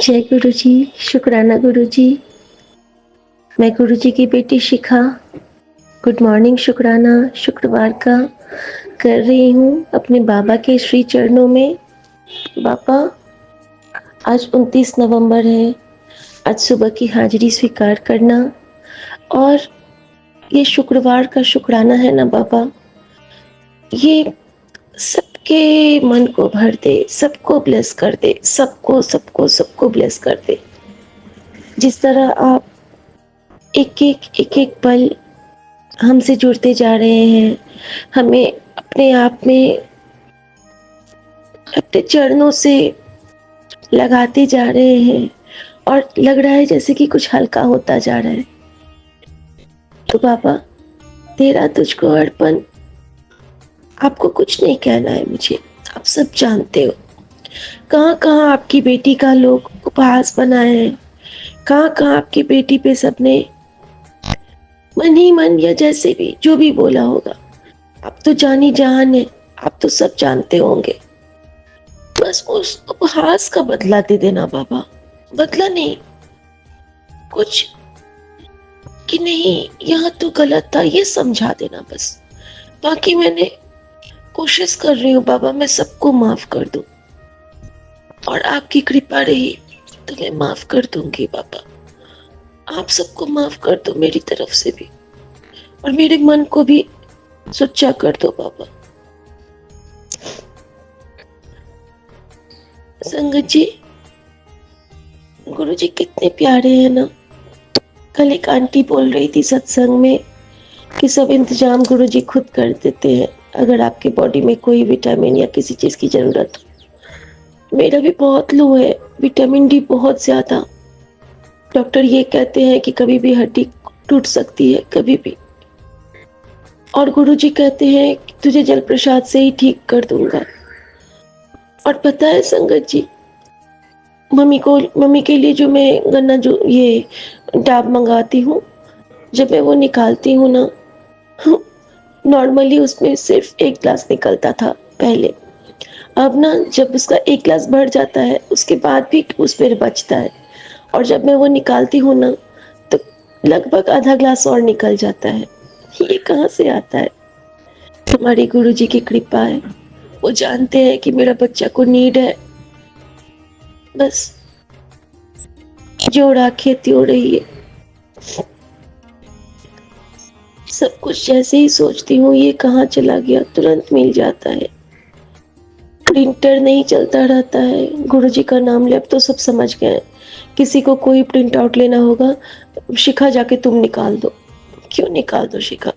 जय गुरु जी, शुक्राना गुरु जी। मैं गुरु जी की बेटी शिखा गुड मॉर्निंग शुक्राना शुक्रवार का कर रही हूँ अपने बाबा के श्री चरणों में। बाबा, आज 29 नवंबर है। आज सुबह की हाजिरी स्वीकार करना और ये शुक्रवार का शुक्राना है ना बाबा, ये सबके मन को भर दे, सबको ब्लेस कर दे, सबको सबको सबको ब्लेस कर दे। जिस तरह आप एक एक पल हमसे जुड़ते जा रहे हैं, हमें अपने आप में अपने चरणों से लगाते जा रहे हैं और लग रहा है जैसे कि कुछ हल्का होता जा रहा है। तो बाबा, तेरा तुझको अर्पण। आपको कुछ नहीं कहना है मुझे, आप सब जानते हो। कहाँ कहाँ आपकी बेटी का लोग उपहास बनाए हैं, कहाँ कहाँ आपकी बेटी पे सबने मन ही मन या जैसे भी जो भी बोला होगा। आप तो जानी जहान है, आप तो सब जानते होंगे। बस उस उपहास का बदला दे देना बाबा, बदला नहीं, कुछ कि नहीं यहाँ तो गलत था ये समझा देना बस। बाकी मैंने कोशिश कर रही हूँ बाबा, मैं सबको माफ कर दूं और आपकी कृपा रही तो मैं माफ कर दूंगी बाबा। आप सबको माफ कर दो मेरी तरफ से भी, और मेरे मन को भी सच्चा कर दो बाबा। संगत जी, गुरु जी कितने प्यारे हैं ना। कल एक आंटी बोल रही थी सत्संग में कि सब इंतजाम गुरु जी खुद कर देते हैं अगर आपके बॉडी में कोई विटामिन या किसी चीज की जरूरत हो। मेरा भी बहुत लो है, विटामिन डी बहुत ज्यादा। डॉक्टर ये कहते हैं कि कभी भी हड्डी टूट सकती है, कभी भी। और गुरु जी कहते हैं कि तुझे जल प्रसाद से ही ठीक कर दूंगा। और पता है संगत जी, मम्मी के लिए जो मैं गन्ना जो ये डाब मंगाती हूँ, जब मैं वो निकालती हूँ ना, नॉर्मली उसमें सिर्फ 1 ग्लास निकलता था पहले। अब ना जब उसका 1 ग्लास बढ़ जाता है उसके बाद भी उस पर बचता है, और जब मैं वो निकालती हूँ ना तो लगभग आधा ग्लास और निकल जाता है। ये कहाँ से आता है? हमारे गुरु जी की कृपा है। वो जानते हैं कि मेरा बच्चा को नीड है, बस जो राखे त्यो रही है। सब कुछ जैसे ही सोचती हूँ ये कहाँ चला गया, तुरंत मिल जाता है। प्रिंटर नहीं चलता रहता है, गुरु जी का नाम ले। अब तो सब समझ गए, किसी को कोई प्रिंट आउट लेना होगा, शिखा जाके तुम निकाल दो। क्यों निकाल दो शिखा?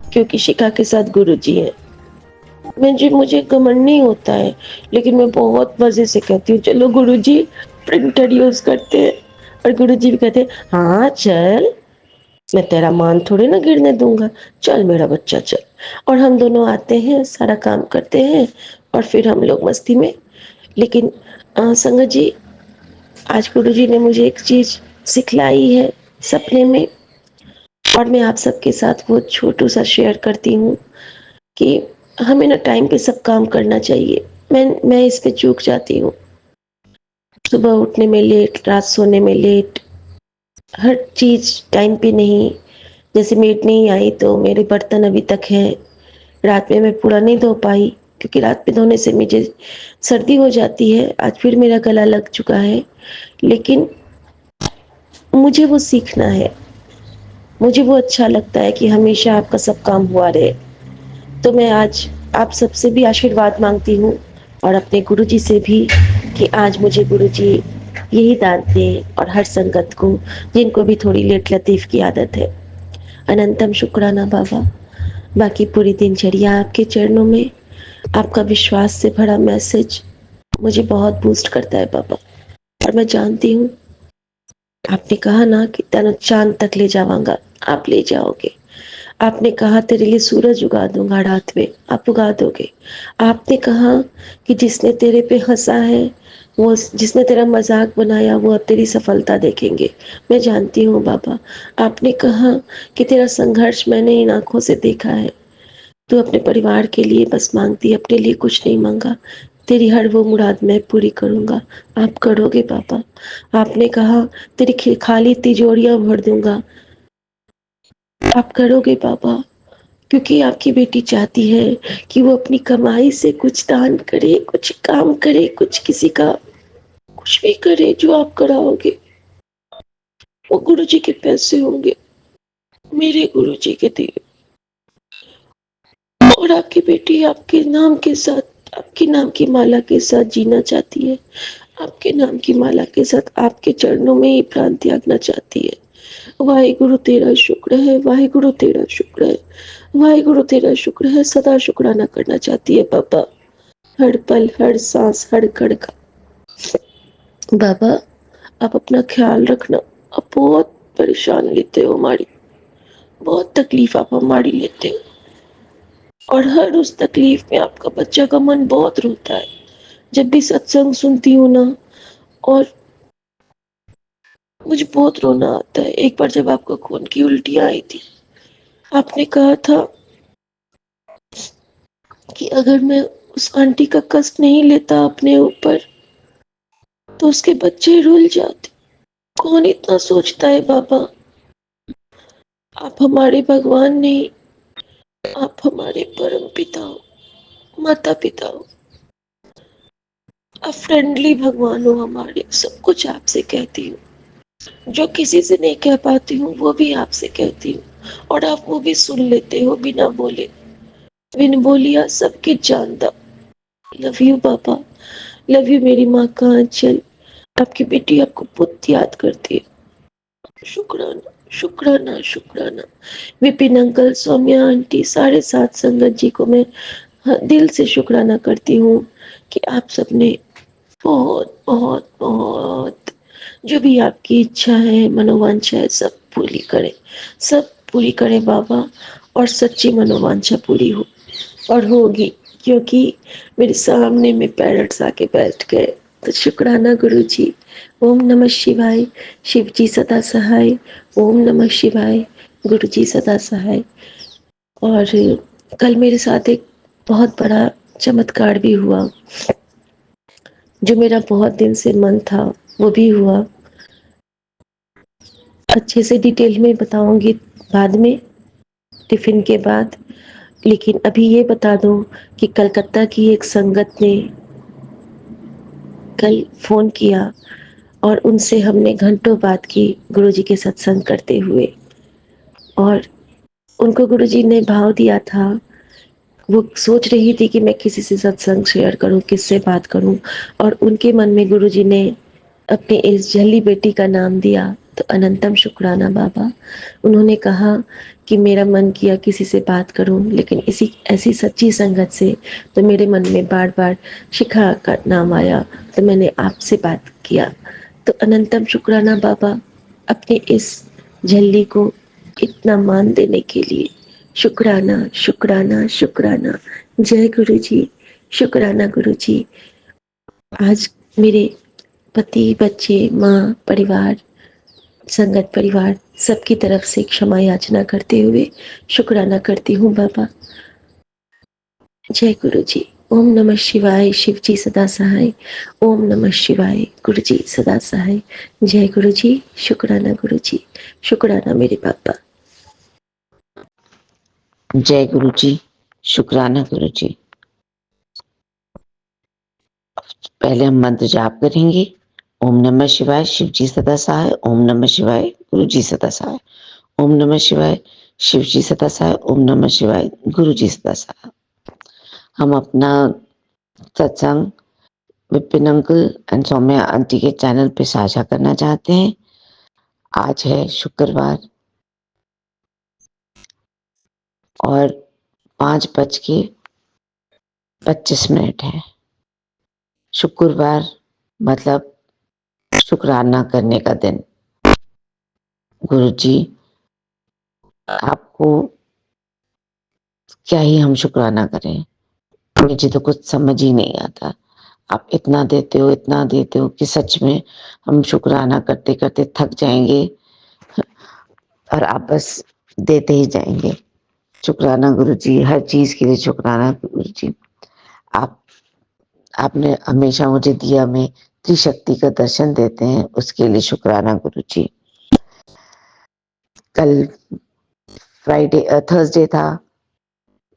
क्योंकि शिखा के साथ गुरु जी है। मुझे घमंड नहीं होता है, लेकिन मैं बहुत मजे से कहती हूँ चलो गुरु जी प्रिंटर यूज करते हैं। और गुरु जी भी कहते हैं हाँ चल, मैं तेरा मान थोड़ी ना गिरने दूंगा, चल मेरा बच्चा चल। और हम दोनों आते हैं, सारा काम करते हैं और फिर हम लोग मस्ती में। लेकिन संगत जी, आज गुरु जी ने मुझे एक चीज सिखलाई है सपने में, और मैं आप सबके साथ वो छोटू सा शेयर करती हूँ कि हमें ना टाइम पे सब काम करना चाहिए। मैं इस पे चूक जाती हूँ, सुबह उठने में लेट, रात सोने में लेट, हर चीज टाइम पे नहीं। जैसे मेड नहीं आई तो मेरे बर्तन अभी तक हैं, रात में मैं पूरा नहीं धो पाई क्योंकि रात में धोने से मुझे सर्दी हो जाती है। आज फिर मेरा गला लग चुका है, लेकिन मुझे वो सीखना है। मुझे वो अच्छा लगता है कि हमेशा आपका सब काम हुआ रहे। तो मैं आज आप सबसे भी आशीर्वाद मांगती हूँ और अपने गुरु जी से भी कि आज मुझे गुरु जी यही दान दें, और हर संगत को जिनको भी थोड़ी लेट लतीफ की आदत है। अनंतम शुक्राना बाबा। बाकी पूरी दिनचर्या आपके चरणों में। आपका विश्वास से भरा मैसेज मुझे बहुत बूस्ट करता है बाबा। और मैं जानती हूँ, आपने कहा ना कि तन चांद तक ले जाऊंगा, आप ले जाओगे। आपने कहा तेरे लिए सूरज उगा दूंगा रात में, आप उगा दोगे। आपने कहा कि जिसने तेरे पे हंसा है, वो जिसने तेरा मजाक बनाया, वो अब तेरी सफलता देखेंगे। मैं जानती हूँ बाबा। आपने कहा कि तेरा संघर्ष मैंने इन आंखों से देखा है। तू अपने परिवार के लिए बस मांगती, अपने लिए कुछ नहीं मांगा। तेरी हर वो मुराद मैं पूरी करूँगा। आप करोगे पापा? आपने कहा तेरी खाली तिजोरियाँ भर दूँगा। आप करोगे पापा? क्योंकि आपकी बेटी चाहती है कि वो अपनी कमाई से कुछ दान करे, कुछ काम करे, कुछ किसी का कुछ भी करे जो आप कराओगे। वो गुरुजी के पैसे होंगे, मेरे गुरुजी के दिए। और आपकी बेटी आपके नाम के साथ, आपके नाम की माला के साथ जीना चाहती है। आपके नाम की माला के साथ आपके चरणों में ही प्राण त्यागना चाहती है। वाहिगुरु तेरा शुक्र है, वाहिगुरु तेरा शुक्र है, वाहिगुरु तेरा शुक्र है। सदा शुक्राना करना चाहती है पापा, हर पल, हर सांस, हर कण का। बाबा आप अपना ख्याल रखना। आप बहुत परेशान लेते हो हमारी, बहुत तकलीफ आप हमारी लेते हो, और हर उस तकलीफ में आपका बच्चा का मन बहुत रोता है। जब भी सत्संग सुनती हूँ ना, और मुझे बहुत रोना आता है। एक बार जब आपको खून की उल्टियाँ आई थी, आपने कहा था कि अगर मैं उस आंटी का कष्ट नहीं लेता अपने ऊपर तो उसके बच्चे रुल जाते। कौन इतना सोचता है बाबा? आप हमारे भगवान नहीं, आप हमारे परम पिता हो, माता पिता हो। आप फ्रेंडली भगवान हो हमारे। सब कुछ आपसे कहती हूँ, जो किसी से नहीं कह पाती हूँ वो भी आपसे कहती हूँ, और आप वो भी सुन लेते हो बिना बोले। बिन बोलिया सबके जानता। लव यू पापा, लव यू मेरी माँ का आंचल। आपकी बेटी आपको बहुत याद करती है। शुक्राना, शुक्राना, शुक्राना। विपिन अंकल, सौम्या आंटी, सारे साथ संगत जी को मैं दिल से शुक्राना करती हूँ कि आप सबने बहुत बहुत बहुत, जो भी आपकी इच्छा है, मनोवांछा है, सब पूरी करे, सब पूरी करे बाबा। और सच्ची मनोवांछा पूरी हो, और होगी, क्योंकि मेरे सामने में पैरट्स आके बैठ गए। तो शुक्राना गुरु जी। ओम नमः शिवाय। शिव जी सदा सहाय। ओम नमः शिवाय। गुरु जी सदा सहाय। और कल मेरे साथ एक बहुत बड़ा चमत्कार भी हुआ, जो मेरा बहुत दिन से मन था वो भी हुआ। अच्छे से डिटेल में बताऊंगी बाद में, टिफिन के बाद। लेकिन अभी ये बता दूं कि कलकत्ता की एक संगत ने कल फोन किया, और उनसे हमने घंटों बात की गुरुजी के सत्संग करते हुए। और उनको गुरुजी ने भाव दिया था। वो सोच रही थी कि मैं किसी से सत्संग शेयर करूं, किससे बात करूं, और उनके मन में गुरुजी ने अपनी इस झल्ली बेटी का नाम दिया। तो अनंतम शुक्राना बाबा। उन्होंने कहा कि मेरा मन किया किसी से बात करूं, लेकिन इसी ऐसी सच्ची संगत से तो मेरे मन में बार बार शिखा का नाम आया, तो मैंने आपसे बात किया। तो अनंतम शुक्राना बाबा, अपने इस झल्ली को इतना मान देने के लिए। शुक्राना, शुक्राना, शुक्राना। जय गुरु जी। शुक्राना गुरु जी। आज मेरे पति, बच्चे, माँ, परिवार, संगत परिवार, सबकी तरफ से क्षमा याचना करते हुए शुक्राना करती हूँ बाबा। जय गुरु जी। ओम नमः शिवाय। शिव जी सदा सहाय। ओम नमः शिवाय। गुरु जी सदा सहाय। जय गुरु जी। शुक्राना गुरु जी। शुक्राना मेरे पापा। जय गुरु जी। शुक्राना गुरु जी। पहले हम मंत्र जाप करेंगे। ओम नमः शिवाय। शिव जी सदा सहाय। ओम नमः शिवाय। गुरु जी सदा सहाय। ओम नमः शिवाय। शिव जी सदा सहाय। ओम नमः शिवाय। गुरु जी सदा सहाय। हम अपना सत्संग Vipin uncle and Saumya aunty के चैनल पे साझा करना चाहते हैं। आज है शुक्रवार और 5:25 है। शुक्रवार मतलब शुक्राना करने का दिन। गुरु जी, आपको क्या ही हम शुक्राना करें, मुझे तो कुछ समझ ही नहीं आता। आप इतना देते हो कि सच में हम शुक्राना करते करते थक जाएंगे और आप बस देते ही जाएंगे। शुक्राना गुरु जी, हर चीज के लिए शुक्राना गुरु जी। आप आपने हमेशा मुझे दिया में त्रिशक्ति का दर्शन देते हैं, उसके लिए शुक्राना गुरुजी। कल थर्सडे था,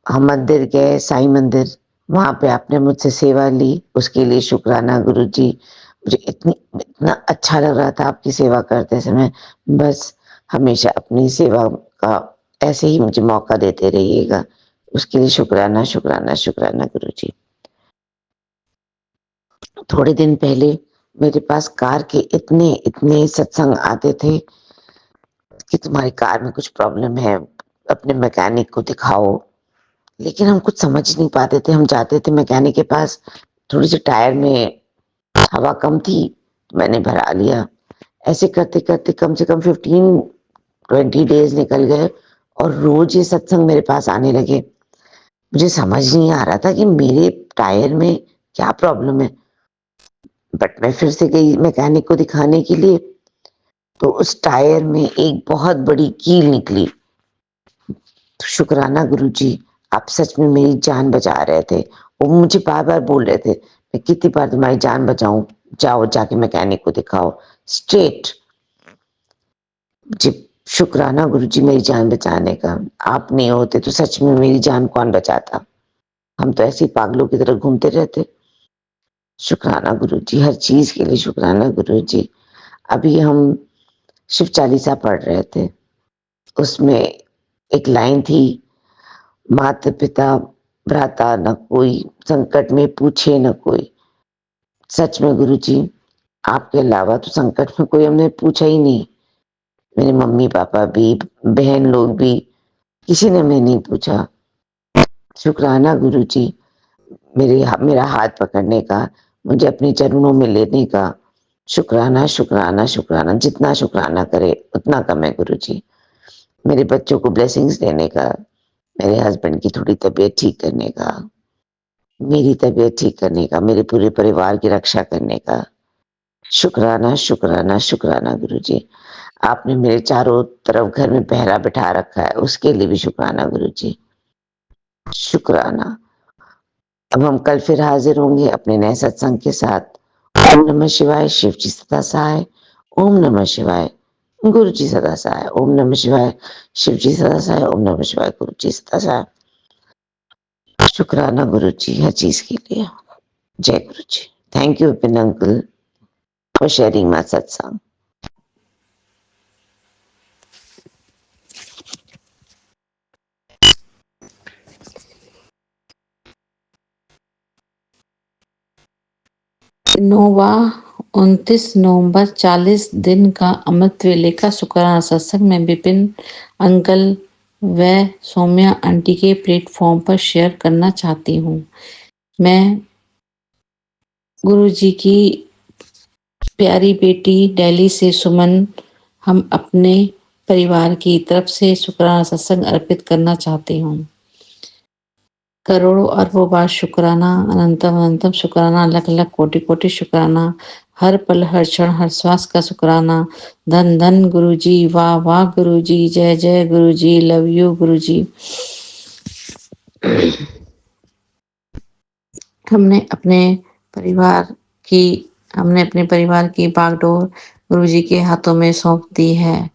हम मंदिर गए, साईं मंदिर, वहाँ पे आपने मुझसे सेवा ली, उसके लिए शुक्राना गुरुजी। मुझे इतना अच्छा लग रहा था आपकी सेवा करते समय। बस हमेशा अपनी सेवा का ऐसे ही मुझे मौका देते रहिएगा, उसके लिए शुक्राना, शुक्राना, शुक्राना गुरुजी। थोड़े दिन पहले मेरे पास कार के इतने सत्संग आते थे कि तुम्हारी कार में कुछ प्रॉब्लम है, अपने मैकेनिक को दिखाओ। लेकिन हम कुछ समझ नहीं पाते थे। हम जाते थे मैकेनिक के पास, थोड़ी सी टायर में हवा कम थी, मैंने भरा लिया। ऐसे करते करते कम से कम 15-20 डेज निकल गए और रोज ये सत्संग मेरे पास आने लगे। मुझे समझ नहीं आ रहा था कि मेरे टायर में क्या प्रॉब्लम है। बट मैं फिर से गई मैकेनिक को दिखाने के लिए, तो उस टायर में एक बहुत बड़ी कील निकली। तो शुक्राना गुरुजी, आप सच में मेरी जान बचा रहे थे। वो मुझे बार बार बोल रहे थे, मैं कितनी बार तुम्हारी जान बचाऊं, जाओ जाके मैकेनिक को दिखाओ स्ट्रेट। जी, शुक्राना गुरुजी मेरी जान बचाने का। आप नहीं होते तो सच में मेरी जान कौन बचाता। हम तो ऐसे ही पागलों की तरह घूमते रहते। शुक्राना गुरुजी, हर चीज के लिए शुक्राना गुरुजी। अभी हम शिव चालीसा पढ़ रहे थे, उसमें एक लाइन थी, माता पिता भ्राता न कोई, संकट में पूछे न कोई। सच में गुरुजी, आपके अलावा तो संकट में कोई हमने पूछा ही नहीं। मेरे मम्मी पापा भी, बहन लोग भी, किसी ने हमें नहीं पूछा। शुक्राना गुरुजी, मेरा हाथ पकड़ने का, मुझे अपने चरणों में लेने का। शुक्राना, शुक्राना, शुक्राना। जितना शुक्राना करे उतना कम है गुरुजी। मेरे बच्चों को ब्लेसिंग्स देने का, मेरे हस्बैंड की थोड़ी तबीयत ठीक करने का, मेरी तबीयत ठीक करने का, मेरे पूरे परिवार की रक्षा करने का। शुक्राना, शुक्राना, शुक्राना गुरुजी। आपने मेरे चारों तरफ घर में पहरा बिठा रखा है, उसके लिए भी शुक्राना गुरुजी। शुक्राना। अब हम कल फिर हाजिर होंगे अपने नए सत्संग के साथ। ओम नमः शिवाय, शिव जी सदा सहाय। ओम नमः शिवाय, गुरु जी सदा सहाय। ओम नमः शिवाय, शिव जी सदा सहाय। ओम नमः शिवाय, गुरु जी सदा सहाय। शुक्राना गुरु जी हर चीज के लिए। जय गुरु जी। Thank you Vipin uncle for sharing my satsang. Nova 29 नवंबर 40 दिन का अमृत वेले का शुक्राना सत्संग में विपिन अंकल व सौम्या आंटी के प्लेटफॉर्म पर शेयर करना चाहती हूँ। मैं गुरु जी की प्यारी बेटी दिल्ली से सुमन, हम अपने परिवार की तरफ से शुक्राना सत्संग अर्पित करना चाहती हूँ। करोड़ों अरबों बार शुक्राना, अनंतम अनंतम शुक्राना, लख लख कोटि कोटि शुक्राना, हर पल हर क्षण हर श्वास का शुक्राना। धन धन गुरु जी, वाह वाह गुरु जी, जय जय गुरु जी, लव यू गुरु जी। हमने अपने परिवार की बागडोर गुरु जी के हाथों में सौंप दी है।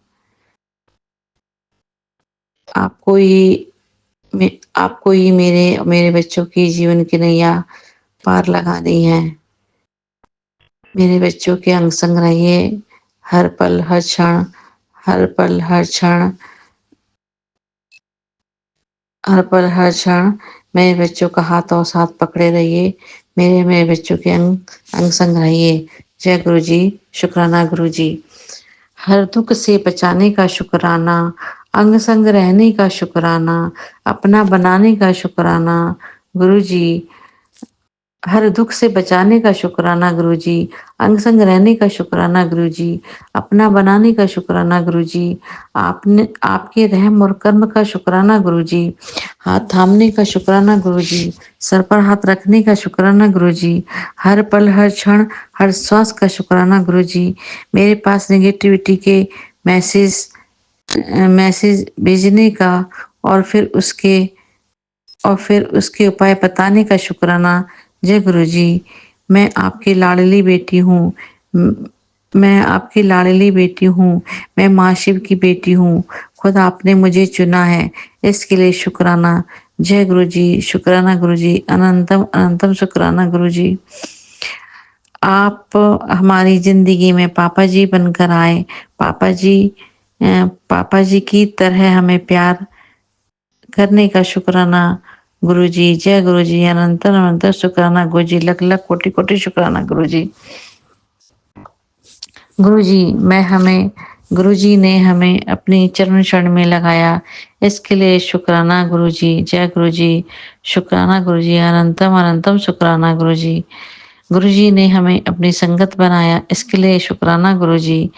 आपको ही मेरे बच्चों की जीवन की नैया पार लगानी है। मेरे बच्चों के अंग संग रहिए, हर पल हर क्षण, हर पल हर क्षण, हर पल हर क्षण मेरे बच्चों का हाथ और साथ पकड़े रहिए। मेरे बच्चों के अंग संग रहिए। जय गुरु जी, शुक्राना गुरु जी। हर दुख से बचाने का शुक्राना, अंग संग रहने का शुक्राना, अपना बनाने का शुक्राना गुरु जी। हर दुख से बचाने का शुक्राना गुरु जी, अंग संग रहने का शुक्राना गुरु जी, अपना बनाने का शुक्राना गुरु जी, आपके रहम और कर्म का शुक्राना गुरु जी, हाथ थामने का शुक्राना गुरु जी, सर पर हाथ रखने का शुक्राना गुरु जी, हर पल हर क्षण हर श्वास का शुक्राना गुरु जी। मेरे पास नेगेटिविटी के मैसेज भेजने का और फिर उसके उपाय बताने का शुक्राना जय गुरु जी। मैं आपकी लाडली बेटी हूँ। मैं आपकी लाडली बेटी हूँ। मैं माँ शिव की बेटी हूँ। खुद आपने मुझे चुना है, इसके लिए शुक्राना। जय गुरु जी, शुक्राना गुरु जी, अनंतम अनंतम शुक्राना गुरु जी। आप हमारी जिंदगी में पापा जी बनकर आए। पापा जी की तरह हमें प्यार करने का शुक्राना गुरु जी। जय गुरु जी, अनंतर अनंतर शुक्राना गुरु जी, लख लख कोटि कोटि शुक्राना गुरु जी। गुरु जी ने हमें अपनी चरण शरण में लगाया, इसके लिए शुक्राना गुरु जी। जय गुरु जी, शुक्राना गुरु जी, अनंतम अनंतम शुक्राना गुरु जी। गुरु जी ने हमें अपनी संगत बनाया, इसके लिए शुक्राना गुरु जी।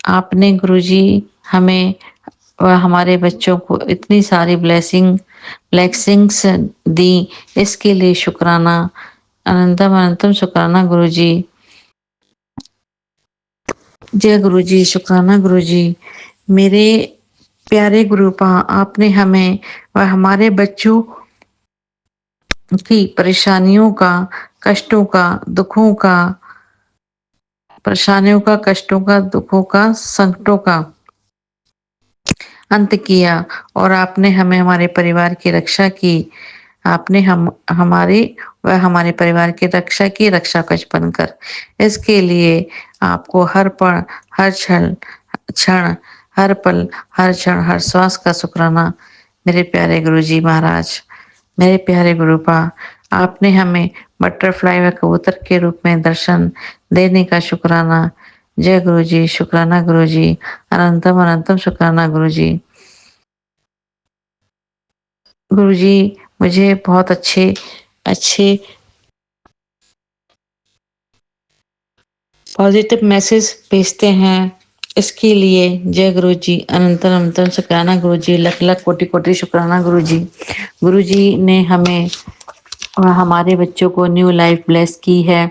आपने गुरु जी हमें व हमारे बच्चों को इतनी सारी ब्लेसिंग्स दी, इसके लिए शुक्राना, अनंतम अनंतम शुक्राना गुरु जी। जय गुरु जी, शुक्राना गुरु जी। मेरे प्यारे गुरुपा, आपने हमें व हमारे बच्चों की परेशानियों का, कष्टों का, दुखों का, दुखों का, संकटों का अंत किया और आपने हमें हमारे परिवार की रक्षा की। आपने हमारे परिवार की रक्षा की, रक्षा कवच बनकर। इसके लिए आपको हर पल, हर क्षण, हर पल, हर क्षण, हर श्वास का शुक्राना। मेरे प्यारे गुरु जी महाराज, मेरे प्यारे गुरुपा, आपने हमें बटरफ्लाई व कबूतर के रूप में दर्शन देने का शुक्राना। जय गुरु जी, शुक्राना गुरु जी, अनंतम अनंतम शुक्राना गुरु जी। गुरु जी मुझे बहुत अच्छे पॉजिटिव मैसेज भेजते हैं, इसके लिए जय गुरु जी, अनंतम अनंतम शुक्राना गुरु जी, लख लख कोटि कोटि शुक्राना गुरु जी। गुरु जी ने हमें और हमारे बच्चों को न्यू लाइफ ब्लेस की है।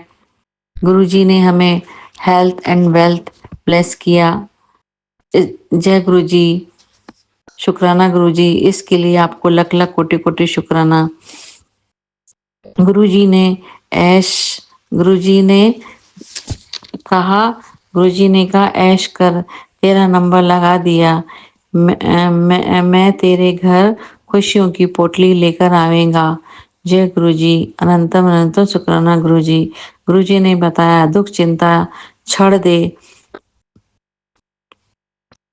गुरु जी ने हमें हेल्थ एंड वेल्थ ब्लेस किया। जय गुरु जी, शुक्राना गुरु जी, इसके लिए आपको लख लख कोटि कोटि शुक्राना। गुरु जी ने कहा ऐश कर, तेरा नंबर लगा दिया। मैं तेरे घर खुशियों की पोटली लेकर आवेगा। जय गुरु जी, अनंतम अनंतम शुक्राना गुरु जी। गुरु जी ने बताया दुख चिंता छोड़ दे,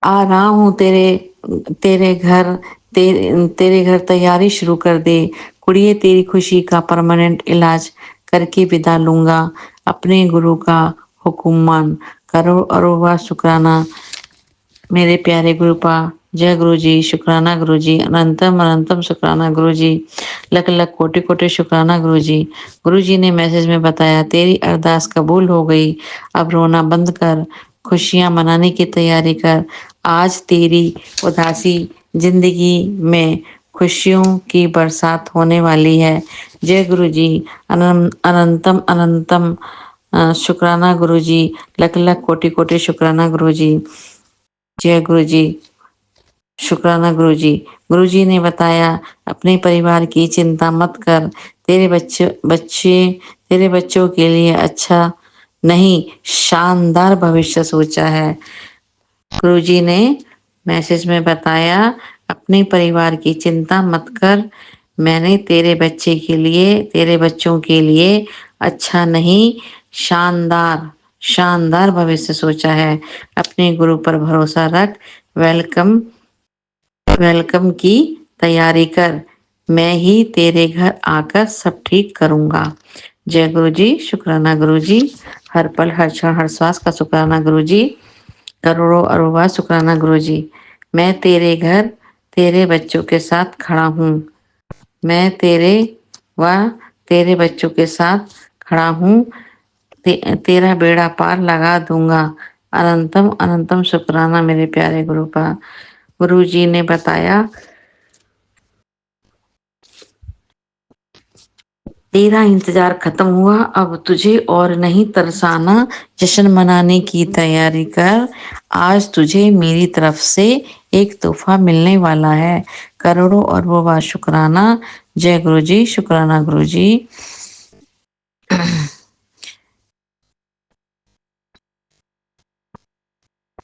आ रहा हूँ तेरे घर तैयारी शुरू कर दे। कुड़िए तेरी खुशी का परमानेंट इलाज करके विदा लूंगा। अपने गुरु का हुक्म मान, करो अरोबा शुक्राना। मेरे प्यारे गुरुपा, जय गुरु जी, शुक्राना गुरु जी, अनंतम अनंतम शुक्राना गुरु जी, लख लख कोटि कोटि शुक्राना गुरु जी। गुरु जी ने मैसेज में बताया तेरी अरदास कबूल हो गई, अब रोना बंद कर, खुशियां मनाने की तैयारी कर। आज तेरी उदासी जिंदगी में खुशियों की बरसात होने वाली है। जय गुरु जी, अनंतम अनंतम शुक्राना गुरु जी, लख लख कोटि कोटि शुक्राना गुरु जी। जय गुरु जी, शुक्राना गुरु जी। गुरु जी ने बताया अपने परिवार की चिंता मत कर, तेरे बच्चों के लिए अच्छा नहीं शानदार भविष्य सोचा है। गुरु जी ने मैसेज में बताया अपने परिवार की चिंता मत कर, मैंने तेरे बच्चों के लिए अच्छा नहीं शानदार भविष्य सोचा है। अपने गुरु पर भरोसा रख, वेलकम की तैयारी कर, मैं ही तेरे घर आकर सब ठीक करूंगा। जय गुरु जी, शुक्राना गुरु जी, हर पल हर क्षण हर श्वास का शुक्राना गुरु जी, करोड़ों अरबों शुक्राना गुरु जी। मैं तेरे घर तेरे बच्चों के साथ खड़ा हूँ, मैं तेरे बच्चों के साथ खड़ा हूँ, तेरा बेड़ा पार लगा दूंगा। अनंतम अनंतम शुक्राना मेरे प्यारे गुरुपा। गुरु जी ने बताया तेरा इंतजार खत्म हुआ, अब तुझे और नहीं तरसाना, जश्न मनाने की तैयारी कर, आज तुझे मेरी तरफ से एक तोहफा मिलने वाला है। करोड़ों अरबों बार शुक्राना। जय गुरु जी, शुक्राना गुरु जी।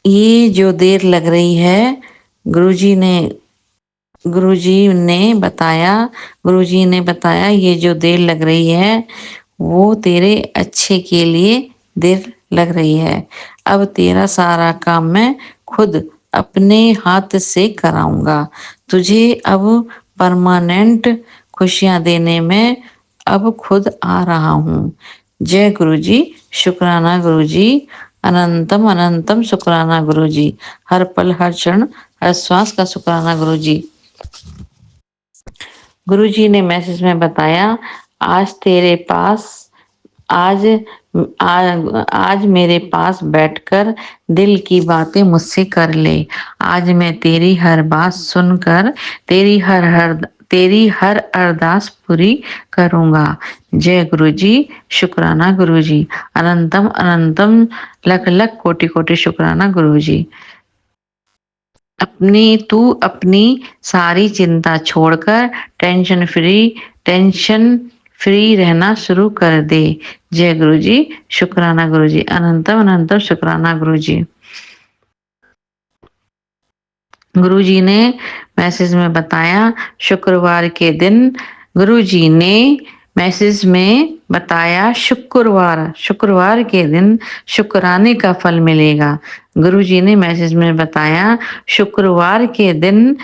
ये जो देर लग रही है, गुरुजी ने बताया ये जो देर लग रही है वो तेरे अच्छे के लिए देर लग रही है। अब तेरा सारा काम मैं खुद अपने हाथ से कराऊंगा। तुझे अब परमानेंट खुशियां देने में अब खुद आ रहा हूँ। जय गुरुजी, शुक्राना गुरुजी, अनंतम अनंतम शुक्राना गुरुजी, हर पल हर क्षण हर श्वास का शुक्राना गुरुजी। गुरुजी ने मैसेज में बताया, आज तेरे पास आज आज मेरे पास बैठकर दिल की बातें मुझसे कर ले। आज मैं तेरी हर बात सुनकर तेरी हर अरदास पूरी करूंगा। जय गुरुजी, शुक्राना गुरुजी, अनंतम अनंतम लख लख कोटि कोटि शुक्राना गुरुजी। अपनी सारी चिंता छोड़कर टेंशन फ्री रहना शुरू कर दे। जय गुरुजी, शुक्राना गुरुजी, अनंतम अनंतम शुक्राना गुरुजी। गुरुजी ने मैसेज में बताया, शुक्रवार के दिन गुरुजी ने मैसेज में बताया शुक्रवार के दिन शुक्राने का फल मिलेगा। गुरुजी ने मैसेज में बताया, शुक्रवार के दिन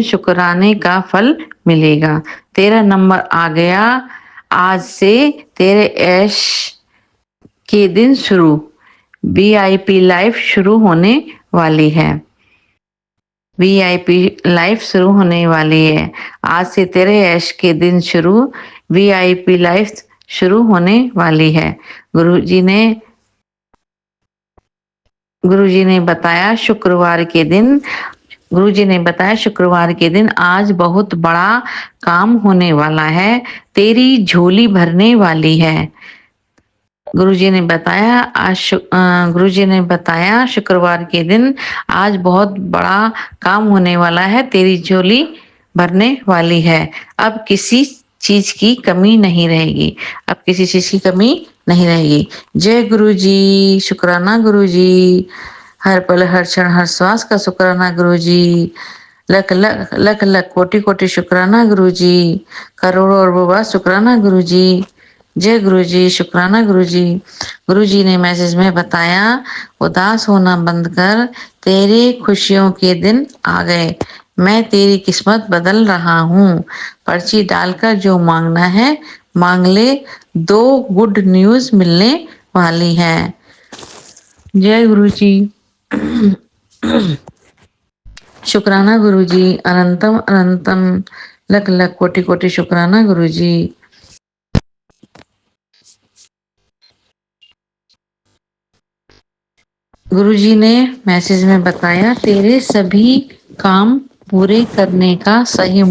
शुक्राने का फल मिलेगा। तेरा नंबर आ गया। आज से तेरे ऐश के दिन शुरू, VIP लाइफ शुरू होने वाली है। VIP लाइफ शुरू होने वाली है। आज से तेरे ऐश के दिन शुरू, VIP लाइफ शुरू होने वाली है। गुरुजी ने बताया शुक्रवार के दिन आज बहुत बड़ा काम होने वाला है। तेरी झोली भरने वाली है। गुरुजी ने बताया शुक्रवार के दिन आज बहुत बड़ा काम होने वाला है, तेरी झोली भरने वाली है। अब किसी चीज की कमी नहीं रहेगी। जय गुरुजी, शुक्राना गुरुजी, हर पल हर क्षण हर श्वास का शुक्राना गुरुजी, लख लख कोटि कोटि शुक्राना गुरुजी, करोड़ों अरबों शुक्राना गुरुजी। जय गुरुजी, शुक्राना गुरुजी। गुरुजी ने मैसेज में बताया, उदास होना बंद कर, तेरे खुशियों के दिन आ गए। मैं तेरी किस्मत बदल रहा हूँ। पर्ची डालकर जो मांगना है मांग ले, 2 गुड न्यूज मिलने वाली है। जय गुरुजी, शुक्राना गुरुजी, अनंतम अनंतम लख लख कोटि कोटि शुक्राना गुरुजी। गुरुजी ने मैसेज में बताया, तेरे सभी काम पूरे करने का सही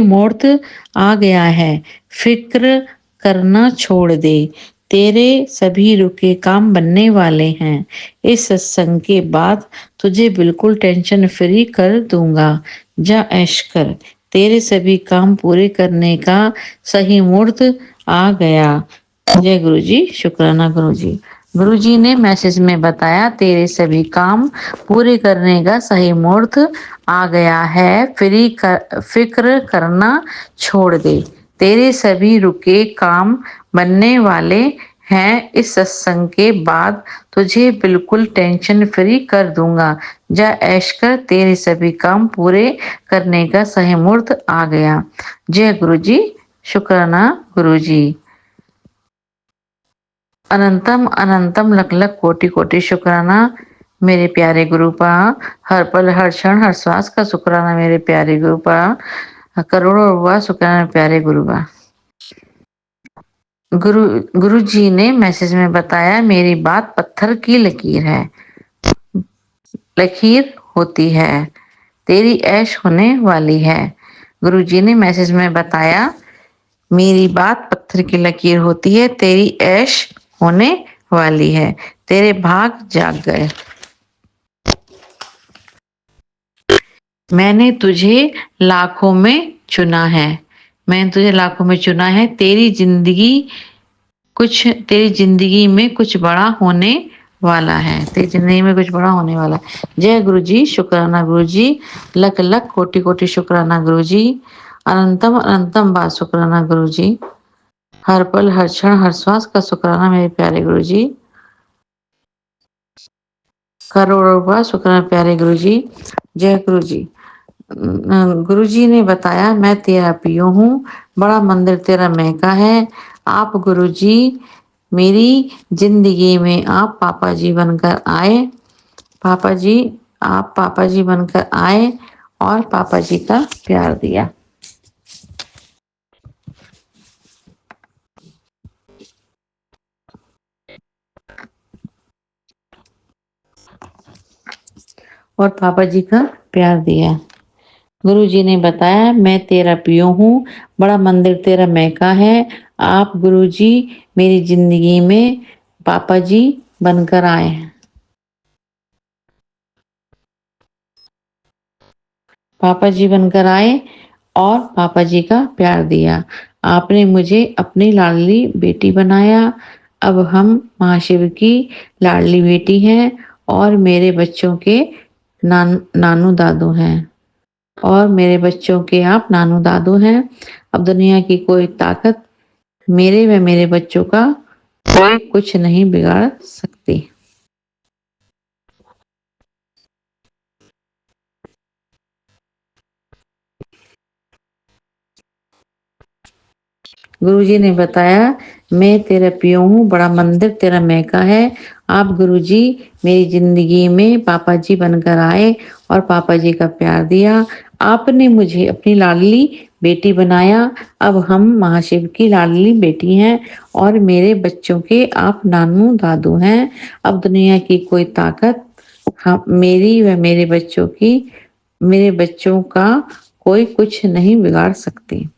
मुहूर्त आ गया है। फिक्र करना छोड़ दे, तेरे सभी रुके काम बनने वाले हैं। इस सत्संग के बाद तुझे बिल्कुल टेंशन फ्री कर दूंगा। जा ऐश कर, तेरे सभी काम पूरे करने का सही मुहूर्त आ गया। जय गुरुजी, शुक्राना गुरुजी। गुरुजी ने मैसेज में बताया, तेरे सभी काम पूरे करने का सही मुहूर्त आ गया है। फिक्र करना छोड़ दे, तेरे सभी रुके काम बनने वाले हैं। इस सत्संग के बाद तुझे बिल्कुल टेंशन फ्री कर दूंगा। जा ऐश कर, तेरे सभी काम पूरे करने का सही मुहूर्त आ गया। जय गुरुजी, शुक्राना गुरुजी, अनंतम अनंतम लख लख कोटि कोटि शुक्राना मेरे प्यारे गुरुपा। हर पल हर क्षण हर श्वास का शुक्राना मेरे प्यारे गुरुपा। करोड़ों रुपया शुक्राना प्यारे गुरुपा। गुरु जी ने मैसेज में बताया, मेरी बात पत्थर की लकीर होती है, तेरी ऐश होने वाली है। गुरु जी ने मैसेज में बताया, मेरी बात पत्थर की लकीर होती है, तेरी ऐश होने वाली है, तेरे भाग जाग गए। मैंने तुझे लाखों में चुना है, तेरी जिंदगी कुछ तेरी जिंदगी में कुछ बड़ा होने वाला है, तेरी जिंदगी में कुछ बड़ा होने वाला है। जय गुरु जी, शुक्राना गुरु जी, लख लख कोटि कोटि शुक्राना गुरु जी, अनंतम अनंतम बार शुक्राना गुरु जी, हर पल हर क्षण हर श्वास का शुक्राना मेरे प्यारे गुरु जी, करोड़ों बार शुक्राना प्यारे गुरु जी। जय गुरु जी। गुरु जी ने बताया मैं तेरा पियो हूँ, बड़ा मंदिर तेरा महका है। आप गुरु जी मेरी जिंदगी में आप पापा जी बनकर आए, पापा जी आप पापा जी बनकर आए और पापा जी का प्यार दिया। और पापा जी का प्यार दिया। गुरु जी ने बताया मैं तेरा पियो हूँ, बड़ा मंदिर तेरा महका है। आप गुरु जी मेरी जिंदगी में पापा जी बनकर आए हैं, पापा जी बनकर आए और पापा जी का प्यार दिया। आपने मुझे अपनी लाडली बेटी बनाया। अब हम महाशिव की लाडली बेटी हैं और मेरे बच्चों के नानू दादू हैं, और मेरे बच्चों के आप नानू दादू हैं। अब दुनिया की कोई ताकत मेरे व मेरे बच्चों का कोई कुछ नहीं बिगाड़ सकती। गुरुजी ने बताया मैं तेरा पियो हूँ, बड़ा मंदिर तेरा महका है। आप गुरुजी मेरी जिंदगी में पापा जी बनकर आए और पापा जी का प्यार दिया। आपने मुझे अपनी लाडली बेटी बनाया। अब हम महाशिव की लाडली बेटी हैं और मेरे बच्चों के आप नानू दादू हैं। अब दुनिया की कोई ताकत हम मेरी व मेरे बच्चों की मेरे बच्चों का कोई कुछ नहीं बिगाड़ सकती।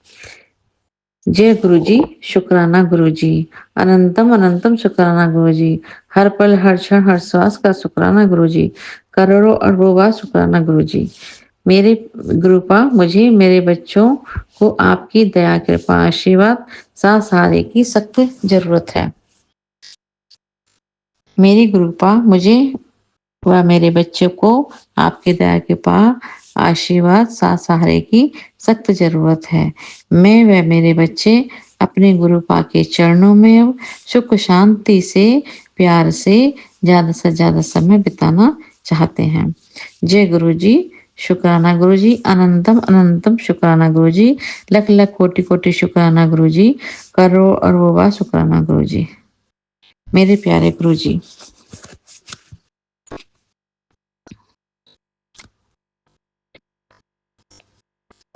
जय गुरु जी, शुक्राना गुरु जी, अनंतम अनंतम शुक्राना गुरु जी, हर पल हर क्षण हर श्वास का शुक्राना गुरु जी, करोड़ों अरबों बार शुक्राना गुरु जी। मेरे गुरुपा मुझे मेरे बच्चों को आपकी दया कृपा आशीर्वाद साथ सहारे की सख्त जरूरत है। मेरी गुरुपा मुझे व मेरे बच्चों को आपकी दया कृपा आशीर्वाद साथ सहारे की सख्त जरूरत है। मैं व मेरे बच्चे अपने गुरुपा के चरणों में अब सुख शांति से प्यार से ज्यादा समय बिताना चाहते हैं। जय गुरु जी, शुक्राना गुरु जी, अनंतम अनंतम शुक्राना गुरु जी, लख लख कोटि कोटि शुक्राना गुरु जी, करोड़ों अरबों बार शुक्राना गुरु जी। मेरे प्यारे गुरु जी,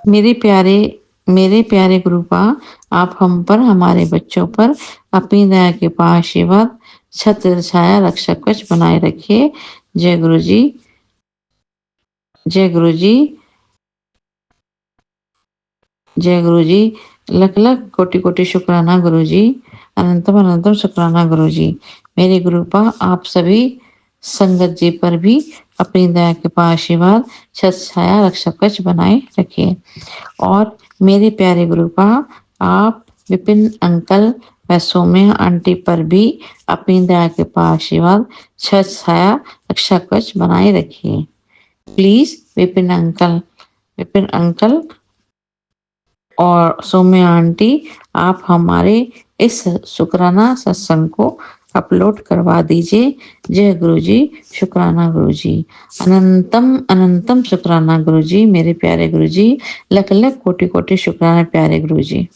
मेरे प्यारे गुरुपा आप हम पर हमारे बच्चों पर अपनी दया के आशीर्वाद छत्र छाया रक्षा कवच बनाए रखिए। जय गुरु जी, जय गुरु जी, जय गुरु जी, लख लख कोटि कोटि शुक्राना गुरु जी, अनंतम अनंतम शुक्राना गुरु जी। मेरे गुरुपा आप सभी संगत जी पर भी अपनी दया के आशीर्वाद छत्र छाया रक्षा कवच बनाए रखिए। और मेरे प्यारे गुरुपा आप विपिन अंकल व सौम्या आंटी पर भी अपनी दया के आशीर्वाद छत्र छाया रक्षा कवच बनाए रखिए। प्लीज विपिन अंकल और सौम्या आंटी आप हमारे इस शुक्राना सत्संग को अपलोड करवा दीजिए। जय गुरु जी, शुक्राना गुरु जी, अनंतम अनंतम शुक्राना गुरु जी। मेरे प्यारे गुरु जी, लख लख कोटि कोटि शुक्राना प्यारे गुरु जी।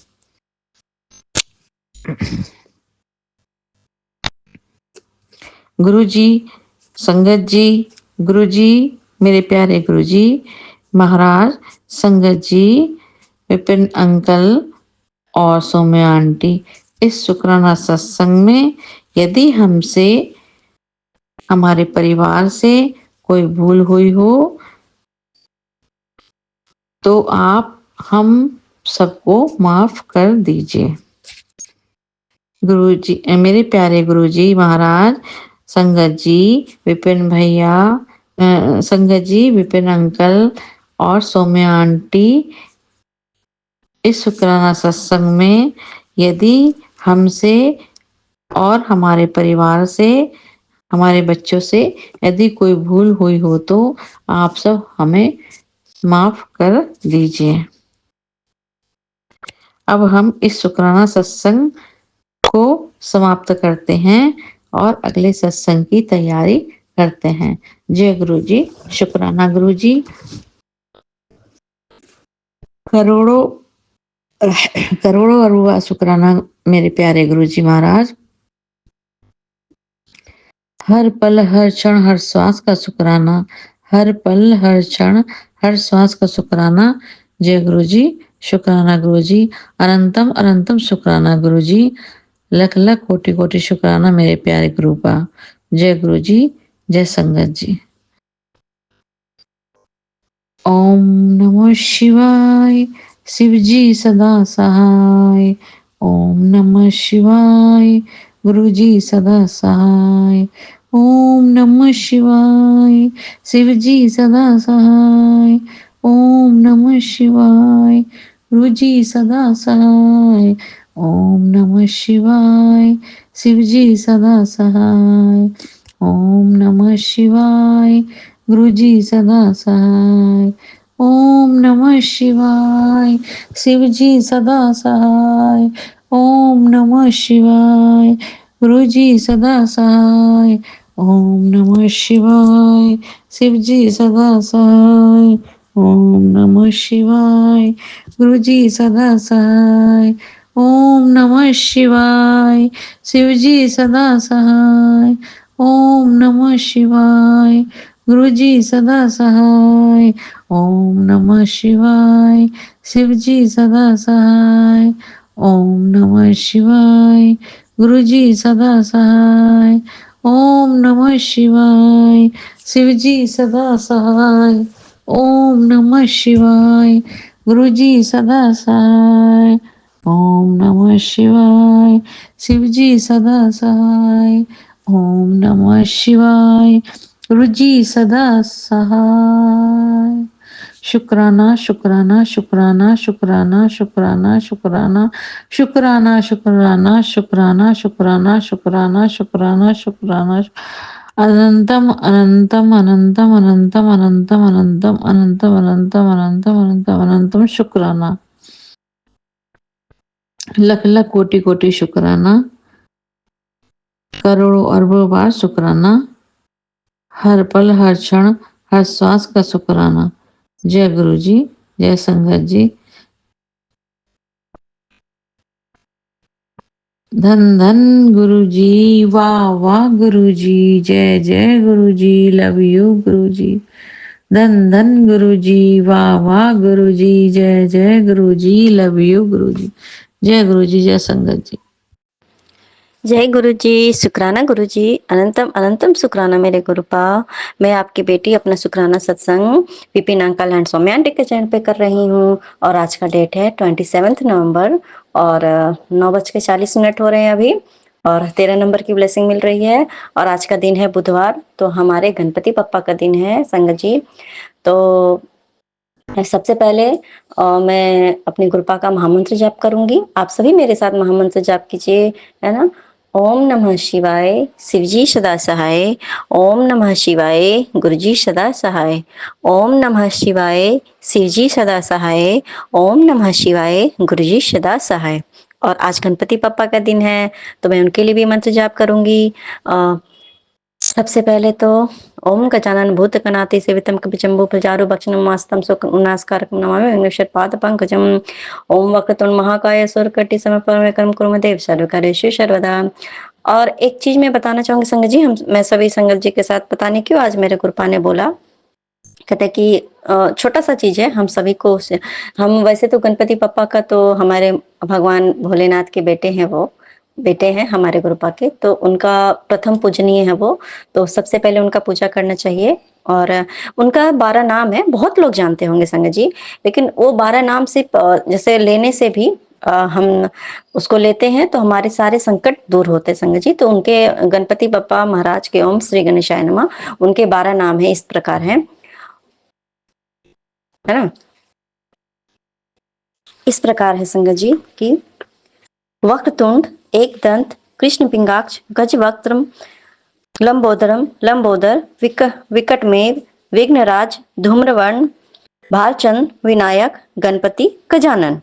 गुरु जी, संगत जी, गुरु जी, मेरे प्यारे गुरु जी, महाराज, संगत जी, विपिन अंकल और सौम्या आंटी, इस शुक्राना सत्संग में यदि हमसे हमारे परिवार से कोई भूल हुई हो तो आप हम सबको माफ कर दीजिए। गुरु जी, मेरे प्यारे गुरु जी, महाराज, संगत जी, विपिन भैया, संगत जी, विपिन अंकल और सौम्या आंटी, इस शुक्राना सत्संग में यदि हमसे और हमारे परिवार से, हमारे बच्चों से यदि कोई भूल हुई हो तो आप सब हमें माफ कर दीजिए। अब हम इस शुक्राना सत्संग को समाप्त करते हैं और अगले सत्संग की तैयारी करते हैं। जय गुरु जी, शुक्राना गुरु जी। करोड़ों करोड़ों अरबों शुक्राना मेरे प्यारे गुरु जी महाराज। हर पल हर क्षण हर श्वास का शुक्राना, हर पल हर क्षण हर श्वास का शुक्राना। जय गुरु जी, शुक्राना गुरु जी। अनंतम अनंतम शुक्राना गुरु जी। लख लख कोटि कोटि शुक्राना मेरे प्यारे गुरु का। जय गुरु जी, जय संगत जी। ओम नमः शिवाय। शिव जी सदा सहाय। ओम नमः शिवाय। गुरु जी सदा सहाय। ओम नमः शिवाय। शिव जी सदा सहाय। ओम नमः शिवाय। गुरु जी सदा सहाय। ओम नमः शिवाय। शिव जी सदा सहाय। ओम नमः शिवाय। गुरु जी सदा सहाय। ओम नमः शिवाय। शिव जी सदा सहाय। ओम नमः शिवाय। गुरु जी सदा सहाय। ओम नमः शिवाय। शिव जी सदा सहाय। ओम नमः शिवाय। गुरु जी सदा सहाय। ओम नमः शिवाय। शिव जी सदा सहाय। ओम नमः शिवाय। गुरु जी सदा सहाय। ओम नमः शिवाय। शिव जी सदा सहाय। ओम नमः शिवाय। गुरु जी सदा सहाय। ओम नमः शिवाय। शिव जी सदा सहाय। ओम नमः शिवाय। गुरु जी सदा सहाय। ओम नमः शिवाय। शिव जी सदा सहाय। ओम नमः शिवाय। गुरु जी सदा सहाय। शुक्राना शुक्राना शुक्राना शुक्राना शुक्राना शुक्राना शुक्राना शुक्राना शुक्राना शुक्राना शुक्राना शुक्राना शुक्राना। अनंतम अनंतम अनंतम अनंतम अनंतम अनंतम अनंतम अनंतम अनंतम अनंतम अनंतम शुक्राना। लख लख कोटि कोटि शुक्राना। करोड़ों अरबों बार शुक्राना। हर पल हर क्षण हर श्वास का शुक्राना। जय गुरु जी, जय संगत जी। धन धन गुरु जी, वाह वाह गुरु जी, जय जय गुरु जी, लव यू गुरु जी। धन धन गुरु जी, वाह वाह गुरु जी, जय जय गुरु जी, लव यू गुरु जी। जय गुरु जी, जय संगत जी। जय गुरु जी, शुक्राना गुरु जी। अनंतम अनंतम शुक्राना मेरे गुरुपा। मैं आपकी बेटी अपना शुक्राना सत्संग Vipin uncle and Saumya aunty के चैनल पे कर रही हूँ और आज का डेट है 27 नवंबर और 9:40 हो रहे हैं अभी और 13 नंबर की ब्लेसिंग मिल रही है और आज का दिन है बुधवार, तो हमारे गणपति पप्पा का दिन है संगत जी। तो सबसे पहले मैं अपनी कृपा का महामंत्र जाप करूंगी। आप सभी मेरे साथ महामंत्र जाप कीजिए, है ना। ओम नमः शिवाय। शिवजी सदा सहाय। ओम नमः शिवाय। गुरुजी सदा सहाय। ओम नमः शिवाय। शिवजी सदा सहाय। ओम नमः शिवाय। गुरुजी सदा सहाय। और आज गणपति पप्पा का दिन है तो मैं उनके लिए भी मंत्र जाप करूंगी। सबसे पहले तो ओम गजानन भूतगणाति सेवितं कपिचम्बू प्रजारो भक्षणं मास्तं सुनास्कारकं नमामि विघ्नेश्वर पाद पंकजम। ओम वक्रतुंड महाकाय सूर्यकोटि समप्रभं कुर्म देव सर्वकार्येषु सर्वदा। और एक चीज मैं बताना चाहूंगी संगत जी, मैं सभी संगत जी के साथ पता नहीं क्यों आज मेरे गुरुपा ने बोला, कहते कि छोटा सा चीज है हम सभी को। हम वैसे तो गणपति पप्पा का तो हमारे भगवान भोलेनाथ के बेटे हैं, वो बेटे हैं हमारे गुरुपा के, तो उनका प्रथम पूजनीय है वो, तो सबसे पहले उनका पूजा करना चाहिए। और उनका 12 नाम है, बहुत लोग जानते होंगे संगत जी, लेकिन वो 12 नाम सिर्फ जैसे लेने से भी हम उसको लेते हैं तो हमारे सारे संकट दूर होते हैं संगत जी। तो उनके गणपति बप्पा महाराज के ओम श्री गणेशाय नमः, उनके 12 नाम है, इस प्रकार है ना। इस प्रकार है संगत जी कि वक्रतुंड, एक दंत, कृष्ण पिंगाक्ष गजवक्त्रम लंबोदरम लंबोदर विकटमेव विघ्नराज धूम्रवर्ण भालचंद्र विनायक गणपति गजानन।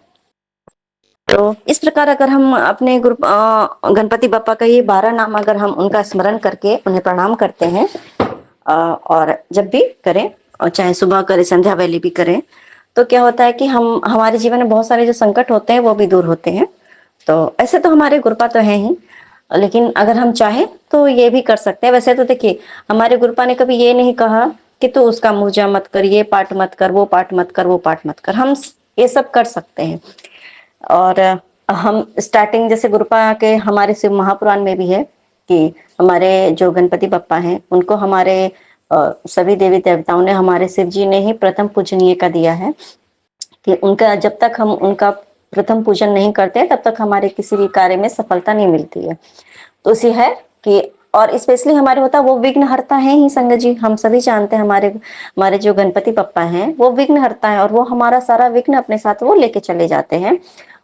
तो इस प्रकार अगर हम अपने गणपति बप्पा का ये 12 नाम अगर हम उनका स्मरण करके उन्हें प्रणाम करते हैं और जब भी करें और चाहे सुबह करें संध्या वेले भी करें, तो क्या होता है कि हम हमारे जीवन में बहुत सारे जो संकट होते हैं वो भी दूर होते हैं। तो ऐसे तो हमारे गुरुपा तो है ही, लेकिन अगर हम चाहें तो ये भी कर सकते हैं। वैसे तो देखिए हमारे गुरुपा ने कभी ये नहीं कहा कि तू उसका पूजा मत कर, ये पाठ मत कर, वो पाठ मत कर, वो पाठ मत कर। हम ये सब कर सकते हैं। और हम स्टार्टिंग जैसे गुरुपा के हमारे शिव महापुराण में भी है कि हमारे जो गणपति बप्पा हैं उनको हमारे सभी देवी देवताओं ने, हमारे शिव जी ने ही प्रथम पूजनीय का दिया है कि उनका जब तक हम उनका प्रथम पूजन नहीं करते तब तक हमारे किसी भी कार्य में सफलता नहीं मिलती है। तो उसी है कि और स्पेशली हमारे होता वो विघ्न हरता है ही संगत जी। हम सभी जानते हैं हमारे हमारे जो गणपति बप्पा हैं वो विघ्न हरता है और वो हमारा सारा विघ्न अपने साथ वो लेके चले जाते हैं।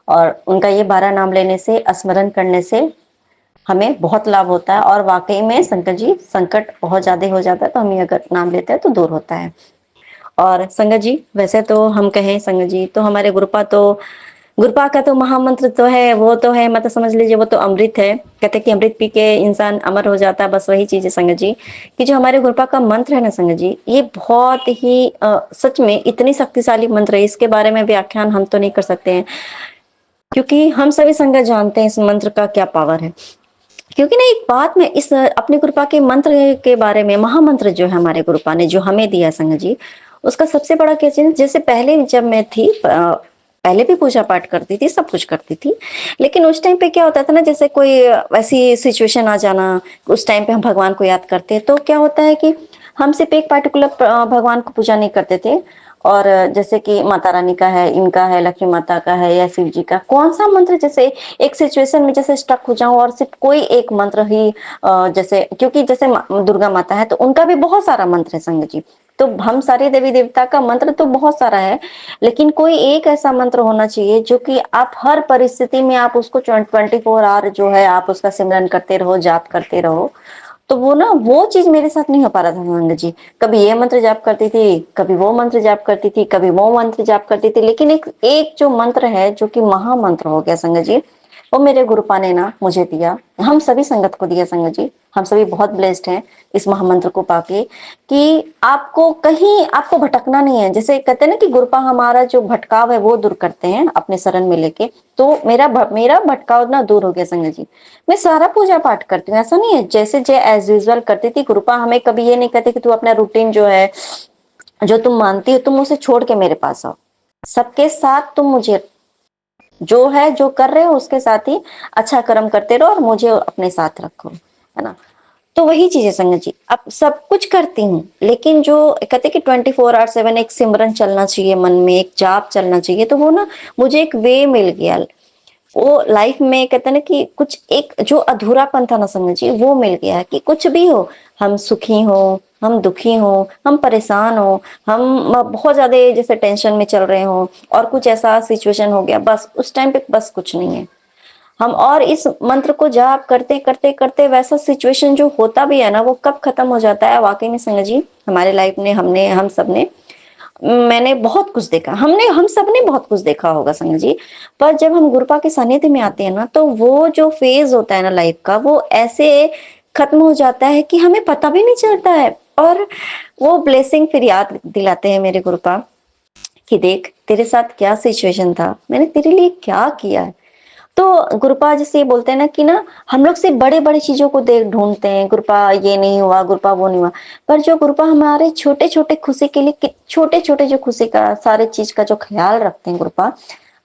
और उनका ये 12 नाम लेने से, स्मरण करने से हमें बहुत लाभ होता है। और वाकई में संकट जी संकट बहुत ज्यादा हो जाता है तो हम ये अगर नाम लेते हैं तो दूर होता है। और संगत जी वैसे तो हम कहें संगत जी तो हमारे गुरुपा का तो महामंत्र तो है, वो तो है मतलब समझ लीजिए वो तो अमृत है। कहते कि अमृत पी के इंसान अमर हो जाता है, बस वही चीज है संगत जी कि जो हमारे गुरुपा का मंत्र है ना संगत जी, ये बहुत ही सच में इतनी शक्तिशाली मंत्र है, इसके बारे में व्याख्यान हम तो नहीं कर सकते हैं क्योंकि हम सभी संगत जानते हैं इस मंत्र का क्या पावर है। क्योंकि ना एक बात में इस अपने गुरुपा के मंत्र के बारे में, महामंत्र जो है हमारे गुरुपा ने जो हमें दिया संगत जी, उसका सबसे बड़ा क्या चीज, जैसे पहले जब मैं थी पहले भी पूजा पाठ करती थी, सब कुछ करती थी, लेकिन उस टाइम पे क्या होता था ना, जैसे कोई वैसी सिचुएशन आ जाना, उस टाइम पे हम भगवान को याद करते हैं तो क्या होता है कि हम सिर्फ एक पर्टिकुलर भगवान को पूजा नहीं करते थे। और जैसे कि माता रानी का है, इनका है, लक्ष्मी माता का है या शिव जी का, कौन सा मंत्र जैसे एक सिचुएशन में जैसे स्टक हो जाऊं और सिर्फ कोई एक मंत्र ही जैसे, क्योंकि जैसे दुर्गा माता है तो उनका भी बहुत सारा मंत्र है संगत जी। तो हम सारे देवी देवता का मंत्र तो बहुत सारा है, लेकिन कोई एक ऐसा मंत्र होना चाहिए जो कि आप हर परिस्थिति में आप उसको 24 आवर जो है आप उसका सिमरन करते रहो, जाप करते रहो। तो वो ना वो चीज मेरे साथ नहीं हो पा रहा था संगत जी। कभी ये मंत्र जाप करती थी, कभी वो मंत्र जाप करती थी, कभी वो मंत्र जाप करती थी, लेकिन एक एक जो मंत्र है जो कि महामंत्र हो गया संगत जी, वो मेरे गुरुपा ने ना मुझे दिया, हम सभी संगत को दिया संगत जी। हम सभी बहुत ब्लेस्ड हैं इस महामंत्र को पाके कि आपको कहीं आपको भटकना नहीं है। जैसे कहते हैं ना कि गुरुपा हमारा जो भटकाव है वो दूर करते हैं अपने शरण में लेके, तो मेरा भटकाव ना दूर हो गया संगत जी। मैं सारा पूजा पाठ करती हूँ, ऐसा नहीं है जैसे एज यूजुअल करती थी। गुरुपा हमें कभी ये नहीं कहते कि तू अपना रूटीन जो है जो तुम मानती हो तुम उसे छोड़ के मेरे पास आओ, सबके साथ तुम मुझे जो है जो कर रहे हो उसके साथ ही अच्छा कर्म करते रहो और मुझे अपने साथ रखो, है ना। तो वही चीज है संगत जी, अब सब कुछ करती हूँ लेकिन जो कहते कि 24/7 एक सिमरन चलना चाहिए मन में, एक जाप चलना चाहिए, तो वो ना मुझे एक वे मिल गया। वो लाइफ में कहते हैं ना कि कुछ एक जो अधूरापन था ना संगत जी वो मिल गया है कि कुछ भी हो, हम सुखी हो, हम दुखी हो, हम परेशान हो, हम बहुत ज्यादा जैसे टेंशन में चल रहे हो और कुछ ऐसा सिचुएशन हो गया, बस उस टाइम पे बस कुछ नहीं है हम, और इस मंत्र को जाप करते करते करते वैसा सिचुएशन जो होता भी है ना वो कब खत्म हो जाता है। वाकई में संगत जी हमारे लाइफ में हम सब ने, मैंने बहुत कुछ देखा, हम सब ने बहुत कुछ देखा होगा संगत जी। पर जब हम गुरुपा के सानिध्य में आते हैं ना तो वो जो फेज होता है ना लाइफ का वो ऐसे खत्म हो जाता है कि हमें पता भी नहीं चलता है। और वो ब्लेसिंग फिर याद दिलाते हैं मेरे गुरुपा कि देख तेरे साथ क्या सिचुएशन था, मैंने तेरे लिए क्या किया है। तो गुरुपा जैसे ये बोलते हैं ना कि ना हम लोग से बड़े बड़े चीजों को देख ढूंढते हैं, गुरुपा ये नहीं हुआ, गुरुपा वो नहीं हुआ, पर जो गुरुपा हमारे छोटे छोटे खुशी के लिए, छोटे छोटे जो खुशी का सारे चीज का जो ख्याल रखते हैं गुरुपा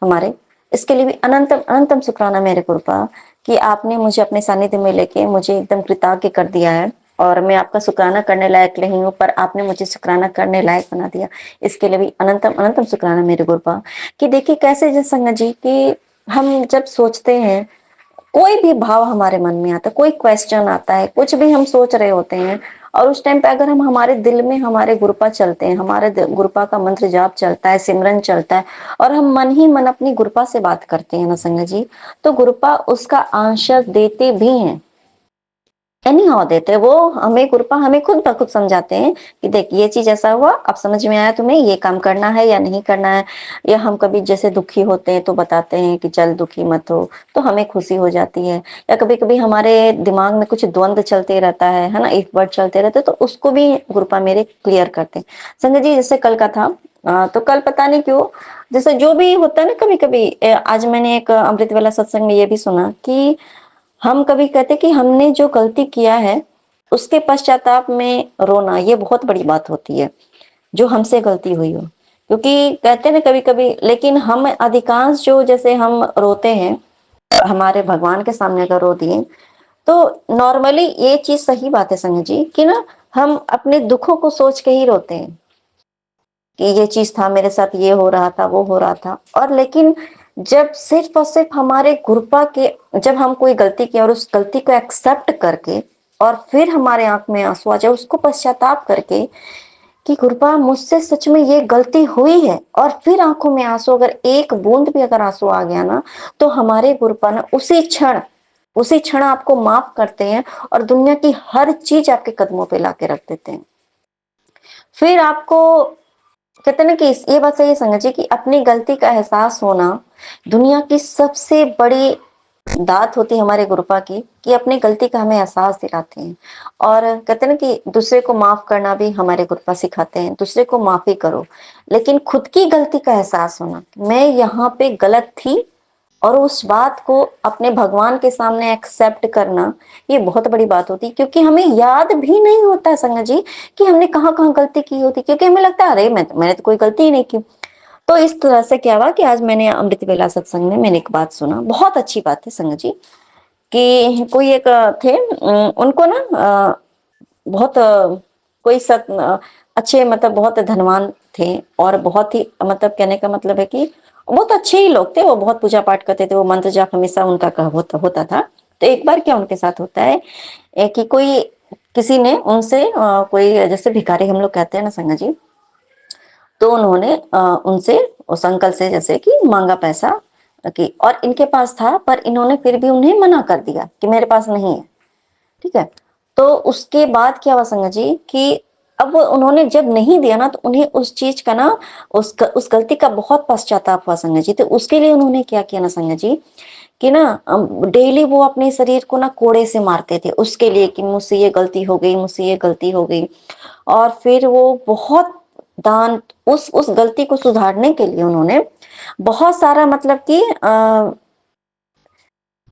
हमारे, इसके लिए भी अनंतम अनंतम शुक्राना मेरे गुरुपा कि आपने मुझे अपने सानिध्य में लेके मुझे एकदम कृतज्ञ कर दिया है। और मैं आपका शुक्राना करने लायक नहीं हूँ पर आपने मुझे शुक्राना करने लायक बना दिया, इसके लिए भी अनंतम अनंतम शुक्राना मेरे गुरुपा। कि देखिए कैसे जैसे संगत जी कि हम जब सोचते हैं कोई भी भाव हमारे मन में आता है, कोई क्वेश्चन आता है, कुछ भी हम सोच रहे होते हैं और उस टाइम पे अगर हम हमारे दिल में हमारे गुरुपा चलते हैं, हमारे गुरुपा का मंत्र जाप चलता है, सिमरन चलता है, और हम मन ही मन अपनी गुरुपा से बात करते हैं ना संगत जी, तो गुरुपा उसका आंसर देते भी हैं। एनी हाउ देते हैं वो हमें, गुरुपा हमें खुद ब खुद समझाते हैं कि देख ये चीज ऐसा हुआ, अब समझ में आया तुम्हें, ये काम करना है या नहीं करना है। या हम कभी जैसे दुखी होते हैं तो बताते हैं कि चल दुखी मत हो, तो हमें खुशी हो जाती है। या कभी कभी हमारे दिमाग में कुछ द्वंद चलते रहता है ना, इफ वर्ड चलते रहते, तो उसको भी गुरुपा मेरे क्लियर करते हैं। संगत जी जैसे कल का था, तो कल पता नहीं क्यों, जैसे जो भी होता है ना, कभी कभी आज मैंने एक अमृत वाला सत्संग में ये भी सुना कि हम कभी कहते कि हमने जो गलती किया है उसके पश्चाताप में रोना, ये बहुत बड़ी बात होती है, जो हमसे गलती हुई हो। क्योंकि कहते हैं ना कभी कभी, लेकिन हम अधिकांश जो जैसे हम रोते हैं हमारे भगवान के सामने अगर रो दिए, तो नॉर्मली ये चीज सही बात है संगत जी कि ना, हम अपने दुखों को सोच के ही रोते हैं कि ये चीज था मेरे साथ, ये हो रहा था, वो हो रहा था। और लेकिन जब सिर्फ और सिर्फ हमारे गुरुपा के, जब हम कोई गलती की और उस गलती को एक्सेप्ट करके, और फिर हमारे आंख में आंसू आ जाए उसको पश्चाताप करके कि गुरुपा मुझसे सच में ये गलती हुई है, और फिर आंखों में आंसू, अगर एक बूंद भी अगर आंसू आ गया ना, तो हमारे गुरुपा ना उसी क्षण आपको माफ करते हैं और दुनिया की हर चीज आपके कदमों पे लाके रख देते हैं। फिर आपको कहते हैं ना कि ये बात सही है संगत जी कि अपनी गलती का एहसास होना दुनिया की सबसे बड़ी दात होती है हमारे गुरुपा की, कि अपनी गलती का हमें एहसास दिलाते हैं। और कहते हैं ना कि दूसरे को माफ करना भी हमारे गुरुपा सिखाते हैं, दूसरे को माफी करो, लेकिन खुद की गलती का एहसास होना, मैं यहाँ पे गलत थी, और उस बात को अपने भगवान के सामने एक्सेप्ट करना, ये बहुत बड़ी बात होती है। क्योंकि हमें याद भी नहीं होता है संगत जी कि हमने कहाँ कहाँ गलती की होती, क्योंकि हमें लगता है अरे मैंने तो कोई गलती ही नहीं की। तो इस तरह से क्या हुआ कि आज मैंने अमृत वेला सत्संग में मैंने एक बात सुना, बहुत अच्छी बात है संगत जी, कि कोई एक थे, उनको ना बहुत कोई अच्छे, मतलब बहुत धनवान थे, और बहुत ही, मतलब कहने का मतलब है कि बहुत अच्छे ही लोग थे, वो बहुत पूजा पाठ करते थे, वो मंत्र जाप हमेशा उनका होता था। तो एक बार क्या उनके साथ होता है कि कोई किसी ने उनसे कोई जैसे भिखारी हम लोग कहते हैं ना संगत जी, तो उन्होंने उनसे, उस अंकल से जैसे कि मांगा पैसा कि, और इनके पास था, पर इन्होंने फिर भी उन्हें मना कर दिया कि मेरे पास नहीं है। ठीक है, तो उसके बाद क्या हुआ संगत जी कि अब उन्होंने जब नहीं दिया ना, तो उन्हें उस चीज का ना, उस गलती का बहुत पश्चाताप हुआ संगत जी। तो उसके लिए उन्होंने क्या किया ना संगत जी कि ना, डेली वो अपने शरीर को ना कोड़े से मारते थे उसके लिए कि मुझसे ये गलती हो गई, मुझसे ये गलती हो गई। और फिर वो बहुत दान, उस गलती को सुधारने के लिए उन्होंने बहुत सारा, मतलब कि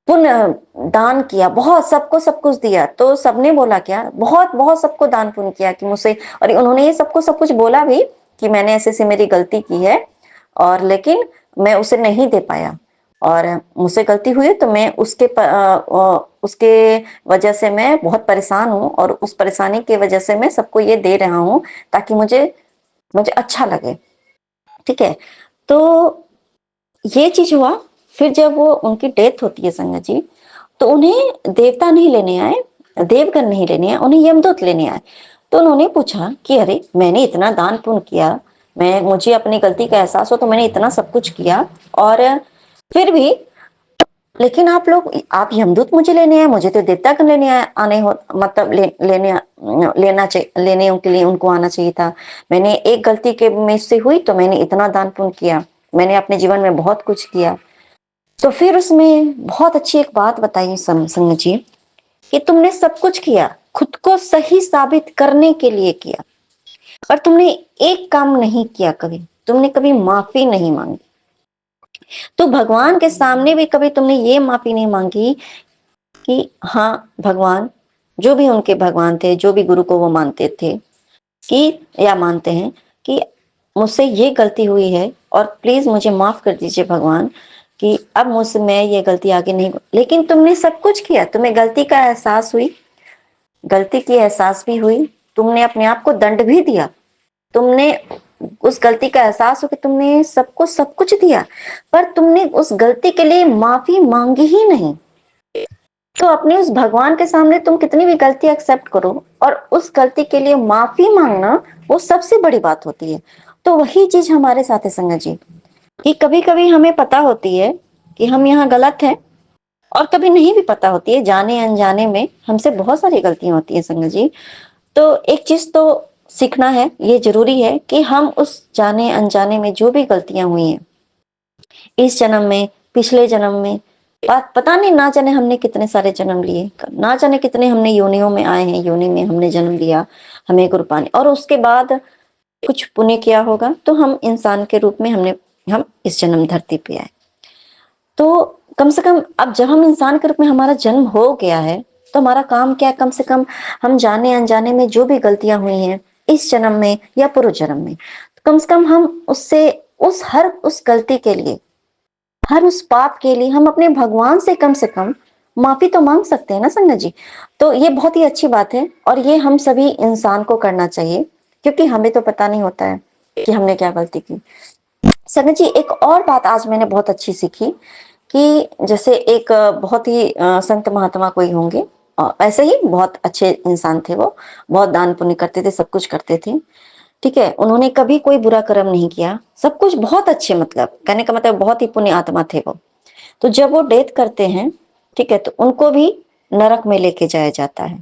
पुण्य दान किया, बहुत सबको सब कुछ दिया। तो सबने बोला क्या, बहुत बहुत सबको दान पुण्य किया कि मुझसे, और उन्होंने ये सबको सब कुछ बोला भी कि मैंने ऐसे से मेरी गलती की है, और लेकिन मैं उसे नहीं दे पाया, और मुझसे गलती हुई तो मैं उसके वजह से मैं बहुत परेशान हूँ, और उस परेशानी की वजह से मैं सबको ये दे रहा हूँ ताकि मुझे मुझे अच्छा लगे। ठीक है, तो ये चीज हुआ। फिर जब वो उनकी डेथ होती है संगत जी, तो उन्हें देवता नहीं लेने आए, देवगण नहीं लेने आए, उन्हें यमदूत लेने आए। तो उन्होंने पूछा कि अरे मैंने इतना दान पुण्य किया, मैं मुझे अपनी गलती का एहसास हो, तो मैंने इतना सब कुछ किया, और फिर भी, लेकिन आप लोग, आप यमदूत मुझे लेने आए, मुझे तो देवता गण लेने आने हो, मतलब लेने के लिए उनको आना चाहिए था। मैंने एक गलती के में से हुई तो मैंने इतना दान पुण्य किया, मैंने अपने जीवन में बहुत कुछ किया। तो फिर उसमें बहुत अच्छी एक बात बताई संगत जी कि तुमने सब कुछ किया, खुद को सही साबित करने के लिए किया, पर तुमने एक काम नहीं किया, कभी तुमने कभी माफी नहीं मांगी। तो भगवान के सामने भी कभी तुमने ये माफी नहीं मांगी कि हाँ भगवान, जो भी उनके भगवान थे, जो भी गुरु को वो मानते थे कि, या मानते हैं कि मुझसे ये गलती हुई है, और प्लीज मुझे माफ कर दीजिए भगवान, कि अब मुझसे मैं ये गलती आगे नहीं। लेकिन तुमने सब कुछ किया, तुम्हें गलती का एहसास हुई, गलती की एहसास भी हुई, तुमने अपने आप को दंड भी दिया, तुमने उस गलती का एहसास हो कि तुमने सबको सब कुछ दिया, पर तुमने उस गलती के लिए माफी मांगी ही नहीं। तो अपने उस भगवान के सामने तुम कितनी भी गलती एक्सेप्ट करो और उस गलती के लिए माफी मांगना वो सबसे बड़ी बात होती है। तो वही चीज हमारे साथ है संगत जी, कि कभी कभी हमें पता होती है कि हम यहाँ गलत हैं, और कभी नहीं भी पता होती है, जाने अनजाने में हमसे बहुत सारी गलतियां होती है संगत जी। तो एक चीज तो सीखना है, ये जरूरी है कि हम उस जाने अनजाने में जो भी गलतियां हुई हैं इस जन्म में, पिछले जन्म में, पता नहीं ना जाने हमने कितने सारे जन्म लिए, ना जाने कितने हमने योनियों में आए हैं, योनि में हमने जन्म लिया, हमें गुरु पाने, और उसके बाद कुछ पुण्य किया होगा तो हम इंसान के रूप में हम इस जन्म धरती पे आए। तो कम से कम अब जब हम इंसान के रूप में हमारा जन्म हो गया है, तो हमारा काम क्या है, कम से कम हम जाने अनजाने में जो भी गलतियां हुई हैं इस जन्म में या पूर्व जन्म में, तो कम से कम हम उससे उस गलती के लिए, हर उस पाप के लिए हम अपने भगवान से कम माफी तो मांग सकते हैं ना संगत जी। तो ये बहुत ही अच्छी बात है, और ये हम सभी इंसान को करना चाहिए, क्योंकि हमें तो पता नहीं होता है कि हमने क्या गलती की। संगत जी एक और बात आज मैंने बहुत अच्छी सीखी, कि जैसे एक बहुत ही संत महात्मा कोई होंगे, ऐसे ही बहुत अच्छे इंसान थे वो, बहुत दान पुण्य करते थे, सब कुछ करते थे, ठीक है, उन्होंने कभी कोई बुरा कर्म नहीं किया, सब कुछ बहुत अच्छे, मतलब कहने का मतलब बहुत ही पुण्य आत्मा थे वो। तो जब वो डेथ करते हैं, ठीक है, तो उनको भी नरक में लेके जाया जाता है।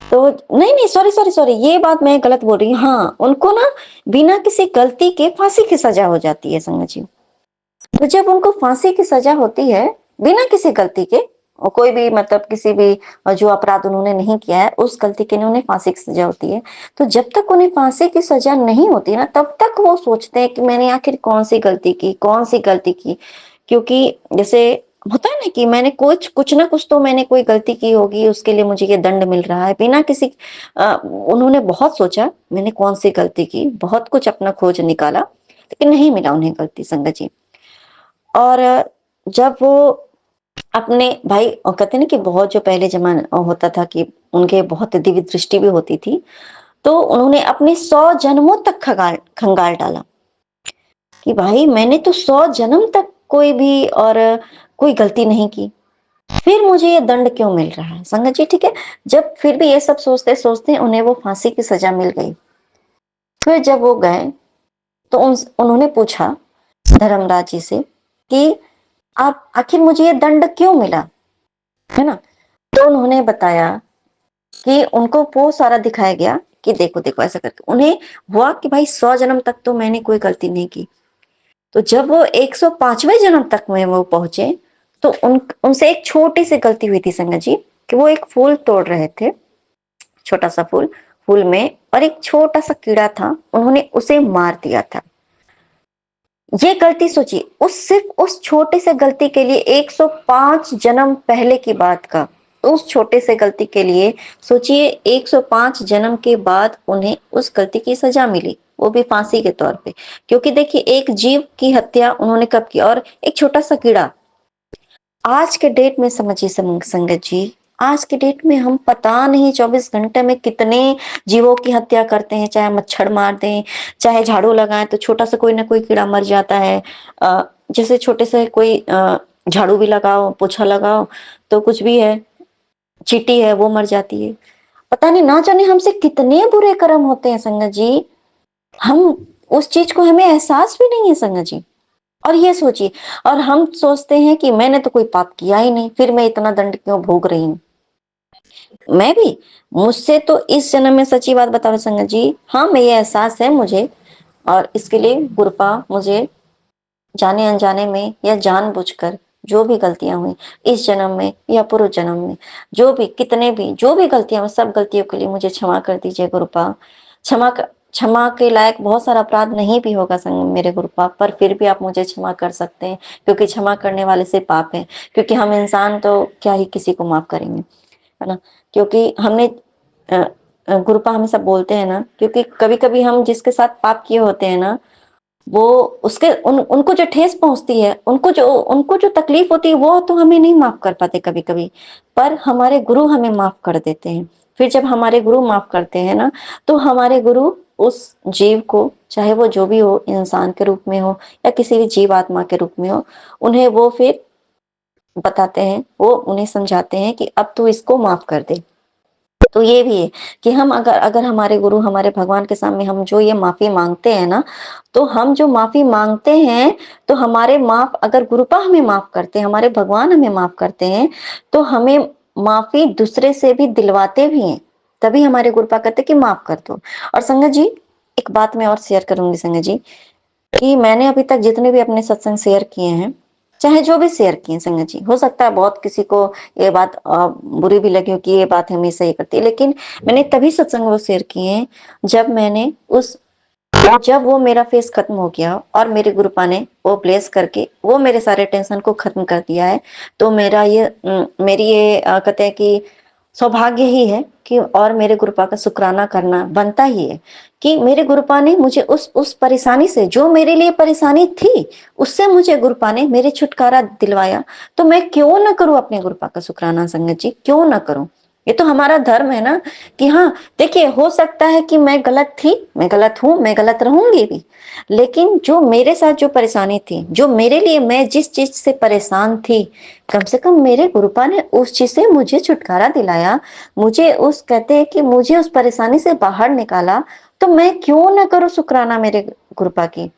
तो नहीं नहीं, सॉरी सॉरी सॉरी, ये बात मैं गलत बोल रही हूँ, हाँ, उनको ना बिना किसी गलती के फांसी की सजा हो जाती है संगत जी। तो जब उनको फांसी की सजा होती है बिना किसी गलती के, और कोई भी मतलब किसी भी जो अपराध उन्होंने नहीं किया है उस गलती के लिए उन्हें फांसी की सजा होती है, तो जब तक उन्हें फांसी की सजा नहीं होती ना, तब तक वो सोचते हैं कि मैंने आखिर कौन सी गलती की, कौन सी गलती की। क्योंकि जैसे होता है ना कि मैंने कुछ कुछ ना कुछ तो मैंने कोई गलती की होगी, उसके लिए मुझे ये दंड मिल रहा है, बिना किसी उन्होंने बहुत सोचा मैंने कौन सी गलती की, बहुत कुछ अपना खोज निकाला, लेकिन नहीं मिला उन्हें गलती संगत जी। और जब वो अपने भाई, और कहते हैं ना कि बहुत जो पहले जमाना होता था कि उनके बहुत दिव्य दृष्टि भी होती थी, तो उन्होंने अपने 100 जन्मों तक खंगाल खंगाल डाला कि भाई मैंने तो 100 जन्म तक कोई भी और कोई गलती नहीं की, फिर मुझे ये दंड क्यों मिल रहा है संगत जी, ठीक है। जब फिर भी ये सब सोचते सोचते उन्हें वो फांसी की सजा मिल गई, फिर जब वो गए तो उन्होंने पूछा धर्मराज जी से कि आप आखिर मुझे ये दंड क्यों मिला, है ना। तो उन्होंने बताया कि उनको वो सारा दिखाया गया कि देखो देखो ऐसा करके उन्हें हुआ कि भाई 100 जन्म तक तो मैंने कोई गलती नहीं की। तो जब वो 105वें जन्म तक में वो पहुंचे, तो उनसे एक छोटी सी गलती हुई थी संगत जी, कि वो एक फूल तोड़ रहे थे, छोटा सा फूल, फूल में और एक छोटा सा कीड़ा था, उन्होंने उसे मार दिया था। ये गलती सोचिए, उस सिर्फ उस छोटे से गलती के लिए 105 जन्म पहले की बात का, उस छोटे से गलती के लिए सोचिए 105 जन्म के बाद उन्हें उस गलती की सजा मिली, वो भी फांसी के तौर पे। क्योंकि देखिए एक जीव की हत्या उन्होंने कब की, और एक छोटा सा कीड़ा। आज के डेट में समझिए संगत जी, आज के डेट में हम पता नहीं 24 घंटे में कितने जीवों की हत्या करते हैं, चाहे मच्छर मार दें, चाहे झाड़ू लगाएं तो छोटा सा कोई ना कोई कीड़ा मर जाता है। जैसे छोटे से कोई झाड़ू भी लगाओ, पोछा लगाओ, तो कुछ भी है, चींटी है वो मर जाती है। पता नहीं ना जाने हमसे कितने बुरे कर्म होते हैं संगत जी, हम उस चीज को हमें एहसास भी नहीं है संगत जी। और ये सोचिए, और हम सोचते हैं कि मैंने तो कोई पाप किया ही नहीं, फिर मैं इतना दंड क्यों भोग रही हूँ। मैं भी, मुझसे तो इस जन्म में सच्ची बात बता रहा संगत जी, हाँ मैं ये एहसास है मुझे, और इसके लिए गुरुपा मुझे जाने अनजाने में या जानबूझकर जो भी गलतियां हुई इस जन्म में या पूर्व जन्म में, जो भी कितने भी जो भी गलतियां हुई, सब गलतियों के लिए मुझे क्षमा कर दीजिए गुरुपा। क्षमा के लायक बहुत सारा अपराध नहीं भी होगा संग मेरे गुरुपा, पर फिर भी आप मुझे क्षमा कर सकते हैं, क्योंकि क्षमा करने वाले से पाप है, क्योंकि हम इंसान तो क्या ही किसी को माफ करेंगे, है ना। क्योंकि हमने गुरुपा हमें सब बोलते हैं ना, क्योंकि कभी कभी हम जिसके साथ पाप किए होते हैं ना, वो उसके उनको जो ठेस पहुंचती है, उनको जो तकलीफ होती है, वो तो हमें नहीं माफ कर पाते कभी कभी, पर हमारे गुरु हमें माफ कर देते हैं। फिर जब हमारे गुरु माफ करते हैं ना, तो हमारे गुरु उस जीव को, चाहे वो जो भी हो, इंसान के रूप में हो या किसी भी जीव आत्मा के रूप में हो, उन्हें वो फिर बताते हैं, वो उन्हें समझाते हैं कि अब तू इसको माफ कर दे। तो ये भी है कि हम अगर अगर हमारे गुरु, हमारे भगवान के सामने हम जो ये माफी मांगते हैं ना, तो हम जो माफी मांगते हैं, तो हमारे माफ अगर गुरुपा हमें माफ करते हैं, हमारे भगवान हमें माफ करते हैं, तो हमें माफी दूसरे से भी दिलवाते भी हैं। तभी हमारे गुरुपा कहते हैं कि माफ कर दो। और संगत जी, एक बात मैं और शेयर करूंगी संगत जी, कि मैंने अभी तक जितने भी अपने सत्संग शेयर किए हैं, चाहे जो भी शेयर किए हैं संगत जी, हो सकता है बहुत किसी को ये बात बुरी भी लगी हो कि ये बात हमेशा ही करती है, लेकिन मैंने तभी सत्संग वो शेयर किए हैं जब मैंने उस जब वो मेरा फेस खत्म हो गया और मेरे गुरुपा ने वो ब्लेस करके वो मेरे सारे टेंशन को खत्म कर दिया है। तो मेरा ये मेरी ये कहते हैं कि सौभाग्य ही है कि, और मेरे गुरुपा का शुक्राना करना बनता ही है कि मेरे गुरुपा ने मुझे उस परेशानी से, जो मेरे लिए परेशानी थी, उससे मुझे गुरुपा ने मेरे छुटकारा दिलवाया। तो मैं क्यों ना करूं अपने गुरुपा का शुक्राना संगत जी, क्यों ना करूं? ये तो हमारा धर्म है ना कि हाँ, देखिए हो सकता है कि मैं गलत थी, मैं गलत हूं, मैं गलत रहूंगी भी, लेकिन जो मेरे साथ जो परेशानी थी, जो मेरे लिए मैं जिस चीज से परेशान थी, कम से कम मेरे गुरुपा ने उस चीज से मुझे छुटकारा दिलाया, मुझे उस कहते हैं कि मुझे उस परेशानी से बाहर निकाला। तो मैं क्यों ना करूं शुक्राना मेरे गुरुपा की?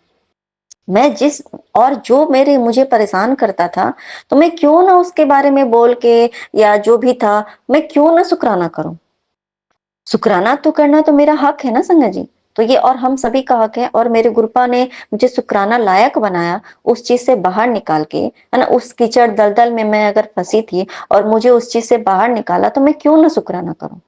मैं जिस और जो मेरे मुझे परेशान करता था, तो मैं क्यों ना उसके बारे में बोल के या जो भी था, मैं क्यों ना शुक्राना करूं? शुक्राना तो करना तो मेरा हक है ना संगत जी। तो ये और हम सभी का हक है, और मेरे गुरुपा ने मुझे शुक्राना लायक बनाया उस चीज से बाहर निकाल के, है ना। उस कीचड़ दलदल में मैं अगर फंसी थी और मुझे उस चीज से बाहर निकाला, तो मैं क्यों ना शुक्राना करूं?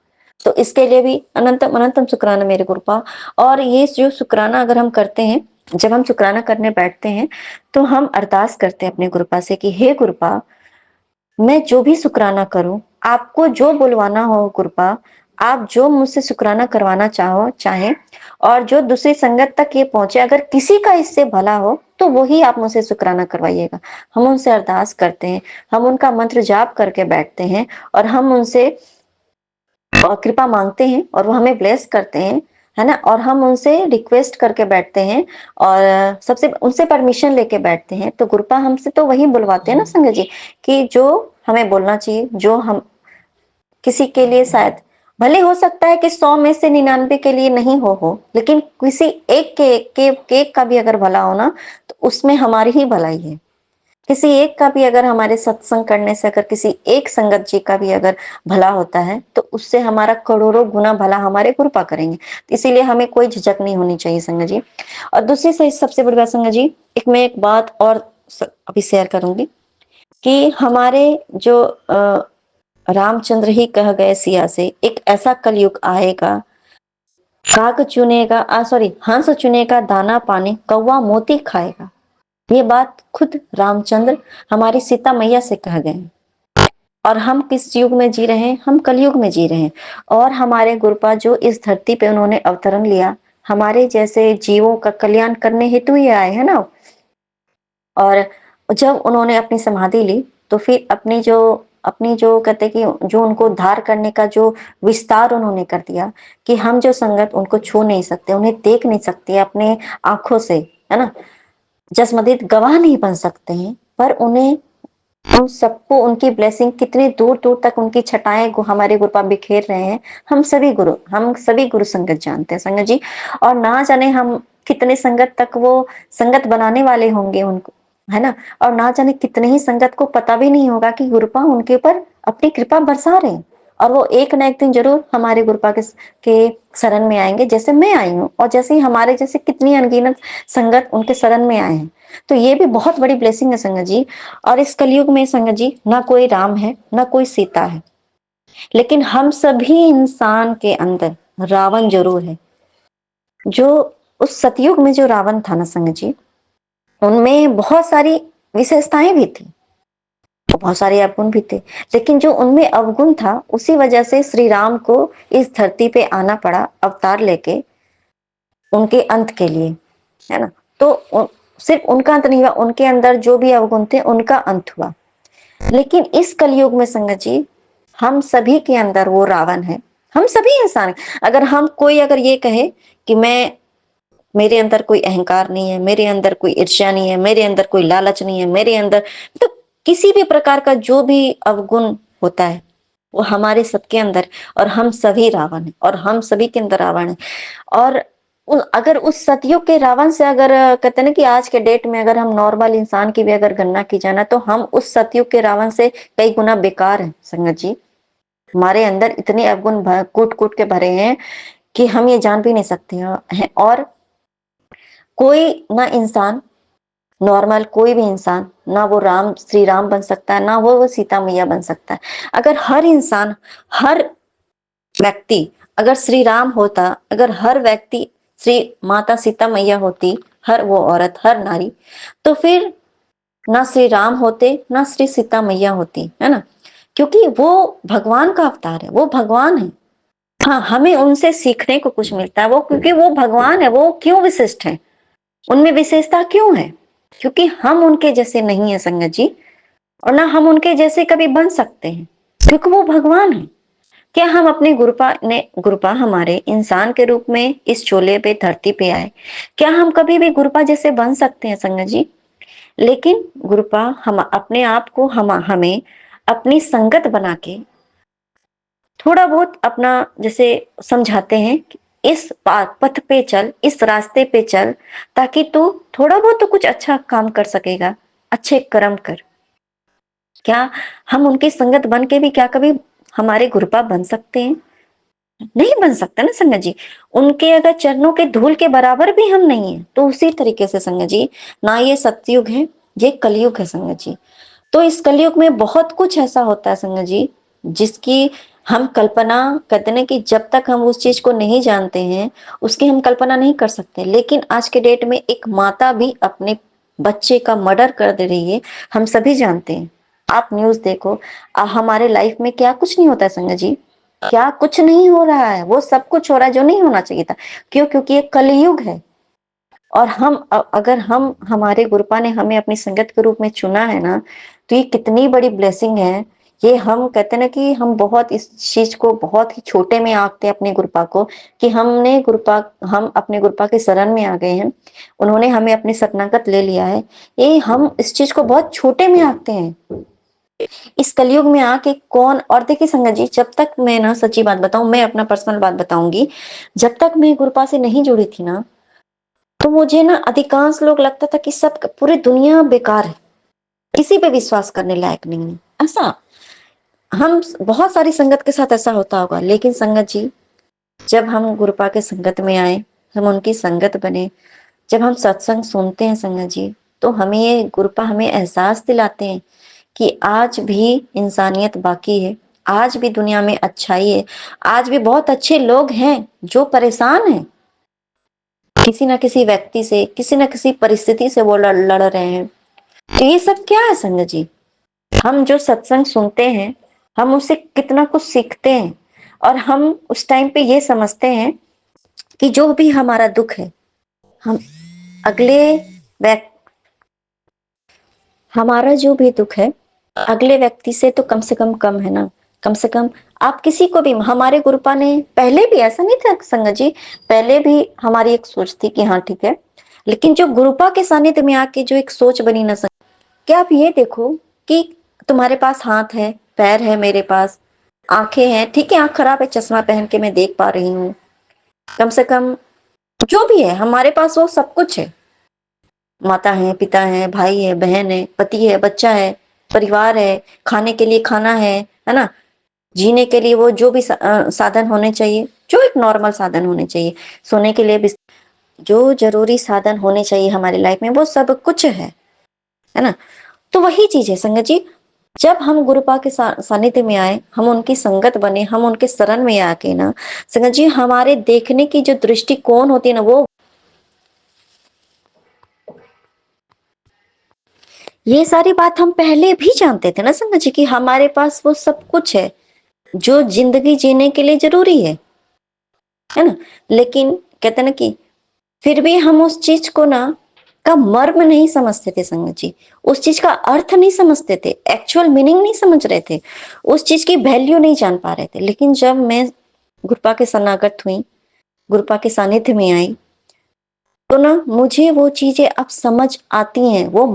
तो इसके लिए भी अनंतम अनंतम शुक्राना मेरे गुरुपा। और ये जो शुक्राना अगर हम करते हैं, जब हम शुक्राना करने बैठते हैं, तो हम अरदास करते हैं अपने गुरुपा से कि हे गुरुपा, मैं जो भी शुक्राना करूं, आपको जो बुलवाना हो गुरुपा, आप जो मुझसे शुक्राना करवाना चाहे, और जो दूसरी संगत तक ये पहुंचे, अगर किसी का इससे भला हो, तो वही आप मुझसे शुक्राना करवाइएगा। हम उनसे अरदास करते हैं, हम उनका मंत्र जाप करके बैठते हैं, और हम उनसे कृपा मांगते हैं, और वो हमें ब्लेस करते हैं, है ना। और हम उनसे रिक्वेस्ट करके बैठते हैं, और सबसे उनसे परमिशन लेके बैठते हैं। तो गुरुपा हमसे तो वही बुलवाते हैं ना संगत जी, कि जो हमें बोलना चाहिए, जो हम किसी के लिए शायद भले हो सकता है कि 100 में से 99 के लिए नहीं हो, लेकिन किसी एक का भी अगर भला हो ना, तो उसमें हमारी ही भलाई है। किसी एक का भी अगर हमारे सत्संग करने से अगर किसी एक संगत जी का भी अगर भला होता है, तो उससे हमारा करोड़ों गुना भला हमारे कृपा करेंगे। तो इसीलिए हमें कोई झिझक नहीं होनी चाहिए संगत जी। और दूसरी से सबसे बड़ी बात संगत जी, मैं एक बात और अभी शेयर करूंगी कि हमारे जो रामचंद्र ही कह गए सिया से, एक ऐसा कलयुग आएगा, काग चुनेगा सॉरी हंस चुनेगा दाना पानी, कौवा मोती खाएगा। ये बात खुद रामचंद्र हमारी सीता मैया से कह गए हैं। और हम किस युग में जी रहे हैं? हम कलयुग में जी रहे हैं। और हमारे गुरुपा जो इस धरती पे उन्होंने अवतरण लिया, हमारे जैसे जीवों का कल्याण करने हेतु ही आए हैं ना। और जब उन्होंने अपनी समाधि ली, तो फिर अपनी जो कहते कि जो उनको उद्धार करने का जो विस्तार उन्होंने कर दिया, कि हम जो संगत उनको छू नहीं सकते, उन्हें देख नहीं सकते अपने आंखों से, है ना, जसमदित गवाह नहीं बन सकते हैं, पर उन्हें उन सबको उनकी ब्लेसिंग कितने दूर दूर तक उनकी छटाएं हमारे गुरुपा बिखेर रहे हैं। हम सभी गुरु संगत जानते हैं संगत जी। और ना जाने हम कितने संगत तक वो संगत बनाने वाले होंगे उनको, है ना। और ना जाने कितने ही संगत को पता भी नहीं होगा कि गुरुपा उनके ऊपर अपनी कृपा बरसा रहे हैं। और वो एक ना एक दिन जरूर हमारे गुरुपा के शरण में आएंगे, जैसे मैं आई हूँ, और जैसे ही हमारे जैसे कितनी अनगिनत संगत उनके शरण में आए हैं। तो ये भी बहुत बड़ी ब्लेसिंग है संगत जी। और इस कलयुग में संगत जी, ना कोई राम है, ना कोई सीता है, लेकिन हम सभी इंसान के अंदर रावण जरूर है। जो उस सतयुग में जो रावण था ना संगत जी, उनमें बहुत सारी विशेषताएं भी थी, बहुत सारे अवगुण भी थे, लेकिन जो उनमें अवगुण था, उसी वजह से श्री राम को इस धरती पे आना पड़ा अवतार लेके, उनके अंत के लिए, है ना। तो सिर्फ उनका अंत नहीं हुआ, उनके अंदर जो भी अवगुण थे उनका अंत हुआ। लेकिन इस कलयुग में संगत जी, हम सभी के अंदर वो रावण है। हम सभी इंसान, अगर हम कोई अगर ये कहे कि मेरे अंदर कोई अहंकार नहीं है, मेरे अंदर कोई ईर्ष्या नहीं है, मेरे अंदर कोई लालच नहीं है, मेरे अंदर, तो किसी भी प्रकार का जो भी अवगुण होता है वो हमारे सबके अंदर, और हम सभी रावण हैं, और हम सभी के अंदर रावण है। और अगर उस सतयुग के रावण से अगर कहते हैं ना कि आज के डेट में अगर हम नॉर्मल इंसान की भी अगर गणना की जाए ना, तो हम उस सतयुग के रावण से कई गुना बेकार हैं संगत जी। हमारे अंदर इतने अवगुण कूट कूट के भरे हैं कि हम ये जान भी नहीं सकते हैं। और कोई ना इंसान नॉर्मल, कोई भी इंसान ना वो राम श्री राम बन सकता है, ना वो सीता मैया बन सकता है। अगर हर इंसान, हर व्यक्ति अगर श्री राम होता, अगर हर व्यक्ति श्री माता सीता मैया होती, हर वो औरत, हर नारी, तो फिर ना श्री राम होते, ना श्री सीता मैया होती, है ना। क्योंकि वो भगवान का अवतार है, वो भगवान है। हाँ, हमें उनसे सीखने को कुछ मिलता है, वो क्योंकि वो भगवान है, वो क्यों विशिष्ट है, उनमें विशेषता क्यों है? क्योंकि हम उनके जैसे नहीं है संगत जी, और ना हम उनके जैसे कभी बन सकते हैं, क्योंकि वो भगवान है। क्या हम अपने गुरुपा हमारे इंसान के रूप में इस चोले पे धरती पे आए, क्या हम कभी भी गुरुपा जैसे बन सकते हैं संगत जी? लेकिन गुरुपा हम अपने आप को हमें अपनी संगत बना के थोड़ा बहुत अपना जैसे समझाते हैं कि इस पथ पे चल, इस रास्ते पे चल, ताकि तू थोड़ा बहुत तो कुछ अच्छा काम कर सकेगा, अच्छे कर्म कर। क्या हम उनकी संगत बन के भी क्या कभी हमारे गुरुपा बन सकते हैं? नहीं बन सकता ना संगत जी। उनके अगर चरणों के धूल के बराबर भी हम नहीं है, तो उसी तरीके से संगत जी, ना ये सतयुग है, ये कलयुग है संगत जी। तो इस कलयुग में बहुत कुछ ऐसा होता है संगत जी, जिसकी हम कल्पना कहते हैं कि जब तक हम उस चीज को नहीं जानते हैं, उसकी हम कल्पना नहीं कर सकते। लेकिन आज के डेट में एक माता भी अपने बच्चे का मर्डर कर दे रही है, हम सभी जानते हैं। आप न्यूज देखो, हमारे लाइफ में क्या कुछ नहीं होता है संगत जी, क्या कुछ नहीं हो रहा है, वो सब कुछ हो रहा है जो नहीं होना चाहिए था। क्यों? क्योंकि ये कलयुग है। और हम अगर हम हमारे गुरुपा ने हमें अपनी संगत के रूप में चुना है ना, तो ये कितनी बड़ी ब्लेसिंग है। ये हम कहते हैं ना कि हम बहुत इस चीज को बहुत ही छोटे में आंकते हैं अपने गुरुपा को, कि हम अपने गुरुपा के शरण में आ गए हैं, उन्होंने हमें अपनी शरणागत ले लिया है। ये हम इस चीज को बहुत छोटे में आंकते हैं इस कलयुग में आके कौन। और देखिए संगत जी, जब तक मैं ना सच्ची बात बताऊं, मैं अपना पर्सनल बात बताऊंगी, जब तक मैं गुरुपा से नहीं जुड़ी थी ना, तो मुझे ना अधिकांश लोग लगता था कि सब पूरी दुनिया बेकार है, किसी पे विश्वास करने लायक नहीं है। ऐसा हम बहुत सारी संगत के साथ ऐसा होता होगा। लेकिन संगत जी, जब हम गुरुपा के संगत में आए, हम उनकी संगत बने, जब हम सत्संग सुनते हैं संगत जी, तो हमें ये गुरुपा हमें एहसास दिलाते हैं कि आज भी इंसानियत बाकी है, आज भी दुनिया में अच्छाई है, आज भी बहुत अच्छे लोग हैं जो परेशान हैं किसी ना किसी व्यक्ति से, किसी ना किसी परिस्थिति से वो लड़ रहे हैं। तो ये सब क्या है संगत जी? हम जो सत्संग सुनते हैं, हम उससे कितना कुछ सीखते हैं, और हम उस टाइम पे ये समझते हैं कि जो भी हमारा दुख है, हम अगले व्यक्ति हमारा जो भी दुख है अगले व्यक्ति से कम है ना। कम से कम आप किसी को भी, हमारे गुरुपा ने पहले भी ऐसा नहीं था संगत जी, पहले भी हमारी एक सोच थी कि हाँ ठीक है, लेकिन जो गुरुपा के सानिध्य में आके जो एक सोच बनी ना संगत, क्या आप ये देखो कि तुम्हारे पास हाथ है, पैर है, मेरे पास आंखें हैं, ठीक है, आंख खराब है, चश्मा पहन के मैं देख पा रही हूँ, कम से कम जो भी है हमारे पास वो सब कुछ है। माता है, पिता है, भाई है, बहन है, पति है, बच्चा है, परिवार है, खाने के लिए खाना है ना, जीने के लिए वो जो भी साधन होने चाहिए, जो एक नॉर्मल साधन होने चाहिए, सोने के लिए भी जो जरूरी साधन होने चाहिए हमारी लाइफ में, वो सब कुछ है ना। तो वही चीज है संगत जी, जब हम गुरुपा के सानिध्य में आए, हम उनकी संगत बने, हम उनके शरण में आके ना संगत जी, हमारे देखने की जो दृष्टिकोण होती है ना, वो ये सारी बात हम पहले भी जानते थे ना संगत जी, कि हमारे पास वो सब कुछ है जो जिंदगी जीने के लिए जरूरी है ना। लेकिन कहते ना कि फिर भी हम उस चीज को ना का मर्म नहीं समझते थे संगत जी, उस चीज का अर्थ नहीं समझते थे, एक्चुअल मीनिंग नहीं समझ रहे थे, उस चीज की वैल्यू नहीं जान पा रहे थे। लेकिन जब मैं गुरुपा के शरणागत हुई, गुरुपा के सानिध्य में आई, तो ना मुझे वो चीजें अब समझ आती हैं, वो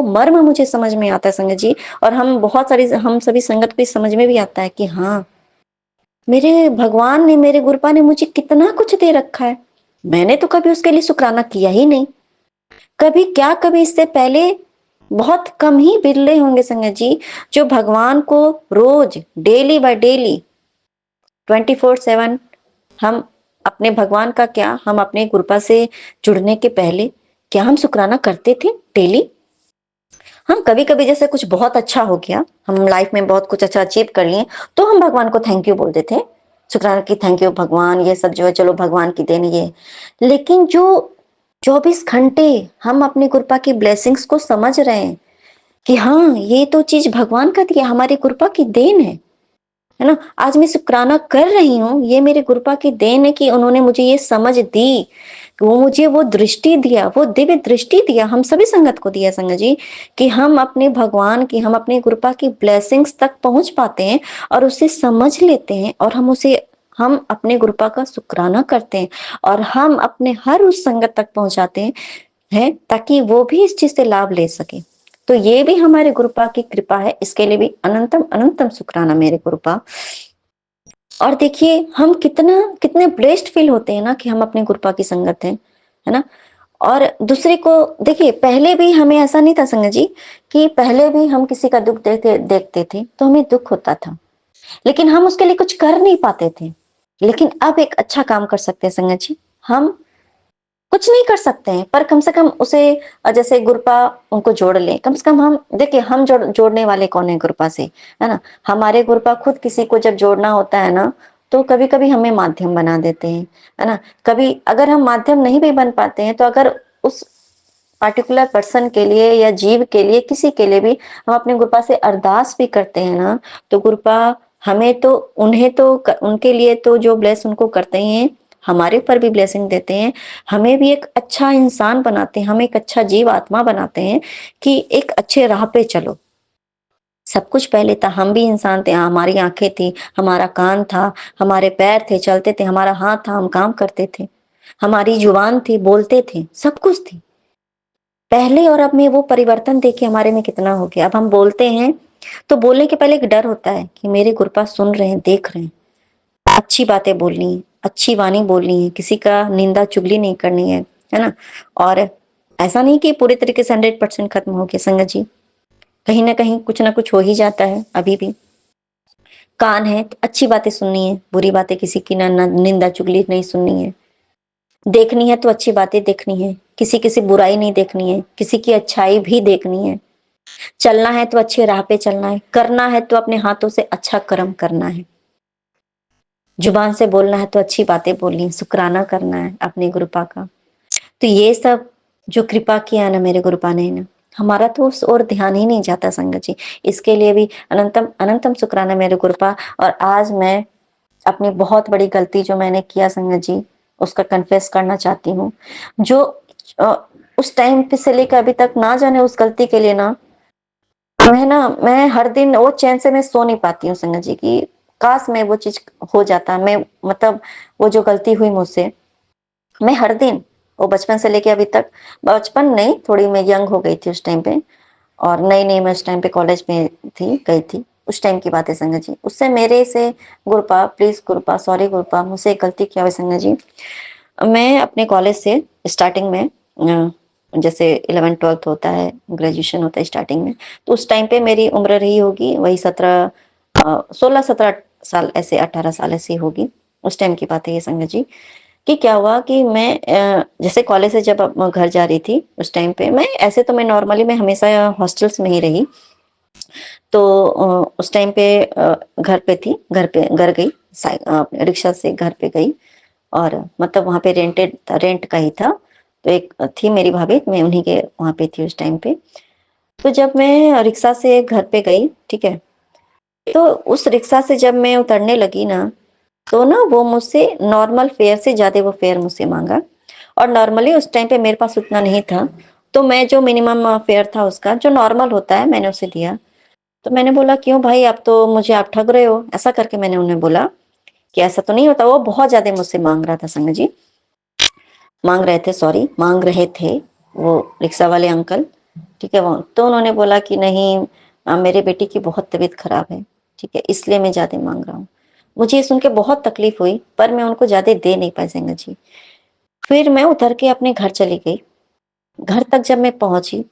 मर्म मुझे समझ में आता है संगत जी। और हम सभी संगत को इस समझ में भी आता है कि हाँ, मेरे भगवान ने, मेरे गुरुपा ने मुझे कितना कुछ दे रखा है, मैंने तो कभी उसके लिए शुक्राना किया ही नहीं। कभी क्या, कभी इससे पहले बहुत कम ही बिरले होंगे संगत जी जो भगवान को रोज, डेली बाय डेली, 24/7 हम अपने भगवान का क्या, हम अपने कृपा से जुड़ने के पहले क्या हम शुक्राना करते थे डेली? हाँ, कभी कभी जैसे कुछ बहुत अच्छा हो गया, हम लाइफ में बहुत कुछ अच्छा अचीव कर लिए, तो हम भगवान को थैंक यू बोल देते हैं, शुक्राना की थैंक यू भगवान, ये सब जो है चलो भगवान की देन ये। लेकिन जो 24 घंटे हम अपनी कृपा की ब्लेसिंग्स को समझ रहे हैं कि हाँ, ये तो चीज भगवान का दिया, हमारी कृपा की देन है ना, आज मैं शुक्राना कर रही हूँ, ये मेरे कृपा की देन है कि उन्होंने मुझे ये समझ दी, वो मुझे वो दृष्टि दिया, वो दिव्य दृष्टि दिया, हम सभी संगत को दिया संगत जी, कि हम अपने भगवान की, हम अपनी कृपा की ब्लेसिंग्स तक पहुंच पाते हैं और उसे समझ लेते हैं, और हम अपने कृपा का शुक्राना करते हैं, और हम अपने हर उस संगत तक पहुंचाते हैं ताकि वो भी इस चीज से लाभ ले सके। तो ये भी हमारे गुरुपा की कृपा है, इसके लिए भी अनंतम अनंतम शुक्राना मेरे गुरुपा। और देखिए हम कितना कितने ब्लेस्ड फील होते हैं ना कि हम अपने गुरुपा की संगत है ना। और दूसरे को देखिए, पहले भी हमें ऐसा नहीं था संगत जी कि पहले भी हम किसी का दुख देखते देखते थे तो हमें दुख होता था, लेकिन हम उसके लिए कुछ कर नहीं पाते थे। लेकिन अब एक अच्छा काम कर सकते हैं संगत जी, हम कुछ नहीं कर सकते हैं पर कम से कम उसे, जैसे गुरुपा उनको जोड़ ले, कम से कम हम देखिए, हम जोड़ने वाले कौन है गुरुपा से, है ना। हमारे गुरुपा खुद किसी को जब जोड़ना होता है ना, तो कभी कभी हमें माध्यम बना देते हैं, है ना। कभी अगर हम माध्यम नहीं भी बन पाते हैं तो अगर उस पार्टिकुलर पर्सन के लिए या जीव के लिए, किसी के लिए भी हम अपने गुरुपा से अरदास भी करते हैं ना, तो गुरुपा हमें तो, उनके लिए तो जो ब्लेस उनको करते हैं, हमारे ऊपर भी ब्लेसिंग देते हैं, हमें भी एक अच्छा इंसान बनाते हैं, हम एक अच्छा जीव आत्मा बनाते हैं कि एक अच्छे राह पे चलो। सब कुछ पहले था, हम भी इंसान थे, हमारी आंखें थी, हमारा कान था, हमारे पैर थे, चलते थे, हमारा हाथ था, हम काम करते थे, हमारी जुबान थी, बोलते थे, सब कुछ थी पहले। और अब में वो परिवर्तन देखिए हमारे में कितना हो गया। अब हम बोलते हैं तो बोलने के पहले एक डर होता है कि मेरे गुरुपा सुन रहे हैं, देख रहे हैं, अच्छी बातें बोलनी है, अच्छी वाणी बोलनी है, किसी का निंदा चुगली नहीं करनी है ना। और ऐसा नहीं कि पूरे तरीके से 100% खत्म हो गया संगत जी, कहीं ना कहीं कुछ ना कुछ हो ही जाता है अभी भी। कान है तो अच्छी बातें सुननी है, बुरी बातें किसी की ना निंदा चुगली नहीं सुननी है। देखनी है तो अच्छी बातें देखनी है, किसी किसी बुराई नहीं देखनी है, किसी की अच्छाई भी देखनी है। चलना है तो अच्छे राह पे चलना है, करना है तो अपने हाथों से अच्छा कर्म करना है, जुबान से बोलना है तो अच्छी बातें बोलनी है, शुक्राना करना है अपने गुरुपा का। तो ये सब जो कृपा किया ना मेरे गुरुपा ने ना, हमारा तो उस ओर ध्यान ही नहीं जाता संगत जी। इसके लिए भी अनंतम अनंतम शुक्राना मेरे गुरुपा। और आज मैं अपनी बहुत बड़ी गलती जो मैंने किया संगत जी, उसका कन्फेस करना चाहती हूँ। जो अ, उस टाइम पे से लेकर अभी तक ना जाने उस गलती के लिए ना, मैं हर दिन वो चैन से मैं सो नहीं पाती हूँ संगत जी की, काश मैं वो चीज हो जाता, मैं मतलब वो जो गलती हुई मुझसे, मैं हर दिन, वो बचपन से लेके अभी तक, बचपन नहीं, थोड़ी मैं यंग हो गई थी उस टाइम पे, और नई नई मैं उस टाइम पे कॉलेज में थी, गई थी, उस टाइम की बात है संगत जी। उससे मेरे से गुरुपा, प्लीज गुरुपा, सॉरी गुरुपा, मुझसे एक गलती क्या हुई संगत जी। मैं अपने कॉलेज से स्टार्टिंग में, जैसे 11th 12th होता है, ग्रेजुएशन होता है स्टार्टिंग में, तो उस टाइम पे मेरी उम्र रही होगी वही 16 17 साल, ऐसे 18 साल ऐसी होगी, उस टाइम की बात है ये संगत जी। कि क्या हुआ कि मैं जैसे कॉलेज से जब घर जा रही थी उस टाइम पे, मैं ऐसे तो मैं नॉर्मली मैं हमेशा हॉस्टल्स में ही रही, तो उस टाइम पे घर पे थी, घर गई, रिक्शा से घर पे गई, और मतलब वहाँ पे रेंट का ही था। तो एक थी मेरी भाभी, मैं उन्हीं के वहाँ पे थी उस टाइम पे। तो जब मैं रिक्शा से घर पे गई, ठीक है, तो उस रिक्शा से जब मैं उतरने लगी ना, तो ना वो मुझसे नॉर्मल फेयर से ज्यादा वो फेयर मुझसे मांगा। और नॉर्मली उस टाइम पे मेरे पास उतना नहीं था, तो मैं जो मिनिमम फेयर था उसका जो नॉर्मल होता है मैंने उसे दिया। तो मैंने बोला क्यों भाई, आप तो मुझे आप ठग रहे हो, ऐसा करके मैंने उन्हें बोला कि ऐसा तो नहीं होता, वो बहुत ज्यादा मुझसे मांग रहा था संगत जी। मांग रहे थे वो रिक्शा वाले अंकल, ठीक है। वो तो उन्होंने बोला कि नहीं, मेरे बेटी की बहुत तबीयत खराब है, ठीक है, इसलिए मैं ज्यादा मांग रहा हूँ। मुझे ये सुन के बहुत तकलीफ हुई, पर मैं उनको ज्यादा दे नहीं पाई संगत जी। फिर मैं उतर के अपने घर चली गई। घर तक जब मैं पहुंची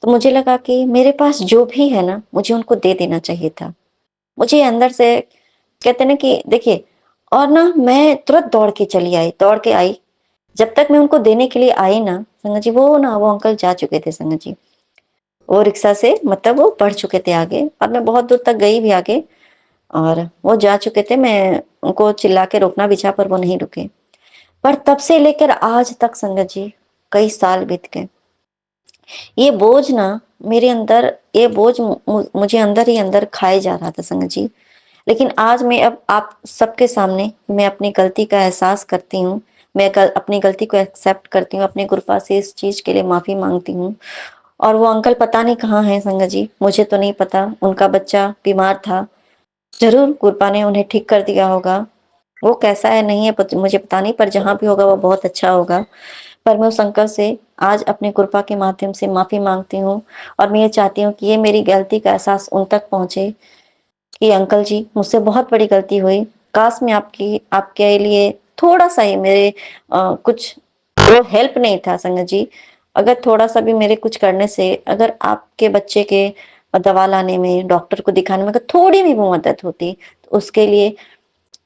तो मुझे लगा कि मेरे पास जो भी है ना, मुझे उनको दे देना चाहिए था। मुझे अंदर से कहते ना कि देखिए, और ना मैं तुरंत दौड़ के आई। जब तक मैं उनको देने के लिए आई ना संगत जी, वो अंकल जा चुके थे संगत जी। वो रिक्शा से मतलब वो बढ़ चुके थे आगे, और मैं बहुत दूर तक गई भी आगे, और वो जा चुके थे। मैं उनको चिल्ला के रोकना भी चाहा, पर वो नहीं रुके। पर तब से लेकर आज तक संगत जी, कई साल बीत गए। ये बोझ ना मेरे अंदर, ये बोझ मुझे अंदर ही अंदर खाए जा रहा था संगत जी। लेकिन आज मैं, अब आप सबके सामने मैं अपनी गलती का एहसास करती हूँ। मैं अपनी गलती को एक्सेप्ट करती हूँ, अपने गुरुपा से इस चीज के लिए माफी मांगती हूँ। और वो अंकल पता नहीं कहाँ है संगत जी, मुझे तो नहीं पता। उनका बच्चा बीमार था, जरूर गुरुपा ने उन्हें ठीक कर दिया होगा। वो कैसा है नहीं है मुझे पता नहीं, पर जहां भी होगा वो बहुत अच्छा होगा। पर मैं उस अंकल से आज अपने कृपा के माध्यम से माफी मांगती हूँ। और मैं ये चाहती हूँ कि ये मेरी गलती का एहसास उन तक पहुंचे कि अंकल जी, मुझसे बहुत बड़ी गलती हुई। काश मैं आपके लिए थोड़ा सा ही मेरे कुछ वो हेल्प नहीं था संगत जी। अगर थोड़ा सा भी मेरे कुछ करने से, अगर आपके बच्चे के दवा लाने में, डॉक्टर को दिखाने में अगर थोड़ी भी वो मदद होती, तो उसके लिए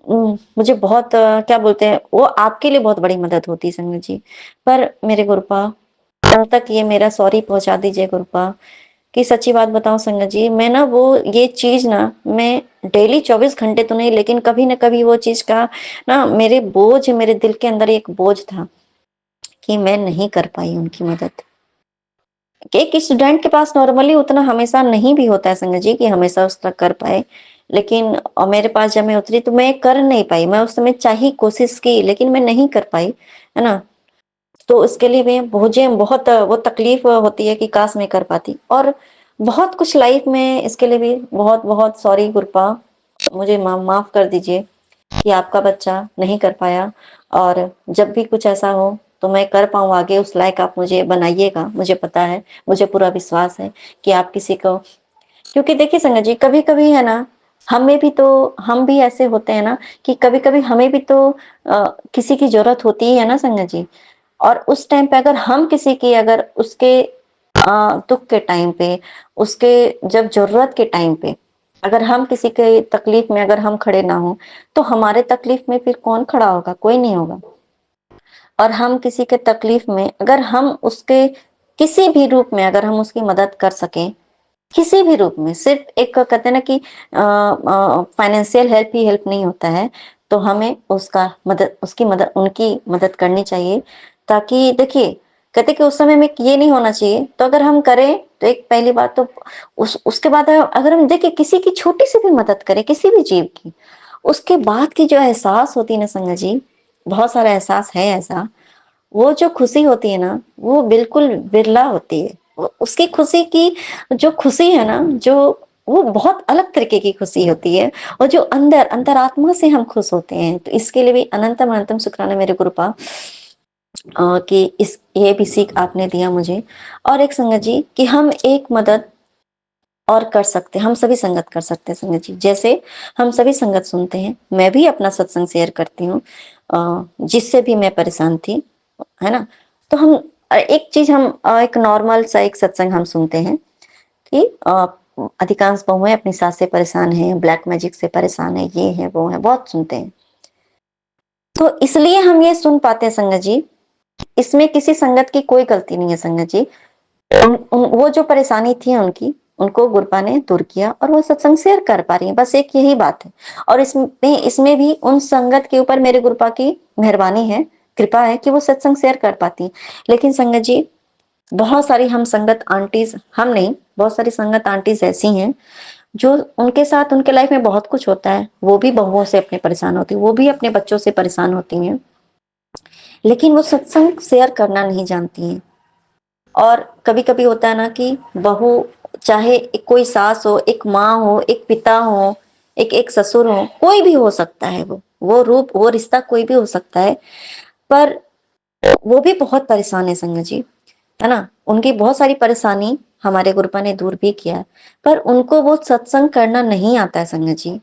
मुझे बहुत क्या बोलते हैं, वो आपके लिए बहुत बड़ी मदद होती संगत जी। पर मेरे गुरुपा, तब तक ये मेरा सॉरी पहुंचा दीजिए गुरुपा। कि सच्ची बात बताऊं संगत जी, मैं ना वो ये चीज ना, मैं डेली 24 घंटे तो नहीं, लेकिन कभी ना कभी वो चीज का ना मेरे दिल के अंदर एक बोझ था कि मैं नहीं कर पाई उनकी मदद। कि एक स्टूडेंट के पास नॉर्मली उतना हमेशा नहीं भी होता है संगत जी कि हमेशा उस तरह कर पाए। लेकिन मेरे पास जब मैं उतरी तो मैं कर नहीं पाई। मैं उस समय चाही, कोशिश की, लेकिन मैं नहीं कर पाई, है ना। तो उसके लिए मैं मुझे बहुत वो तकलीफ होती है कि काश मैं कर पाती। और बहुत कुछ लाइफ में इसके लिए भी बहुत बहुत सॉरी गुरपा, मुझे माफ कर दीजिए कि आपका बच्चा नहीं कर पाया। और जब भी कुछ ऐसा हो तो मैं कर पाऊँ आगे, उस लायक आप मुझे बनाइएगा। मुझे पता है, मुझे पूरा विश्वास है कि आप किसी को, क्योंकि देखिए संगत जी, कभी कभी है ना, हमें भी तो, हम भी ऐसे होते हैं ना कि कभी कभी हमें भी तो किसी की जरूरत होती है ना संगत जी। और उस टाइम पे अगर हम किसी की, अगर उसके दुख के टाइम पे, उसके जब जरूरत के टाइम पे अगर हम किसी के तकलीफ में अगर हम खड़े ना हो, तो हमारे तकलीफ में फिर कौन खड़ा होगा? कोई नहीं होगा। और हम किसी के तकलीफ में अगर हम उसके किसी भी रूप में अगर हम उसकी मदद कर सकें, किसी भी रूप में, सिर्फ एक कहते हैं ना कि फाइनेंशियल हेल्प ही हेल्प नहीं होता है, तो हमें उसकी मदद, उनकी मदद करनी चाहिए। ताकि देखिए, कहते कि उस समय में ये नहीं होना चाहिए, तो अगर हम करें तो एक पहली बात तो उसके बाद अगर हम देखिए किसी की छोटी सी भी मदद करें, किसी भी जीव की, उसके बाद की जो एहसास होती है ना संगत जी, बहुत सारा एहसास है ऐसा, वो जो खुशी होती है ना, वो बिल्कुल बिरला होती है। उसकी खुशी की जो खुशी है ना, जो वो बहुत अलग तरीके की खुशी होती है। और जो अंदर अंतरात्मा से हम खुश होते हैं, तो इसके लिए भी अनंतम अनंतम शुक्राना मेरे गुरुपा, कि इस ये भी सीख आपने दिया मुझे। और एक संगत जी, कि हम एक मदद और कर सकते हैं, हम सभी संगत कर सकते हैं संगत जी। जैसे हम सभी संगत सुनते हैं, मैं भी अपना सत्संग शेयर करती हूँ, जिससे भी मैं परेशान थी, है ना। तो हम एक चीज, हम एक नॉर्मल सा एक सत्संग हम सुनते हैं कि अधिकांश बहुएं अपनी सास से परेशान हैं, ब्लैक मैजिक से परेशान है, ये है वो है, बहुत सुनते हैं। तो इसलिए हम ये सुन पाते हैं संगत जी, इसमें किसी संगत की कोई गलती नहीं है संगत जी। वो जो परेशानी थी उनकी, उनको गुरपा ने दूर किया और वो सत्संग शेयर कर पा रही है, बस एक यही बात है। और इसमें भी उन संगत के ऊपर मेरे गुरपा की मेहरबानी है, कृपा है कि वो सत्संग शेयर कर पाती है। लेकिन संगत जी, बहुत सारी हम संगत आंटीज, हम नहीं, बहुत सारी संगत आंटीज ऐसी हैं जो, उनके साथ उनके लाइफ में बहुत कुछ होता है, वो भी बहुओं से अपने परेशान होती है, वो भी अपने बच्चों से परेशान होती हैं, लेकिन वो सत्संग शेयर करना नहीं जानती हैं। और कभी कभी होता है ना कि बहू, चाहे कोई सास हो, एक माँ हो, एक पिता हो, एक ससुर हो, कोई भी हो सकता है, वो रूप, वो रिश्ता कोई भी हो सकता है। पर वो भी बहुत परेशान है संगत जी, है ना? उनकी बहुत सारी परेशानी हमारे गुरुपा ने दूर भी किया है, पर उनको वो सत्संग करना नहीं आता है संगत जी,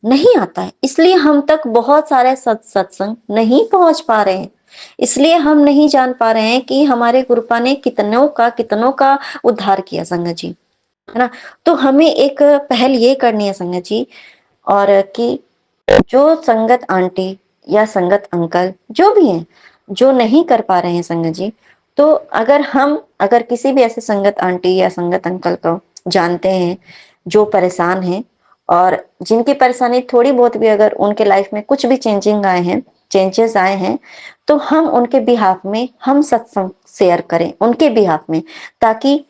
नहीं आता है। इसलिए हम तक बहुत सारे सत्संग नहीं पहुँच पा रहे हैं। इसलिए हम नहीं जान पा रहे हैं कि हमारे गुरुपा ने कितनों का उद्धार किया संगत जी, है ना? तो हमें एक पहल ये करनी है संगत जी, और कि जो संगत आंटी या संगत अंकल जो भी हैं, जो नहीं कर पा रहे हैं संगत जी, तो अगर किसी भी ऐसे संगत आंटी या संगत अंकल को जानते हैं, जो परेशान हैं और जिनकी परेशानी थोड़ी बहुत भी अगर उनके लाइफ में कुछ भी चेंजेस आए हैं, तो हम उनके बिहाफ में हम सत्संग शेयर करें उनके बिहाफ में, ताकि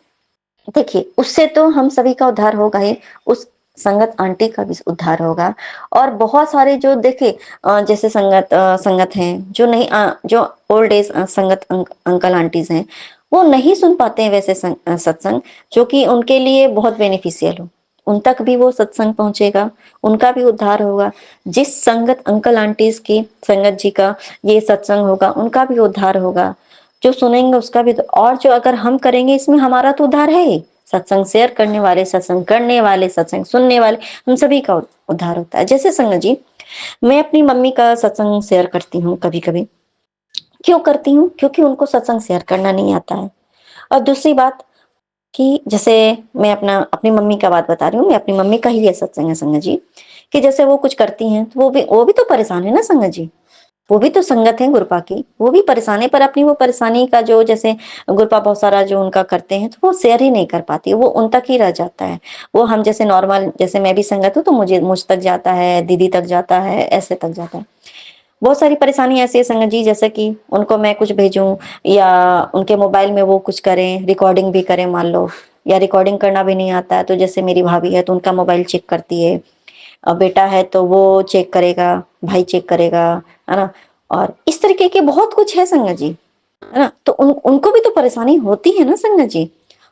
देखिए, उससे तो हम सभी का उद्धार होगा ही, उस संगत आंटी का भी उद्धार होगा। और बहुत सारे जो देखिए जैसे संगत हैं, जो नहीं जो ओल्ड एज अंकल आंटीज़ हैं, वो नहीं सुन पाते हैं वैसे सत्संग, जो कि उनके लिए बहुत बेनिफिशियल हो। उन तक भी वो सत्संग पहुँचेगा, उनका भी उद्धार होगा। जिस संगत अंकल आंटीज़ की संगत जी का ये सत्संग होगा, उनका भी उद्धार होगा। जो सुनेंगे उसका भी तो, और जो अगर हम करेंगे इसमें हमारा तो उद्धार है ही। सत्संग शेयर करने वाले, सत्संग सुनने वाले, हम सभी का उद्धार होता है। जैसे संगत जी, मैं अपनी मम्मी का सत्संग शेयर करती हूँ कभी-कभी। क्यों करती हूँ? क्योंकि उनको सत्संग शेयर करना नहीं आता है। और दूसरी बात कि जैसे मैं अपनी मम्मी का बात बता रही हूँ, मैं अपनी मम्मी का ही ये सत्संग है संगत जी, कि जैसे वो कुछ करती हैं, तो वो भी तो परेशान है ना संगत जी। वो भी तो संगत है गुरुपा की, वो भी परेशान है, पर अपनी वो परेशानी का जो जैसे गुरुपा बहुत सारा जो उनका करते हैं, तो वो शेयर ही नहीं कर पाती है, वो उन तक ही रह जाता है। वो हम जैसे नॉर्मल, जैसे मैं भी संगत हूँ तो मुझ तक जाता है, दीदी तक जाता है, ऐसे तक जाता है। बहुत सारी परेशानी ऐसी है संगत जी, जैसे कि उनको मैं कुछ भेजूँ या उनके मोबाइल में वो कुछ करें, रिकॉर्डिंग भी करें मान लो, या रिकॉर्डिंग करना भी नहीं आता है, तो जैसे मेरी भाभी है तो उनका मोबाइल चेक करती है, बेटा है तो वो चेक करेगा, भाई चेक करेगा, है ना? और इस तरीके के बहुत कुछ है संगत जी, है ना? तो उनको भी तो परेशानी होती है ना संगत जी,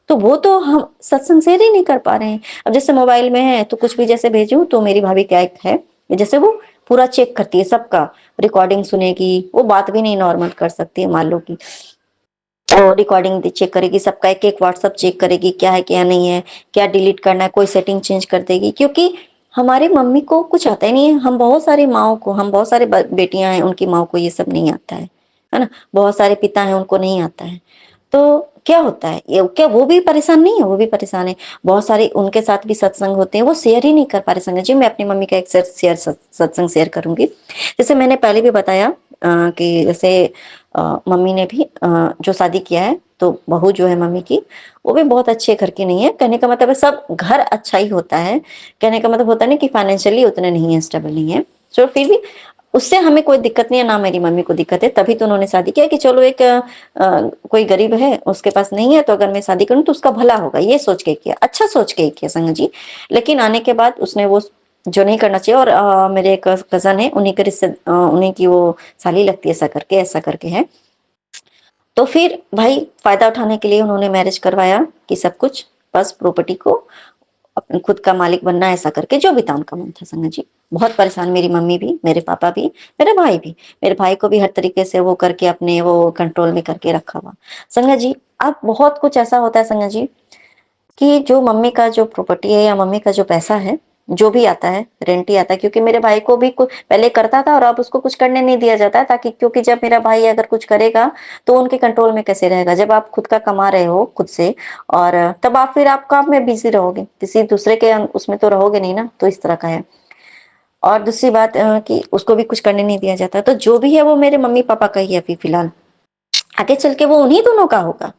तो वो तो हम सत्संग शेयर ही नहीं कर पा रहे हैं। अब जैसे मोबाइल में है तो कुछ भी जैसे भेजूं, तो मेरी भाभी क्या एक है, जैसे वो पूरा चेक करती है सबका, रिकॉर्डिंग सुनेगी, वो बात भी नहीं नॉर्मल कर सकती है मान लो कि, वो रिकॉर्डिंग चेक करेगी, सबका एक एक व्हाट्सअप चेक करेगी, क्या है क्या नहीं है, क्या डिलीट करना है, कोई सेटिंग चेंज कर देगी। क्योंकि हमारी मम्मी को कुछ आता ही नहीं है। हम बहुत सारे बेटियां हैं, उनकी माओ को ये सब नहीं आता है ना? बहुत सारे पिता हैं, उनको नहीं आता है। तो क्या होता है, ये क्या वो भी परेशान नहीं है? वो भी परेशान है। बहुत सारे उनके साथ भी सत्संग होते हैं, वो शेयर ही नहीं कर पा रहे संगत जी। मैं अपनी मम्मी का एक सत्संग शेयर करूंगी। जैसे मैंने पहले भी बताया कि जैसे मम्मी ने भी जो शादी किया है, तो बहू जो है मम्मी की, वो भी बहुत अच्छे घर की नहीं है। कहने का मतलब है सब घर अच्छा ही होता है। कहने का मतलब होता है ना कि फाइनेंशियली उतने नहीं है, स्टेबल नहीं है। तो फिर भी उससे हमें कोई दिक्कत नहीं है, ना मेरी मम्मी को दिक्कत है। तभी तो उन्होंने शादी किया कि चलो एक कोई गरीब है, उसके पास नहीं है, तो अगर मैं शादी करूँ तो उसका भला होगा, ये सोच के किया, अच्छा सोच के ही किया संगत जी। लेकिन आने के बाद उसने वो जो नहीं करना चाहिए, और मेरे एक कज़न है, उन्हीं की वो साली लगती है, ऐसा करके है। तो फिर भाई फ़ायदा उठाने के लिए उन्होंने मैरिज करवाया कि सब कुछ बस प्रॉपर्टी को अपने खुद का मालिक बनना, ऐसा करके जो भी था उनका मन था संगत जी। बहुत परेशान मेरी मम्मी भी, मेरे पापा भी, मेरे भाई भी। मेरे भाई को भी हर तरीके से वो करके अपने वो कंट्रोल में करके रखा हुआ। संगत जी, अब बहुत कुछ ऐसा होता है संगत जी, कि जो मम्मी का जो प्रॉपर्टी है या मम्मी का जो पैसा है, जो भी आता है, रेंट ही आता है। क्योंकि मेरे भाई को भी पहले करता था और अब उसको कुछ करने नहीं दिया जाता है, ताकि क्योंकि जब मेरा भाई अगर कुछ करेगा तो उनके कंट्रोल में कैसे रहेगा, जब आप खुद का कमा रहे हो खुद से, और तब आप फिर आप काम में बिजी रहोगे, किसी दूसरे के उसमें तो रहोगे नहीं ना। तो इस तरह का है। और दूसरी बात कि उसको भी कुछ करने नहीं दिया जाता, तो जो भी है वो मेरे मम्मी पापा का ही है अभी फिलहाल। आगे चल के वो उन्हीं दोनों का होगा,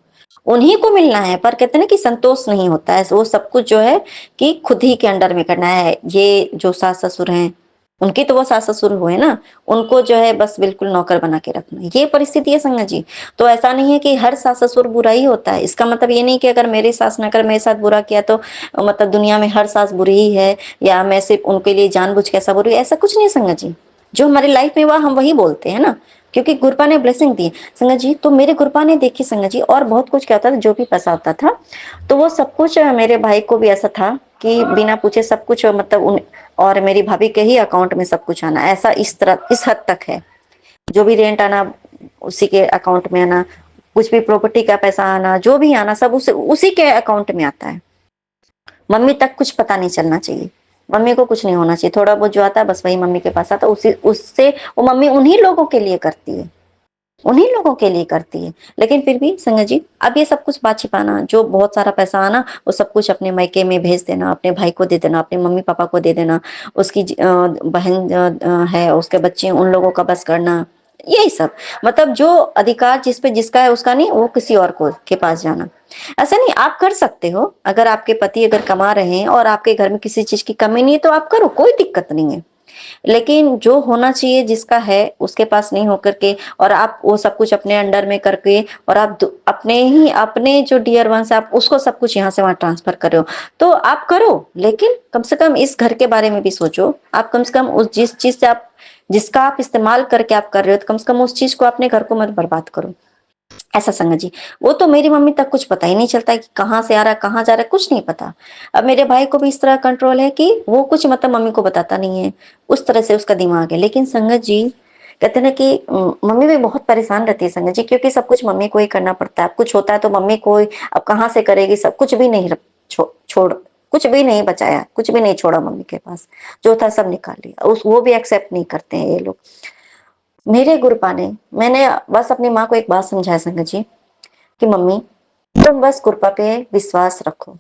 उन्हीं को मिलना है। पर कहते हैं ना कि संतोष नहीं होता है, वो सब कुछ जो है कि खुद ही के अंडर में करना है। ये जो सास ससुर हैं, उनकी तो वो सास ससुर हुए ना, उनको जो है बस बिल्कुल नौकर बना के रखना है, ये परिस्थिति है संगत जी। तो ऐसा नहीं है कि हर सास ससुर बुरा ही होता है। इसका मतलब ये नहीं कि अगर मेरी सास ने अगर मेरे साथ बुरा किया तो मतलब दुनिया में हर सास बुरी ही है, या मैं सिर्फ उनके लिए जानबूझ के ऐसा बुरी, ऐसा कुछ नहीं संगत जी। जो हमारी लाइफ में हुआ हम वही बोलते हैं ना, क्योंकि गुरुपा ने ब्लेसिंग दी संगत जी। तो मेरे गुरुपा ने देखी संगत जी, और बहुत कुछ क्या होता था, जो भी पैसा होता था तो वो सब कुछ मेरे भाई को भी ऐसा था कि बिना पूछे सब कुछ मतलब उन, और मेरी भाभी के ही अकाउंट में सब कुछ आना, ऐसा इस तरह इस हद तक है। जो भी रेंट आना उसी के अकाउंट में आना, कुछ भी प्रॉपर्टी का पैसा आना, जो भी आना सब उसी के अकाउंट में आता है। मम्मी तक कुछ पता नहीं चलना चाहिए, मम्मी को कुछ नहीं होना चाहिए। थोड़ा बहुत जो आता है बस वही मम्मी के पास आता है, उसी उससे वो मम्मी उन्हीं लोगों के लिए करती है, उन्हीं लोगों के लिए करती है। लेकिन फिर भी संगत जी, अब ये सब कुछ बात छिपाना, जो बहुत सारा पैसा आना वो सब कुछ अपने मायके में भेज देना, अपने भाई को दे देना, अपने मम्मी पापा को दे देना, उसकी बहन है, उसके बच्चे, उन लोगों का बस करना, यही सब। मतलब जो अधिकार जिस पे जिसका है उसका नहीं, वो किसी और को के पास जाना। ऐसा नहीं, आप कर सकते हो, अगर आपके पति अगर कमा रहे हैं और आपके घर में किसी चीज की कमी नहीं है तो आप करो, कोई दिक्कत नहीं है। लेकिन जो होना चाहिए जिसका है उसके पास नहीं होकर के, और आप वो सब कुछ अपने अंडर में करके, और आप अपने जो डियर वंस आप उसको सब कुछ यहाँ से वहां ट्रांसफर कर रहे हो, तो आप करो, लेकिन कम से कम इस घर के बारे में भी सोचो। आप कम से कम उस जिस चीज से आप जिसका आप इस्तेमाल करके आप कर रहे हो, तो कम से कम उस चीज को अपने घर को मत बर्बाद करो। ऐसा संगत जी, वो तो मेरी मम्मी तक कुछ पता ही नहीं चलता है कि कहाँ से आ रहा है कहाँ जा रहा है, कुछ नहीं पता। अब मेरे भाई को भी इस तरह कंट्रोल है कि वो कुछ मतलब मम्मी को बताता नहीं है, उस तरह से उसका दिमाग है। लेकिन संगत जी, कहते हैं ना कि मम्मी भी बहुत परेशान रहती है संगत जी, क्योंकि सब कुछ मम्मी को ही करना पड़ता है। अब कुछ होता है तो मम्मी को अब कहाँ से करेगी, सब कुछ भी नहीं छोड़ कुछ भी नहीं बचाया, कुछ भी नहीं छोड़ा मम्मी के पास, जो था सब निकाल लिया। उस वो भी एक्सेप्ट नहीं करते हैं ये लोग। मेरे गुरुपा ने, मैंने बस अपनी माँ को एक बात समझाया संगत जी, कि मम्मी तुम बस कृपा पे विश्वास रखो,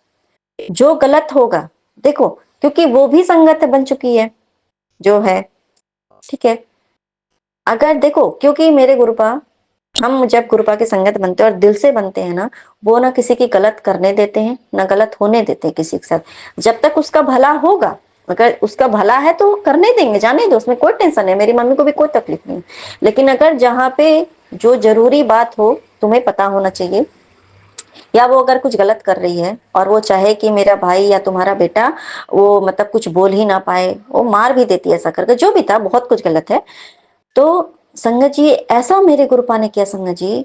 जो गलत होगा देखो, क्योंकि वो भी संगत बन चुकी है जो है, ठीक है। अगर देखो, क्योंकि मेरे गुरुपा, हम जब गुरुपा की संगत बनते हैं और दिल से बनते हैं ना, वो ना किसी की गलत करने देते हैं ना गलत होने देते हैं किसी के साथ। जब तक उसका भला होगा, अगर उसका भला है तो करने देंगे, जाने दो, उसमें कोई टेंशन है, मेरी मम्मी को भी कोई तकलीफ नहीं। लेकिन अगर जहाँ पे जो जरूरी बात हो, तुम्हें पता होना चाहिए, या वो अगर कुछ गलत कर रही है और वो चाहे कि मेरा भाई या तुम्हारा बेटा वो मतलब कुछ बोल ही ना पाए, वो मार भी देती है ऐसा करके, जो भी था बहुत कुछ गलत है, तो संगत जी ऐसा मेरे गुरुपा ने किया संगत जी,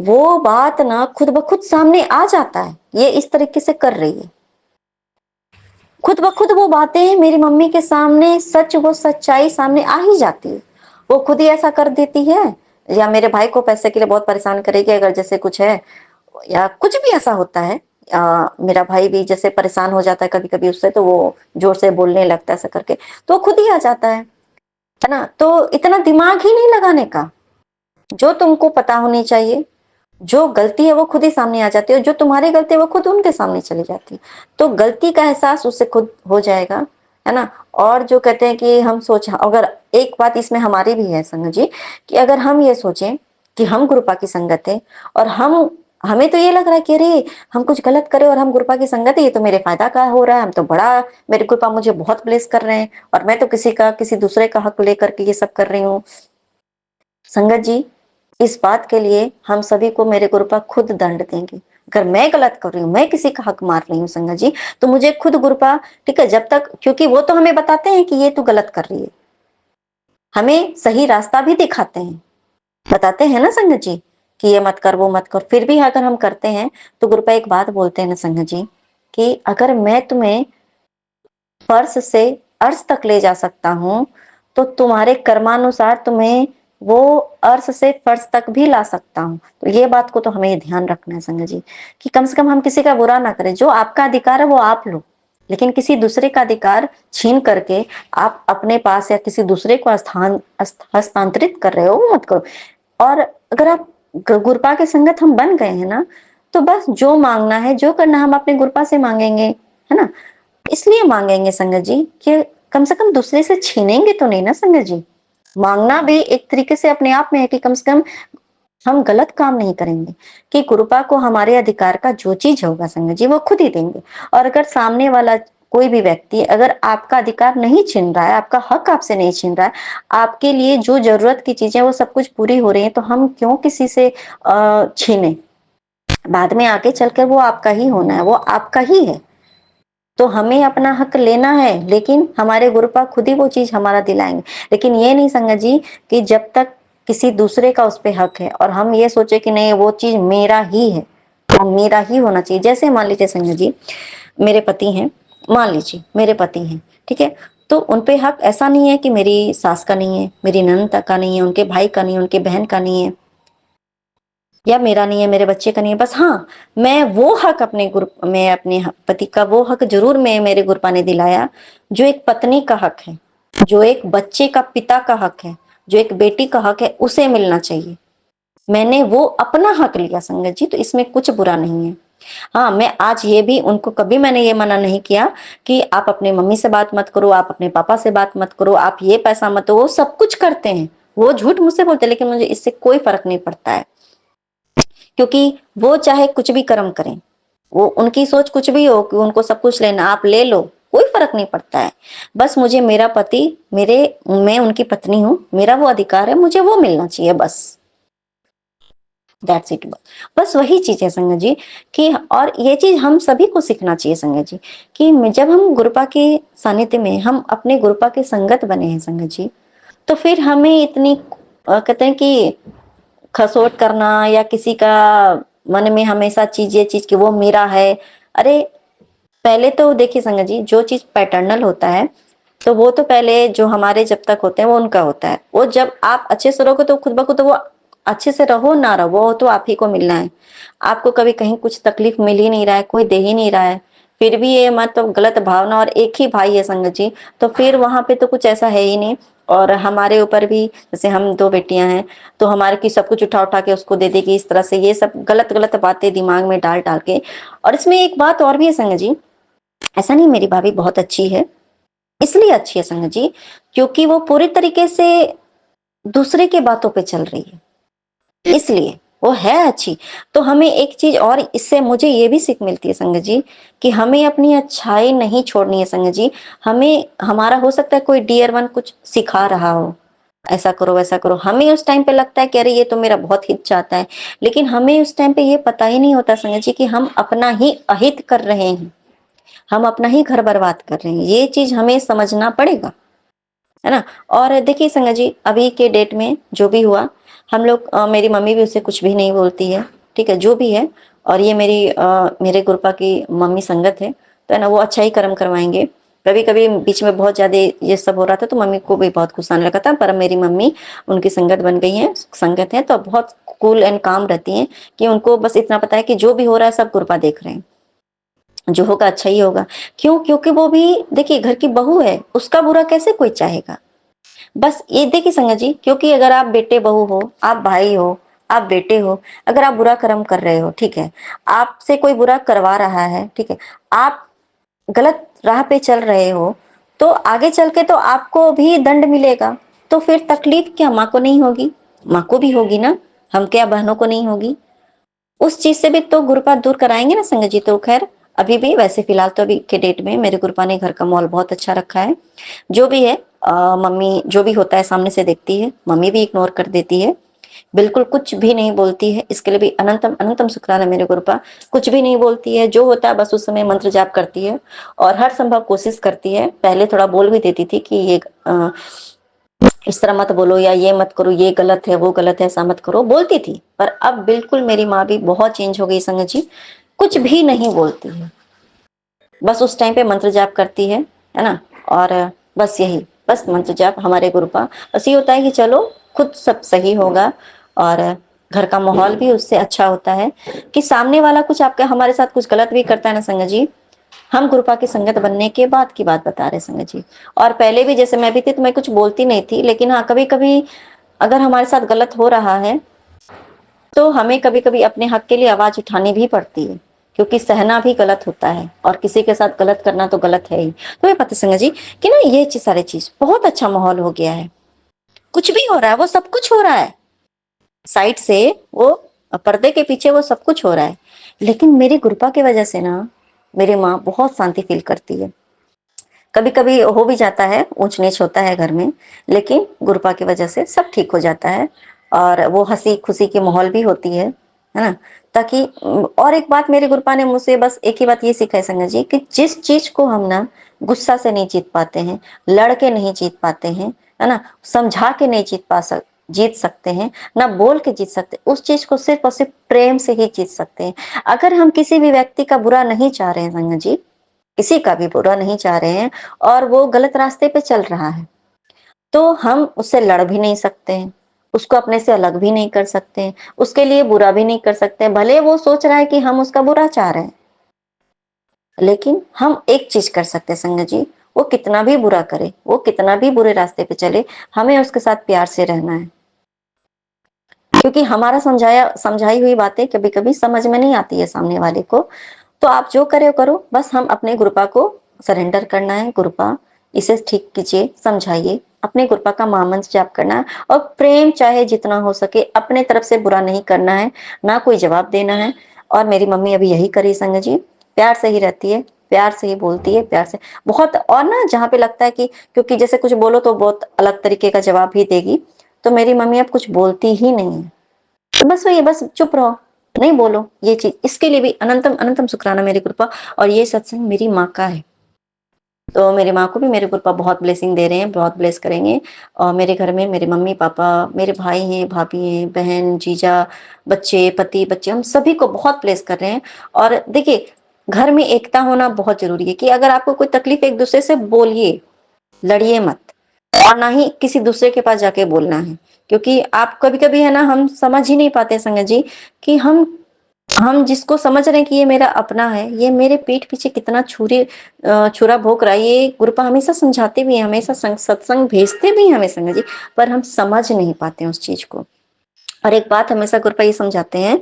वो बात ना खुद ब खुद सामने आ जाता है, ये इस तरीके से कर रही है, खुद ब खुद वो बातें मेरी मम्मी के सामने, सच वो सच्चाई सामने आ ही जाती है। वो खुद ही ऐसा कर देती है, या मेरे भाई को पैसे के लिए बहुत परेशान करेगी अगर जैसे कुछ है, या कुछ भी ऐसा होता है। मेरा भाई भी जैसे परेशान हो जाता है कभी कभी उससे, तो वो जोर से बोलने लगता है ऐसा करके, तो वो खुद ही आ जाता है ना। तो इतना दिमाग ही नहीं लगाने का, जो तुमको पता होनी चाहिए, जो गलती है वो खुद ही सामने आ जाती है, और जो तुम्हारी गलती है वो खुद उनके सामने चली जाती है। तो गलती का एहसास उससे खुद हो जाएगा, है ना। और जो कहते हैं कि हम सोच, अगर एक बात इसमें हमारी भी है संगत जी, कि अगर हम ये सोचें कि हम गुरुपा की संगत है, और हमें तो ये लग रहा है कि अरे हम कुछ गलत करें और हम गुरुपा की संगत है, ये तो मेरे फायदा का हो रहा है, हम तो बड़ा, मेरे गुरुपा मुझे बहुत ब्लेस कर रहे हैं, और मैं तो किसी दूसरे का हक लेकर के ये सब कर रही हूँ। संगत जी, इस बात के लिए हम सभी को मेरे गुरुपा खुद दंड देंगे। अगर मैं गलत कर रही हूँ, मैं किसी का हक मार रही हूँ संगत जी, तो मुझे खुद गुरुपा, ठीक है, जब तक, क्योंकि वो तो हमें बताते हैं कि ये तू गलत कर रही है, हमें सही रास्ता भी दिखाते हैं, बताते हैं ना संगत जी, कि ये मत कर वो मत कर, फिर भी अगर हम करते हैं तो गुरुपा एक बात बोलते हैं ना संगत जी, कि अगर मैं तुम्हें फर्श से अर्श तक ले जा सकता हूं, तो तुम्हारे कर्मानुसार तुम्हें वो अर्श से फर्श तक भी ला सकता हूं। तो ये बात को तो हमें ध्यान रखना है संगत जी, कि कम से कम हम किसी का बुरा ना करें, जो आपका अधिकार है वो आप लो, लेकिन किसी दूसरे का अधिकार छीन करके आप अपने पास या किसी दूसरे को हस्तांतरित कर रहे हो, वो मत करो। और अगर आप गुरुपा के संगत हम बन गए हैं ना, तो बस जो मांगना है जो करना हम अपने गुरुपा से मांगेंगे, है ना। इसलिए मांगेंगे संगत जी कि कम से कम दूसरे से छीनेंगे तो नहीं ना संगत जी। मांगना भी एक तरीके से अपने आप में है कि कम से कम हम गलत काम नहीं करेंगे, कि कृपा को हमारे अधिकार का जो चीज होगा संगत जी वो खुद ही देंगे। और अगर सामने वाला कोई भी व्यक्ति अगर आपका अधिकार नहीं छीन रहा है, आपका हक आपसे नहीं छीन रहा है, आपके लिए जो जरूरत की चीजें वो सब कुछ पूरी हो रही है, तो हम क्यों किसी से छीने। बाद में आके चलकर वो आपका ही होना है, वो आपका ही है, तो हमें अपना हक लेना है, लेकिन हमारे गुरुपा खुद ही वो चीज हमारा दिलाएंगे। लेकिन ये नहीं संगत जी कि जब तक किसी दूसरे का उस पे हक है और हम ये सोचे कि नहीं वो चीज मेरा ही है, वो मेरा ही होना चाहिए। जैसे मान लीजिए संगत जी, मेरे पति हैं, मान लीजिए मेरे पति हैं, ठीक है, तो उन पे हक ऐसा नहीं है कि मेरी सास का नहीं है, मेरी ननद का नहीं है, उनके भाई का नहीं है, उनके बहन का नहीं है, या मेरा नहीं है, मेरे बच्चे का नहीं है। बस हाँ, मैं वो हक मैं अपने पति का वो हक जरूर मैं मेरे गुरुपा ने दिलाया, जो एक पत्नी का हक है, जो एक बच्चे का पिता का हक है, जो एक बेटी का हक है, उसे मिलना चाहिए। मैंने वो अपना हक लिया संगत जी, तो इसमें कुछ बुरा नहीं है। हाँ, मैं आज ये भी उनको कभी मैंने ये मना नहीं किया कि आप अपने मम्मी से बात मत करो, आप अपने पापा से बात मत करो, आप ये पैसा मत दो। वो सब कुछ करते हैं, वो झूठ मुझसे बोलते हैं, लेकिन मुझे इससे कोई फर्क नहीं पड़ता है, क्योंकि वो चाहे कुछ भी कर्म करें, वो उनकी सोच कुछ भी हो कि उनको सब कुछ लेना, आप ले लो, कोई फर्क नहीं पड़ता है। बस मुझे मेरा पति, मैं उनकी पत्नी हूँ, मेरा वो अधिकार है, मुझे वो मिलना चाहिए, बस दैट्स इट। बस वही चीज है संगत जी कि, और ये चीज हम सभी को सीखना चाहिए संगत जी, कि जब हम गुरुपा के सानिध्य में, हम अपने गुरुपा के संगत बने हैं संगत जी, तो फिर हमें इतनी कहते हैं कि खसोट करना, या किसी का मन में हमेशा ये चीज कि वो मेरा है। अरे पहले तो देखिए संगत जी, जो चीज पैटर्नल होता है, तो वो तो पहले जो हमारे जब तक होते हैं वो उनका होता है। वो जब आप अच्छे से रहोगे तो खुद ब खुद तो वो अच्छे से रहो ना रहो, वो तो आप ही को मिलना है। आपको कभी कहीं कुछ तकलीफ मिल ही नहीं रहा है, कोई दे ही नहीं रहा है, फिर भी ये मत तो गलत भावना, और एक ही भाई है संगत जी, तो फिर वहां पे तो कुछ ऐसा है ही नहीं। और हमारे ऊपर भी, जैसे हम दो बेटियां हैं, तो हमारे की सब कुछ उठा उठा के उसको दे देगी, इस तरह से ये सब गलत गलत बातें दिमाग में डाल डाल के। और इसमें एक बात और भी है संगत जी, ऐसा नहीं, मेरी भाभी बहुत अच्छी है, इसलिए अच्छी है संगत जी क्योंकि वो पूरी तरीके से दूसरे के बातों पे चल रही है, इसलिए वो है अच्छी। तो हमें एक चीज और इससे मुझे ये भी सीख मिलती है संगत जी, कि हमें अपनी अच्छाई नहीं छोड़नी है संगत जी। हमें, हमारा हो सकता है कोई डियर वन कुछ सिखा रहा हो, ऐसा करो वैसा करो, हमें उस टाइम पे लगता है कि अरे ये तो मेरा बहुत हित चाहता है, लेकिन हमें उस टाइम पे ये पता ही नहीं होता संगत जी कि हम अपना ही अहित कर रहे हैं, हम अपना ही घर बर्बाद कर रहे हैं। ये चीज हमें समझना पड़ेगा, है ना। और देखिए संगत जी, अभी के डेट में जो भी हुआ, हम लोग मेरी मम्मी भी उससे कुछ भी नहीं बोलती है, ठीक है, जो भी है। और ये मेरे गुरुपा की मम्मी संगत है, तो है ना, वो अच्छा ही कर्म करवाएंगे। कभी कभी बीच में बहुत ज्यादा ये सब हो रहा था, तो मम्मी को भी बहुत गुस्सा आने लगा था, पर मेरी मम्मी उनकी संगत बन गई है, संगत है, तो बहुत कूल एंड काम रहती है, कि उनको बस इतना पता है कि जो भी हो रहा है सब गुरुपा देख रहे हैं, जो होगा अच्छा ही होगा। क्यों? क्योंकि वो भी देखिए घर की बहू है, उसका बुरा कैसे कोई चाहेगा। बस ये देखिए संगत जी, क्योंकि अगर आप बेटे बहू हो, आप भाई हो, आप बेटे हो, अगर आप बुरा कर्म कर रहे हो, ठीक है, आपसे कोई बुरा करवा रहा है, ठीक है, आप गलत राह पे चल रहे हो, तो आगे चल के तो आपको भी दंड मिलेगा। तो फिर तकलीफ क्या माँ को नहीं होगी? माँ को भी होगी ना, हम क्या बहनों को नहीं होगी? उस चीज से भी तो गुरुपा दूर कराएंगे ना संगत जी। तो खैर, अभी भी वैसे फिलहाल तो अभी के डेट में मेरे गुरुपा ने घर का माहौल बहुत अच्छा रखा है। जो भी है, मम्मी जो भी होता है सामने से देखती है, मम्मी भी इग्नोर कर देती है, बिल्कुल कुछ भी नहीं बोलती है। इसके लिए भी अनंतम अनंतम शुक्राना मेरे गुरुपा। कुछ भी नहीं बोलती है, जो होता है बस उस समय मंत्र जाप करती है, और हर संभव कोशिश करती है। पहले थोड़ा बोल भी देती थी कि ये इस तरह मत बोलो, या ये मत करो, ये गलत है, वो गलत है, ऐसा मत करो, बोलती थी। पर अब बिल्कुल मेरी माँ भी बहुत चेंज हो गई संगत जी, कुछ भी नहीं बोलती है, बस उस टाइम पे मंत्र जाप करती है ना। और बस यही, बस मंत्र जाप हमारे गुरुपा, बस ये होता है कि चलो खुद सब सही होगा, और घर का माहौल भी उससे अच्छा होता है। कि सामने वाला कुछ आपके हमारे साथ कुछ गलत भी करता है ना संगत जी, हम गुरुपा की संगत बनने के बाद की बात बता रहे संगत जी। और पहले भी जैसे मैं भी थी, तो मैं कुछ बोलती नहीं थी, लेकिन हाँ कभी कभी अगर हमारे साथ गलत हो रहा है, तो हमें कभी कभी अपने हक के लिए आवाज उठानी भी पड़ती है, क्योंकि सहना भी गलत होता है, और किसी के साथ गलत करना तो गलत है ही। तो ये पता संगत जी कि ना, ये सारी चीज बहुत अच्छा माहौल हो गया है। कुछ भी हो रहा है, वो सब कुछ हो रहा है साइड से, वो पर्दे के पीछे वो सब कुछ हो रहा है, लेकिन मेरी गुरुपा की वजह से ना मेरी माँ बहुत शांति फील करती है। कभी कभी हो भी जाता है, ऊंच नीच होता है घर में, लेकिन गुरुपा की वजह से सब ठीक हो जाता है, और वो हंसी खुशी की माहौल भी होती है ना। ताकि और एक बात मेरे गुरुपा ने मुझसे बस एक ही बात ये सिखाई संगत जी, कि जिस चीज को हम ना गुस्सा से नहीं जीत पाते हैं, लड़ के नहीं जीत पाते हैं, है ना, समझा के नहीं जीत सकते हैं, ना बोल के जीत सकते, उस चीज को सिर्फ और सिर्फ प्रेम से ही जीत सकते हैं। अगर हम किसी भी व्यक्ति का बुरा नहीं चाह रहे हैं संगत जी, किसी का भी बुरा नहीं चाह रहे हैं और वो गलत रास्ते पे चल रहा है, तो हम उससे लड़ भी नहीं सकते हैं, उसको अपने से अलग भी नहीं कर सकते हैं, उसके लिए बुरा भी नहीं कर सकते हैं, भले वो सोच रहा है कि हम उसका बुरा चाह रहे हैं। लेकिन हम एक चीज कर सकते हैं संगत जी, वो कितना भी बुरा करे, वो कितना भी बुरे रास्ते पे चले, हमें उसके साथ प्यार से रहना है। क्योंकि हमारा समझाई हुई बातें कभी कभी समझ में नहीं आती है सामने वाले को। तो आप जो करे वो करो, बस हम अपने गुरुपा को सरेंडर करना है। गुरुपा इसे ठीक कीजिए, समझाइए, अपने गुरुपा का महामंत्र जाप करना है और प्रेम चाहे जितना हो सके अपने तरफ से बुरा नहीं करना है, ना कोई जवाब देना है। और मेरी मम्मी अभी यही करी संगत जी, प्यार से ही रहती है, प्यार से ही बोलती है, प्यार से बहुत। और ना जहाँ पे लगता है कि क्योंकि जैसे कुछ बोलो तो बहुत अलग तरीके का जवाब ही देगी, तो मेरी मम्मी अब कुछ बोलती ही नहीं है। तो बस वही है, बस चुप रहो, नहीं बोलो, ये चीज। इसके लिए भी अनंतम अनंतम शुक्राना मेरी कृपा। और ये सत्संग मेरी माँ का है, तो मेरी माँ को भी मेरे कृपा बहुत ब्लेसिंग दे रहे हैं, बहुत ब्लेस करेंगे। और मेरे घर में मेरे मम्मी पापा, मेरे भाई हैं, भाभी हैं, बहन, जीजा, बच्चे, पति, बच्चे, हम सभी को बहुत ब्लेस कर रहे हैं। और देखिए, घर में एकता होना बहुत जरूरी है कि अगर आपको कोई तकलीफ, एक दूसरे से बोलिए, लड़िए मत। और ना ही किसी दूसरे के पास जाके बोलना है, क्योंकि आप कभी कभी है ना, हम समझ ही नहीं पाते संगत जी कि हम जिसको समझ रहे हैं कि ये मेरा अपना है, ये मेरे पीठ पीछे कितना छुरा भोंक रहा है। ये गुरुपा हमेशा समझाते भी हैं, हमेशा सत्संग भेजते भी हैं हमें संगत जी, पर हम समझ नहीं पाते हैं उस चीज को। और एक बात हमेशा गुरुपा ये समझाते हैं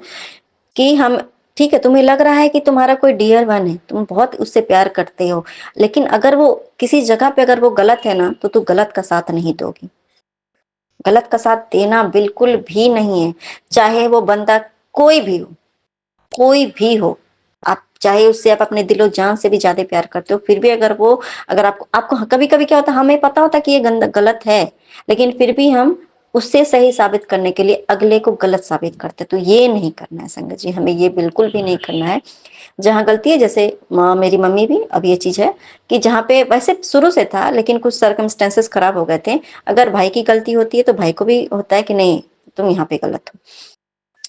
कि हम, ठीक है, तुम्हें लग रहा है कि तुम्हारा कोई डियर वन है, तुम बहुत उससे प्यार करते हो, लेकिन अगर वो किसी जगह पे अगर वो गलत है ना, तो तू गलत का साथ नहीं दोगी। गलत का साथ देना बिल्कुल भी नहीं है, चाहे वो बंदा कोई भी हो, कोई भी हो। आप चाहे उससे आप अपने दिलो जान से भी ज्यादा प्यार करते हो, फिर भी अगर वो, अगर आपको आपको कभी कभी क्या होता है, हमें पता होता है कि ये गलत है, लेकिन फिर भी हम उससे सही साबित करने के लिए अगले को गलत साबित करते। तो ये नहीं करना है संगत जी, हमें ये बिल्कुल भी नहीं करना है। जहाँ गलती है, जैसे मेरी मम्मी भी, अब ये चीज है कि जहाँ पे वैसे शुरू से था, लेकिन कुछ सर्कमस्टेंसेस खराब हो गए थे। अगर भाई की गलती होती है तो भाई को भी होता है कि नहीं, तुम यहाँ पे गलत हो।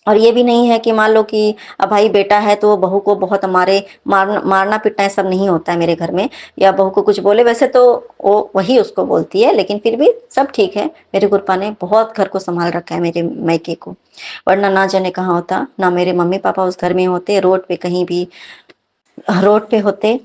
और ये भी नहीं है कि मान लो कि अब भाई बेटा है तो वो बहू को बहुत हमारे मारना पीटना है, सब नहीं होता है मेरे घर में। या बहू को कुछ बोले, वैसे तो वो वही उसको बोलती है, लेकिन फिर भी सब ठीक है। मेरे गुरुपा ने बहुत घर को संभाल रखा है, मेरे मायके को। वरना ना जाने कहाँ होता, ना मेरे मम्मी पापा उस घर में होते, रोड पे कहीं भी रोड पे होते,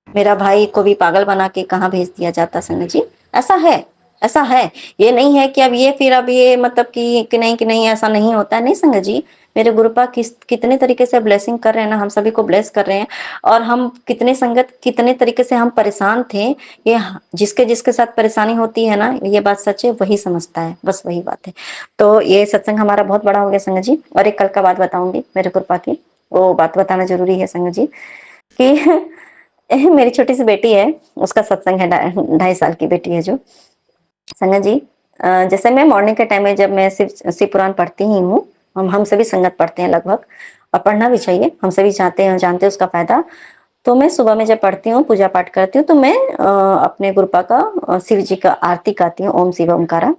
मेरा भाई को भी पागल बना के कहाँ भेज दिया जाता संगत जी। ऐसा है, ऐसा है। ये नहीं है कि अब ये फिर अब ये मतलब कि नहीं ऐसा नहीं होता है, नहीं संगत जी। मेरे गुरुपा कितने तरीके से ब्लेसिंग कर रहे हैं ना, हम सभी को ब्लेस कर रहे हैं। और हम कितने संगत, कितने तरीके से हम परेशान थे, ये जिसके जिसके साथ परेशानी होती है ना, ये बात सच है, वही समझता है, बस वही बात है। तो ये सत्संग हमारा बहुत बड़ा हो गया संगत जी। और एक कल का बात बताऊंगी मेरे गुरुपा की, वो बात बताना जरूरी है संगत जी कि मेरी छोटी सी बेटी है, उसका सत्संग है, 2.5 साल की बेटी है जो। संगत जी, जैसे मैं मॉर्निंग के टाइम में जब मैं शिव शिव पुराण पढ़ती ही हूँ, हम सभी संगत पढ़ते हैं लगभग, और पढ़ना भी चाहिए, हम सभी जानते हैं उसका फायदा। तो मैं सुबह में जब पढ़ती हूँ, पूजा पाठ करती हूँ, तो मैं अपने गुरुपा का शिव जी का आरती गाती हूँ, ओम शिव ओमकारा।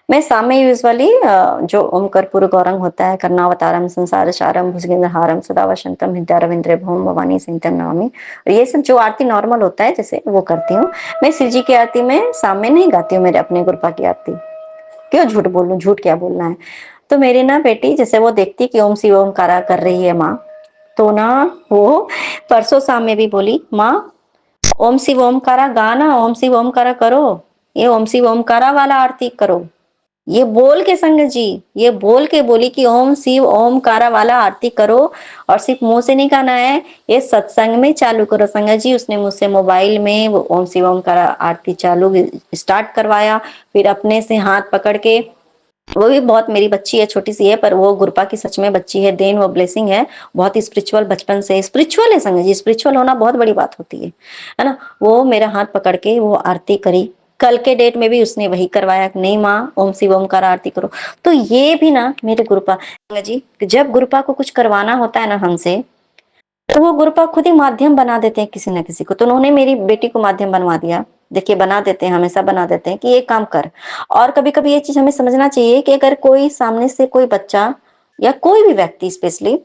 मैं शाम में यूजुअली जो ओम कर्पूर गौरंग होता है, कर्णावतारम संसार सारम भुजगेंद्रहारम सदा वसंतम विद्यारविंद्र भौम भवानी सिंतम नमामि, और ये सब जो आरती नॉर्मल होता है जैसे वो करती हूँ। मैं शिव जी की आरती में शाम में नहीं गाती हूँ, मेरे अपने गुरुपा की आरती। क्यों झूठ बोलूं, झूठ क्या बोलना है। तो मेरी ना बेटी जैसे वो देखती कि ओम शिव ओमकारा कर रही है माँ, तो ना वो परसों शाम में भी बोली, माँ ओम शिव ओमकारा गाना, ओम शिव ओमकारा करो, ये ओम शिव ओमकारा वाला आरती करो। ये बोल के संगत जी, ये बोल के बोली कि ओम शिव ओमकारा वाला आरती करो। और सिर्फ मुंह से नहीं गाना है, ये सत्संग में चालू करो संगत जी। उसने मुझसे मोबाइल में वो ओम शिव ओमकारा आरती चालू स्टार्ट करवाया, फिर अपने से हाथ पकड़ के, वो भी बहुत, मेरी बच्ची है, छोटी सी है, पर वो गुरुपा की सच में बच्ची है, देन वो ब्लेसिंग है। बहुत स्पिरिचुअल, बचपन से स्पिरिचुअल है संगत जी। स्पिरिचुअल होना बहुत बड़ी बात होती है ना। वो मेरा हाथ पकड़ के वो आरती करी। कल के डेट में भी उसने वही करवाया कि नहीं माँ ओम शिव ओमकार आरती करो। तो ये भी ना मेरे गुरुपा संगत जी, जब गुरुपा को कुछ करवाना होता है ना हमसे, तो वो गुरुपा खुद ही माध्यम बना देते हैं किसी न किसी को। तो उन्होंने मेरी बेटी को माध्यम बनवा दिया। देखिए, बना देते हैं, हमेशा बना देते हैं कि ये काम कर। और कभी कभी ये चीज हमें समझना चाहिए कि अगर कोई सामने से कोई बच्चा या कोई भी व्यक्ति स्पेशली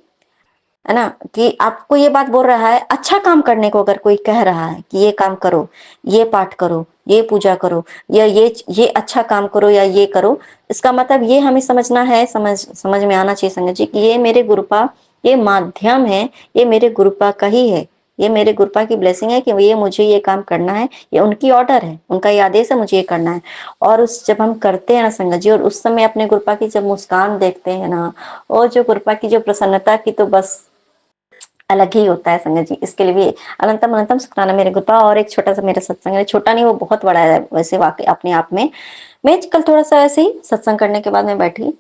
है ना, कि आपको ये बात बोल रहा है अच्छा काम करने को, अगर कोई कह रहा है कि ये काम करो, ये पाठ करो, ये पूजा करो, या ये अच्छा काम करो या ये करो, इसका मतलब ये हमें समझना है, समझ में आना चाहिए संगत जी, कि ये मेरे गुरुपा, ये माध्यम है, ये मेरे गुरुपा का ही है, ये मेरे गुरुपा की ब्लेसिंग है कि ये मुझे ये काम करना है, ये उनकी ऑर्डर है, उनका ये आदेश है, मुझे ये करना है। और उस जब हम करते हैं ना संगत जी, और उस समय अपने गुरुपा की जब मुस्कान देखते हैं ना, और जो गुरुपा की जो प्रसन्नता की तो बस अलग ही होता है संगत जी। इसके लिए भी अनंतम अनंतम शुक्राना मेरे गुरुपा। और एक छोटा सा मेरा सत्संग है, छोटा नहीं वो बहुत बड़ा है वैसे वाकई अपने आप में। मैं कल थोड़ा सा ऐसे ही सत्संग करने के बाद मैं बैठी,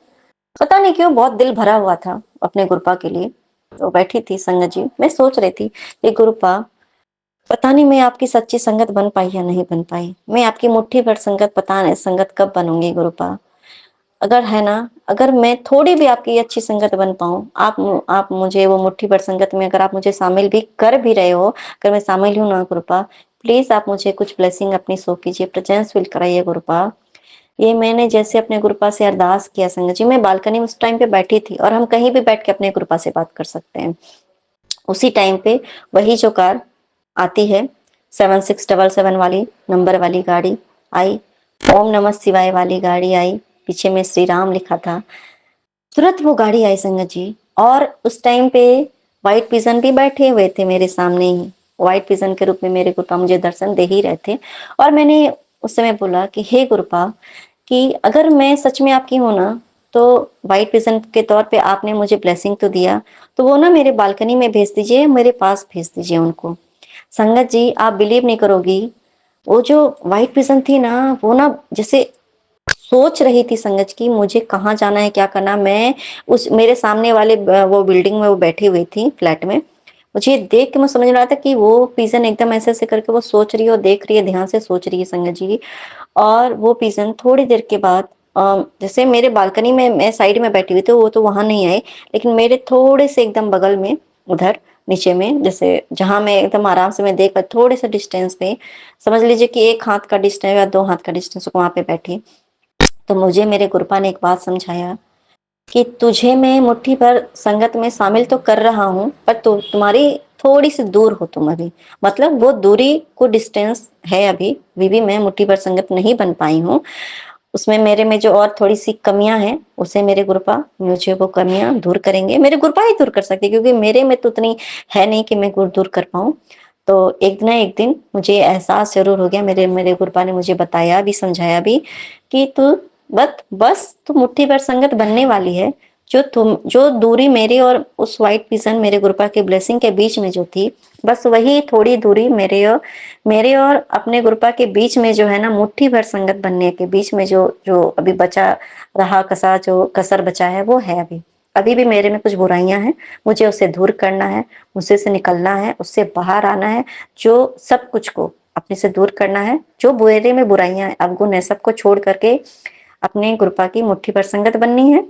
पता नहीं क्यों बहुत दिल भरा हुआ था अपने गुरुपा के लिए। तो बैठी थी संगत जी, मैं सोच रही थी कि गुरुपा, पता नहीं मैं आपकी सच्ची संगत बन पाई या नहीं बन पाई, मैं आपकी मुट्ठी भर संगत, पता नहीं संगत कब बनूंगी गुरुपा। अगर है ना, अगर मैं थोड़ी भी आपकी अच्छी संगत बन पाऊँ, आप मुझे वो मुट्ठी भर संगत में अगर आप मुझे शामिल भी कर भी रहे हो, अगर मैं शामिल हूँ ना गुरुपा, प्लीज आप मुझे कुछ ब्लेसिंग अपनी शो कीजिए, प्रेजेंस फील कराइए गुरुपा। ये मैंने जैसे अपने गुरुपा से अरदास किया संगत जी, मैं बालकनी में उस टाइम पे बैठी थी, और हम कहीं भी बैठ के अपने गुरुपा से बात कर सकते हैं। उसी टाइम पे वही जो कार आती है 7677 वाली नंबर वाली गाड़ी आई, ओम नमः शिवाय वाली गाड़ी आई, पीछे में श्री राम लिखा था। तुरंत वो गाड़ी आई संगत जी, और उस टाइम पे व्हाइट पिजन भी बैठे हुए थे मेरे सामने ही, व्हाइट पिजन के रूप में मेरे गुरुपा मुझे दर्शन दे ही रहे थे। और मैंने उस समय बोला कि हे गुरुपा, कि अगर मैं सच में आपकी हूं ना, तो व्हाइट पिजन के तौर पे आपने मुझे ब्लेसिंग तो दिया, तो वो ना मेरे बालकनी में भेज दीजिए, मेरे पास भेज दीजिए उनको। संगत जी आप बिलीव नहीं करोगी, वो जो व्हाइट पिजन थी ना, वो ना जैसे सोच रही थी संगत की मुझे कहाँ जाना है, क्या करना। मैं उस मेरे सामने वाले वो बिल्डिंग में वो बैठी हुई थी फ्लैट में, मुझे देख के मैं समझ रहा था कि वो पिजन एकदम ऐसे ऐसे करके वो सोच रही है और देख रही है, ध्यान से सोच रही है संगत जी। और वो पिजन थोड़ी देर के बाद जैसे मेरे बालकनी में मैं साइड में बैठी हुई थी, वो तो वहां नहीं आए, लेकिन मेरे थोड़े से एकदम बगल में, उधर नीचे में, जैसे जहां मैं एकदम आराम से मैं देख पाई, थोड़े से डिस्टेंस पे, समझ लीजिए कि 1 हाथ का डिस्टेंस या 2 हाथ का डिस्टेंस, वहां पे बैठी। तो मुझे मेरे गुरुपा ने एक बात समझाया कि तुझे मैं मुट्ठी भर संगत में शामिल तो कर रहा हूँ, पर तुम्हारी थोड़ी सी दूर हो तुम अभी, मतलब वो दूरी को डिस्टेंस है अभी भी मैं मुट्ठी भर संगत नहीं बन पाई हूँ। उसमें मेरे में जो और थोड़ी सी कमियां हैं, उसे मेरे गुरुपा मुझे वो कमियां दूर करेंगे, मेरे गुरुपा ही दूर कर सकते, क्योंकि मेरे में तो उतनी है नहीं कि मैं दूर कर पाऊं। तो एक ना एक दिन मुझे एहसास जरूर हो गया, मेरे मेरे गुरुपा ने मुझे बताया भी, समझाया भी, कि तू बस बस तू मुट्ठी भर संगत बनने वाली है। जो दूरी मेरी और उस व्हाइट पिजन मेरे गुरुपा के ब्लेसिंग के बीच में जो थी, बस वही थोड़ी दूरी मेरे और अपने गुरुपा के बीच में जो है ना, मुट्ठी भर संगत बनने के बीच में जो जो अभी बचा रहा जो कसर बचा है, वो है अभी भी मेरे में कुछ बुराइयां हैं, मुझे उसे दूर करना है, मुझसे से निकलना है, उससे बाहर आना है, जो सब कुछ को अपने से दूर करना है, जो मेरे में बुराइयां हैं, अवगुण है, सबको छोड़ करके अपने गुरुपा की मुट्ठी भर संगत बननी है।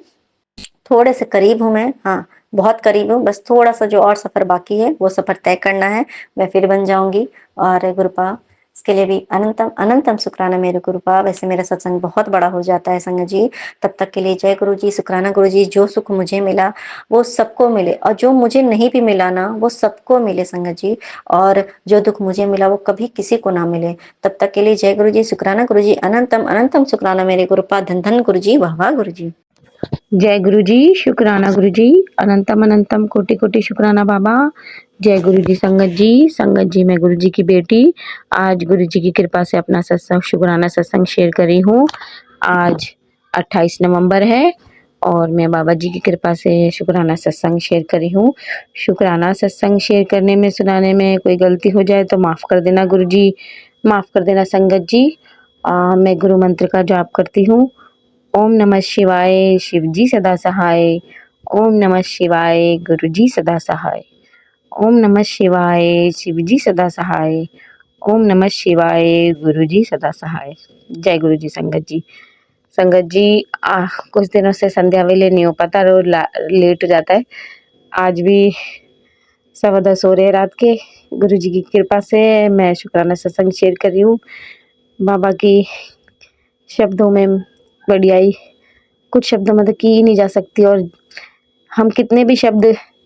थोड़े से करीब हूँ मैं, हाँ बहुत करीब हूँ, बस थोड़ा सा जो और सफर बाकी है वो सफर तय करना है, मैं फिर बन जाऊंगी। और गुरुपा इसके लिए भी अनंतम अनंतम शुक्राना मेरे गुरुपा। वैसे मेरा सत्संग बहुत बड़ा हो जाता है संगत जी, तब तक के लिए जय गुरु जी, शुक्राना गुरु जी। जो सुख मुझे मिला वो सबको मिले, और जो मुझे नहीं भी मिला ना वो सबको मिले संगत जी, और जो दुख मुझे मिला वो कभी किसी को ना मिले। तब तक के लिए जय गुरु जी, शुक्राना गुरु जी, अनंतम अनंतम शुक्राना मेरे गुरुपा। धन धन गुरु जी, वाह वाह गुरु जी। जय गुरु जी, शुक्राना गुरु जी, अनंतम अनंतम कोटि कोटि शुक्राना बाबा। जय गुरु जी संगत जी मैं गुरु जी की बेटी आज गुरु जी की कृपा से अपना सत्संग शुक्राना सत्संग शेयर करी हूँ। आज 28 नवंबर है और मैं बाबा जी की कृपा से शुक्राना सत्संग शेयर करी हूँ। शुक्राना सत्संग शेयर करने में सुनाने में कोई गलती हो जाए तो माफ़ कर देना गुरु जी, माफ़ कर देना संगत जी। मैं गुरु मंत्र का जाप करती हूँ। ओम नमः शिवाय, शिव जी सदा सहाय। ओम नमः शिवाय, गुरु जी सदा सहाय। ओम नमः शिवाय, शिव जी सदा सहाय। ओम नमः शिवाय, गुरु जी सदा सहाय। जय गुरु जी संगत जी। संगत जी कुछ दिनों से संध्या वेले नहीं हो पाता, रोज लेट हो जाता है। आज भी 10:15 हो रहे रात के। गुरु जी की कृपा से मैं शुक्राना सत्संग शेयर कर रही हूँ। बाबा की शब्दों में बढ़ियाई कुछ शब्दों में तो की ही नहीं जा सकती, और हम कितने भी शब्द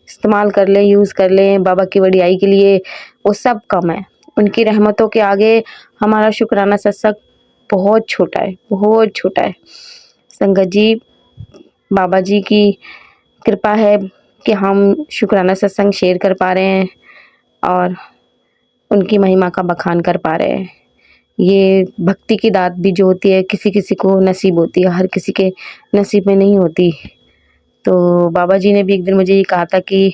इस्तेमाल कर लें, यूज़ कर लें बाबा की वडियाई के लिए, वो सब कम है। उनकी रहमतों के आगे हमारा शुक्राना सत्संग बहुत छोटा है, बहुत छोटा है। संगत जी, बाबा जी की कृपा है कि हम शुक्राना सत्संग शेयर कर पा रहे हैं और उनकी महिमा का बखान कर पा रहे हैं। ये भक्ति की दात भी जो होती है किसी-किसी को नसीब होती है, हर किसी के नसीब में नहीं होती। तो बाबा जी ने भी एक दिन मुझे ये कहा था कि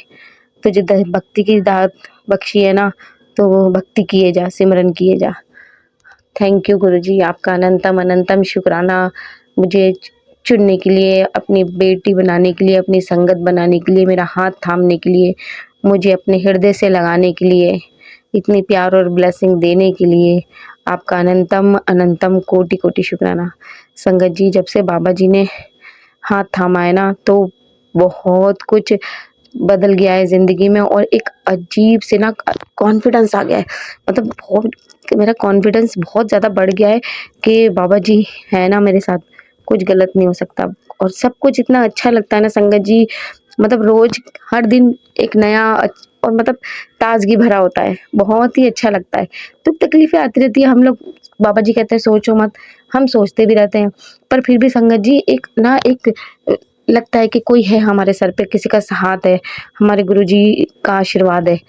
तुझे भक्ति की दात बख्शी है ना, तो वो भक्ति किए जा, सिमरन किए जा। थैंक यू गुरुजी, आपका अनंतम अनंतम शुक्राना मुझे चुनने के लिए, अपनी बेटी बनाने के लिए, अपनी संगत बनाने के लिए, मेरा हाथ थामने के लिए, मुझे अपने हृदय से लगाने के लिए, इतनी प्यार और ब्लेसिंग देने के लिए आपका अनंतम अनंतम कोटि कोटि शुक्राना। संगत जी, जब से बाबा जी ने हाथ थामा है ना, तो बहुत कुछ बदल गया है ज़िंदगी में और एक अजीब से ना कॉन्फिडेंस आ गया है। मतलब बहुत मेरा कॉन्फिडेंस बहुत ज़्यादा बढ़ गया है कि बाबा जी है ना मेरे साथ, कुछ गलत नहीं हो सकता और सब कुछ इतना अच्छा लगता है ना संगत जी, मतलब रोज़ हर दिन एक नया और मतलब ताज़गी भरा होता है, बहुत ही अच्छा लगता है। तो तकलीफ़ें आती रहती है, हम लोग बाबा जी कहते हैं सोचो मत, हम सोचते भी रहते हैं, पर फिर भी संगत जी एक ना एक लगता है कि कोई है हमारे सर पे, किसी का हाथ है, हमारे गुरुजी का आशीर्वाद है,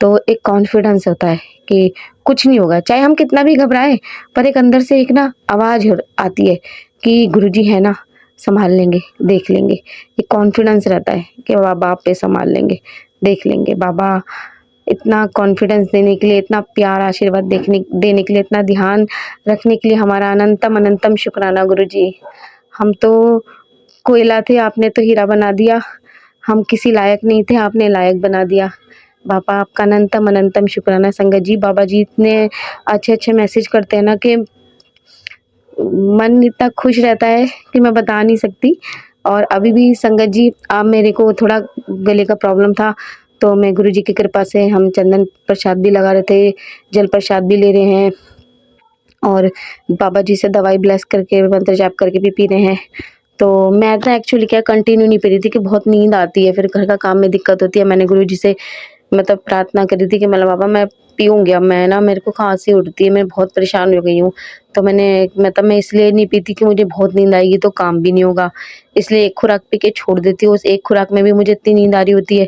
तो एक कॉन्फिडेंस होता है कि कुछ नहीं होगा, चाहे हम कितना भी घबराएं, पर एक अंदर से एक ना आवाज़ आती है कि गुरुजी है ना, संभाल लेंगे, देख लेंगे। एक कॉन्फिडेंस रहता है कि बाबा आप पे संभाल लेंगे, देख लेंगे। बाबा इतना कॉन्फिडेंस देने के लिए, इतना प्यार आशीर्वाद देने के लिए, इतना ध्यान रखने के लिए हमारा अनंतम अनंतम शुक्राना गुरुजी। हम तो कोयला थे, आपने तो हीरा बना दिया। हम किसी लायक नहीं थे, आपने लायक बना दिया। बाबा आपका अनंतम अनंतम शुक्राना। संगत जी, बाबा जी इतने अच्छे-अच्छे मैसेज करते हैं ना कि मन इतना खुश रहता है कि मैं बता नहीं सकती। और अभी भी संगत जी, आप मेरे को थोड़ा गले का प्रॉब्लम था, तो मैं गुरुजी की कृपा से हम चंदन प्रसाद भी लगा रहे थे, जल प्रसाद भी ले रहे हैं और बाबा जी से दवाई ब्लेस करके, मंत्र जाप करके भी पी रहे हैं। तो मैं ना एक्चुअली क्या कंटिन्यू नहीं पी रही थी कि बहुत नींद आती है, फिर घर का काम में दिक्कत होती है। मैंने गुरुजी से मतलब प्रार्थना करी थी कि मतलब बाबा मैं पीऊँगी अब, मैं ना मेरे को खाँसी उठती है, मैं बहुत परेशान हो गई हूँ। तो मैं इसलिए नहीं पीती कि मुझे बहुत नींद आएगी तो काम भी नहीं होगा, इसलिए एक खुराक पी के छोड़ देती हूँ। उस एक खुराक में भी मुझे इतनी नींद आ रही होती है,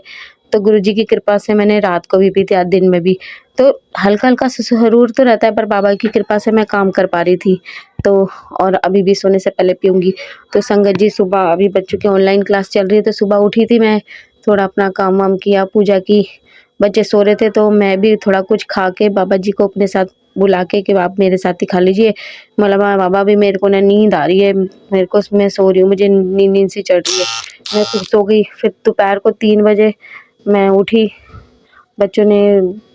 तो गुरुजी की कृपा से मैंने रात को भी पी थी, आज दिन में भी। तो हल्का-हल्का ज़रूर तो रहता है, पर बाबा की कृपा से मैं काम कर पा रही थी। तो और अभी भी सोने से पहले पीऊँगी। तो संगत जी, सुबह अभी बच्चों की ऑनलाइन क्लास चल रही है, तो सुबह उठी थी मैं, थोड़ा अपना काम-वाम किया, पूजा की। बच्चे सो रहे थे तो मैं भी थोड़ा कुछ खा के बाबा जी को अपने साथ बुला के कि आप मेरे साथ ही खा लीजिए। मतलब बाबा भी मेरे को ना नींद आ रही है, मेरे को मैं सो रही हूँ, मुझे नींद सी चढ़ रही है। मैं फिर सो गई, फिर दोपहर को 3 बजे मैं उठी। बच्चों ने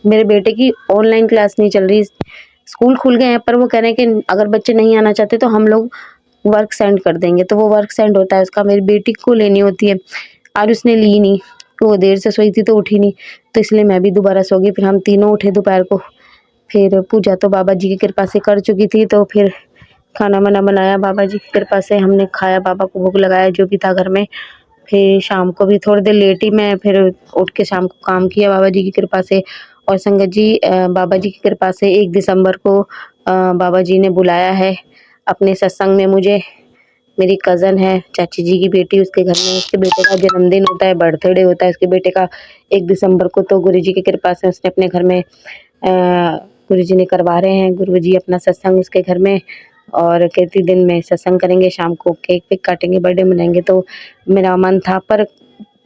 मेरे बेटे की ऑनलाइन क्लास नहीं चल रही, स्कूल खुल गए हैं, पर वो कह रहे हैं कि अगर बच्चे नहीं आना चाहते तो हम लोग वर्क सेंड कर देंगे, तो वो वर्क सेंड होता है उसका, मेरी बेटी को लेनी होती है। आज उसने ली नहीं, तो वो देर से सोई थी तो उठी नहीं, तो इसलिए मैं भी दोबारा सो गई। फिर हम तीनों उठे दोपहर को, फिर पूजा तो बाबा जी की कृपा से कर चुकी थी, तो फिर खाना-वाना बनाया बाबा जी की कृपा से, हमने खाया, बाबा को भोग लगाया जो भी था घर में। फिर शाम को भी थोड़ी देर लेटी मैं, फिर उठ के शाम को काम किया बाबा जी की कृपा से। और संगत जी, बाबा जी की कृपा से 1 दिसंबर को बाबा जी ने बुलाया है अपने सत्संग में मुझे। मेरी कज़न है, चाची जी की बेटी, उसके घर में उसके बेटे का जन्मदिन होता है, बर्थडे होता है उसके बेटे का 1 दिसंबर को। तो गुरुजी की कृपा से उसने अपने घर में गुरुजी ने करवा रहे हैं, गुरुजी अपना सत्संग उसके घर में, और कहती दिन में सत्संग करेंगे, शाम को केक-वेक काटेंगे, बर्थडे मनाएँगे। तो मेरा मन था, पर